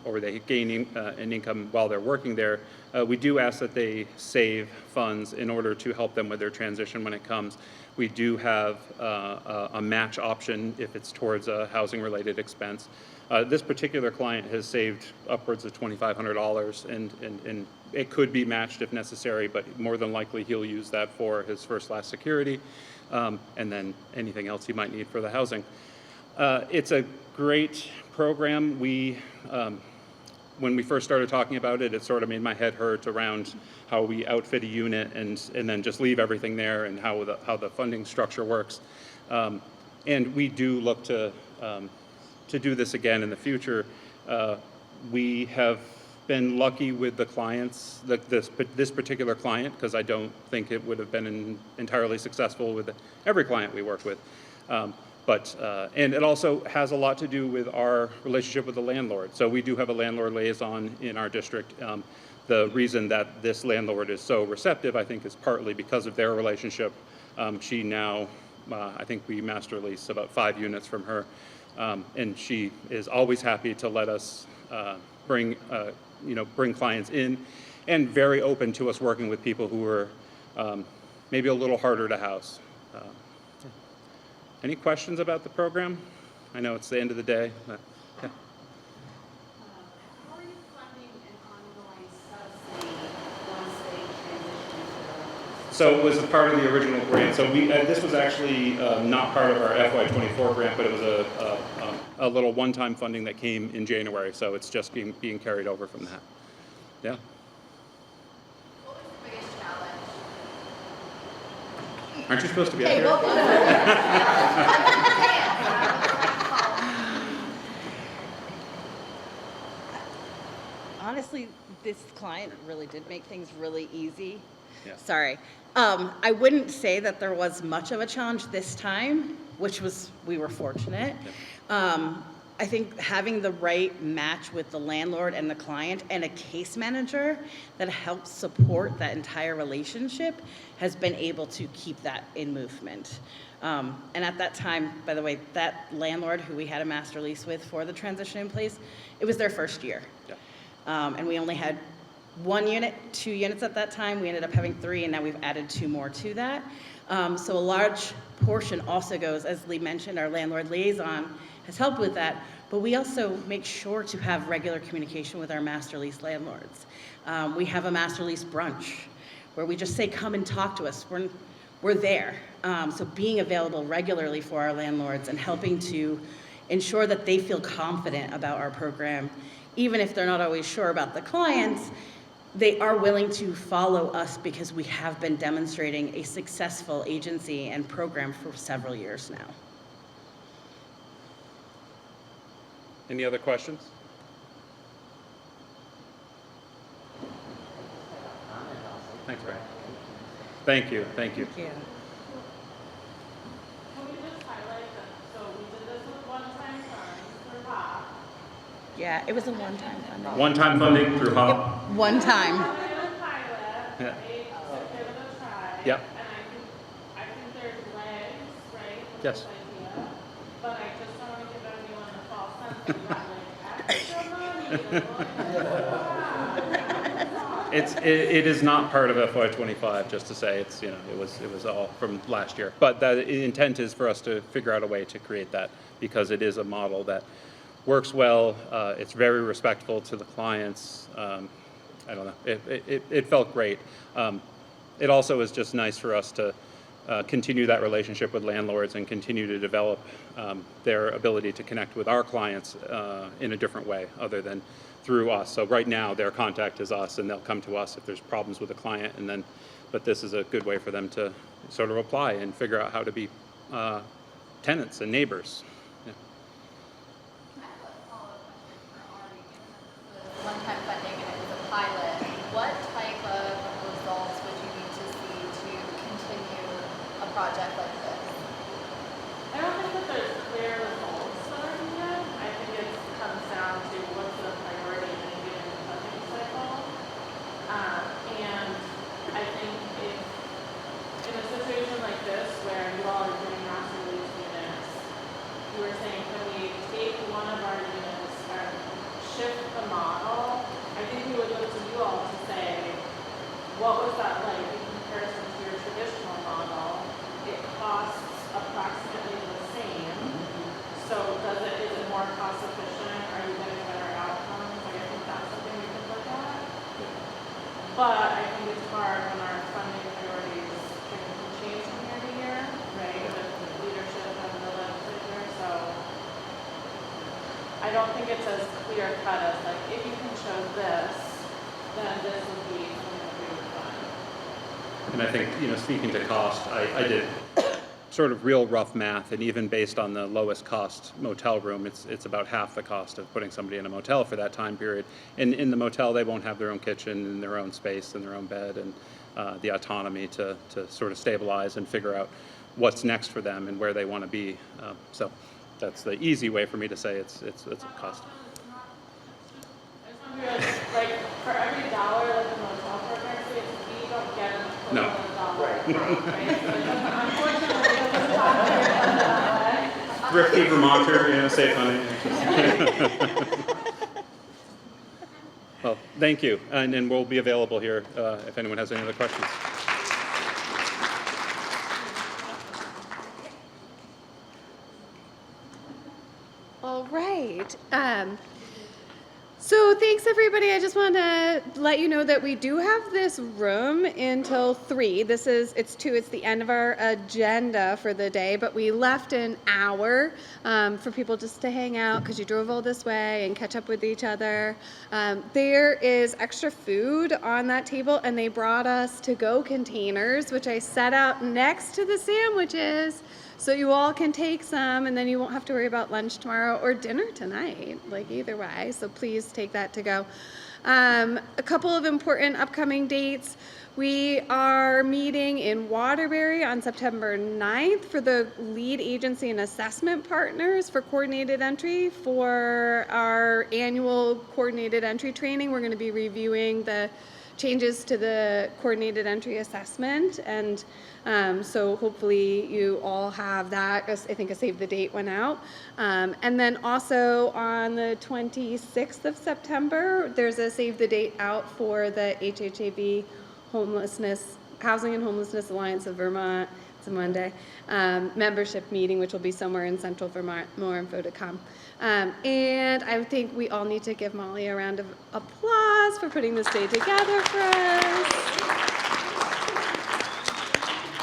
S14: they gain an income while they're working there, we do ask that they save funds in order to help them with their transition when it comes. We do have a match option if it's towards a housing-related expense. This particular client has saved upwards of $2,500, and it could be matched if necessary, but more than likely he'll use that for his first-class security, and then anything else he might need for the housing. It's a great program. When we first started talking about it, it sort of made my head hurt around how we outfit a unit and then just leave everything there, and how the funding structure works. And we do look to do this again in the future. We have been lucky with the clients, this particular client, because I don't think it would have been entirely successful with every client we work with. And it also has a lot to do with our relationship with the landlord. So we do have a landlord liaison in our district. The reason that this landlord is so receptive, I think, is partly because of their relationship. She now, I think we master lease about 5 units from her, and she is always happy to let us bring clients in, and very open to us working with people who are maybe a little harder to house. Any questions about the program? I know it's the end of the day, but yeah.
S8: How are you funding an ongoing subsidy once they transition to
S14: So it was a part of the original grant. So this was actually not part of our FY24 grant, but it was a little one-time funding that came in January. So it's just being carried over from that. Yeah.
S6: What was the biggest challenge?
S14: Aren't you supposed to be up
S6: Hey,
S14: here?
S6: what was it?
S15: Honestly, this client really did make things really easy.
S14: Yeah.
S15: Sorry. I wouldn't say that there was much of a challenge this time, we were fortunate. I think having the right match with the landlord and the client and a case manager that helps support that entire relationship has been able to keep that in movement. And at that time, by the way, that landlord who we had a master lease with for the transition in place, it was their first year.
S14: Yeah.
S15: And we only had 1 unit, 2 units at that time. We ended up having 3, and now we've added 2 more to that. So a large portion also goes, as Lee mentioned, our landlord liaison has helped with that, but we also make sure to have regular communication with our master lease landlords. We have a master lease brunch where we just say, come and talk to us. We're there. So being available regularly for our landlords and helping to ensure that they feel confident about our program, even if they're not always sure about the clients, they are willing to follow us because we have been demonstrating a successful agency and program for several years now.
S14: Any other questions? Thanks, Ray. Thank you. Thank you.
S15: Thank you.
S6: Can we just highlight that, so we did this with one-time funds for HOP.
S15: Yeah, it was a one-time funding.
S14: One-time funding through HOP.
S15: One time.
S14: Yeah.
S6: Yep.
S14: Yep.
S6: And I think there's legs, right? with
S14: Yes.
S6: this idea, but I just don't want to give anyone the false sense that you got like extra money.
S14: It is not part of FY25, just to say it's, it was all from last year. But the intent is for us to figure out a way to create that because it is a model that works well. It's very respectful to the clients. I don't know. It felt great. It also is just nice for us to continue that relationship with landlords and continue to develop their ability to connect with our clients in a different way other than through us. So right now their contact is us and they'll come to us if there's problems with a client, but this is a good way for them to sort of apply and figure out how to be tenants and neighbors. Yeah.
S6: I have a follow-up question for Ari. Given that this was one-time funding and it was a pilot, what type of results would you need to see to continue a project like this? I don't think that there's clear results that are needed. I think it comes down to what's the priority in a given funding cycle. And I think if in a situation like this where you all are doing master lease units, you were saying, can we take one of our units and shift the model? I think we would look to you all to say, what was that like in comparison to your traditional model? It costs approximately the same. So is it more cost efficient? Are you getting better outcomes? Like, I think that's something we could look at. But I think it's hard when our funding priorities can change from year to year, right? With the leadership of the legislature. So I don't think it's as clear cut as like, if you can show this, then this would be something that we would fund.
S14: And I think, speaking to cost, I did sort of real rough math, and even based on the lowest cost motel room, it's about half the cost of putting somebody in a motel for that time period. And in the motel, they won't have their own kitchen and their own space and their own bed and the autonomy to sort of stabilize and figure out what's next for them and where they want to be. So that's the easy way for me to say it's a cost.
S6: I just want to be like, for every dollar that the motel program saves, we don't get an equivalent dollar. Right? So it doesn't, unfortunately, it doesn't talk that way.
S14: Thrifty Vermonter, save money. Well, thank you, and we'll be available here if anyone has any other questions.
S2: right. So thanks, everybody. I just want to let you know that we do have this room until 3. It's 2. It's the end of our agenda for the day, but we left an hour for people just to hang out because you drove all this way and catch up with each other. There is extra food on that table, and they brought us to-go containers, which I set out next to the sandwiches. So you all can take some, and then you won't have to worry about lunch tomorrow or dinner tonight, like either way. So please take that to go. A couple of important upcoming dates. We are meeting in Waterbury on September 9th for the lead agency and assessment partners for coordinated entry for our annual coordinated entry training. We're going to be reviewing the changes to the coordinated entry assessment, and so hopefully you all have that. I think a save the date went out. And then also on the 26th of September, there's a save the date out for the HHAB Housing and Homelessness Alliance of Vermont. It's a Monday membership meeting, which will be somewhere in central Vermont. More info to come. And I think we all need to give Molly a round of applause for putting this day together for us.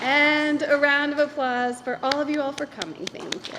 S2: And a round of applause for all of you all for coming. Thank you.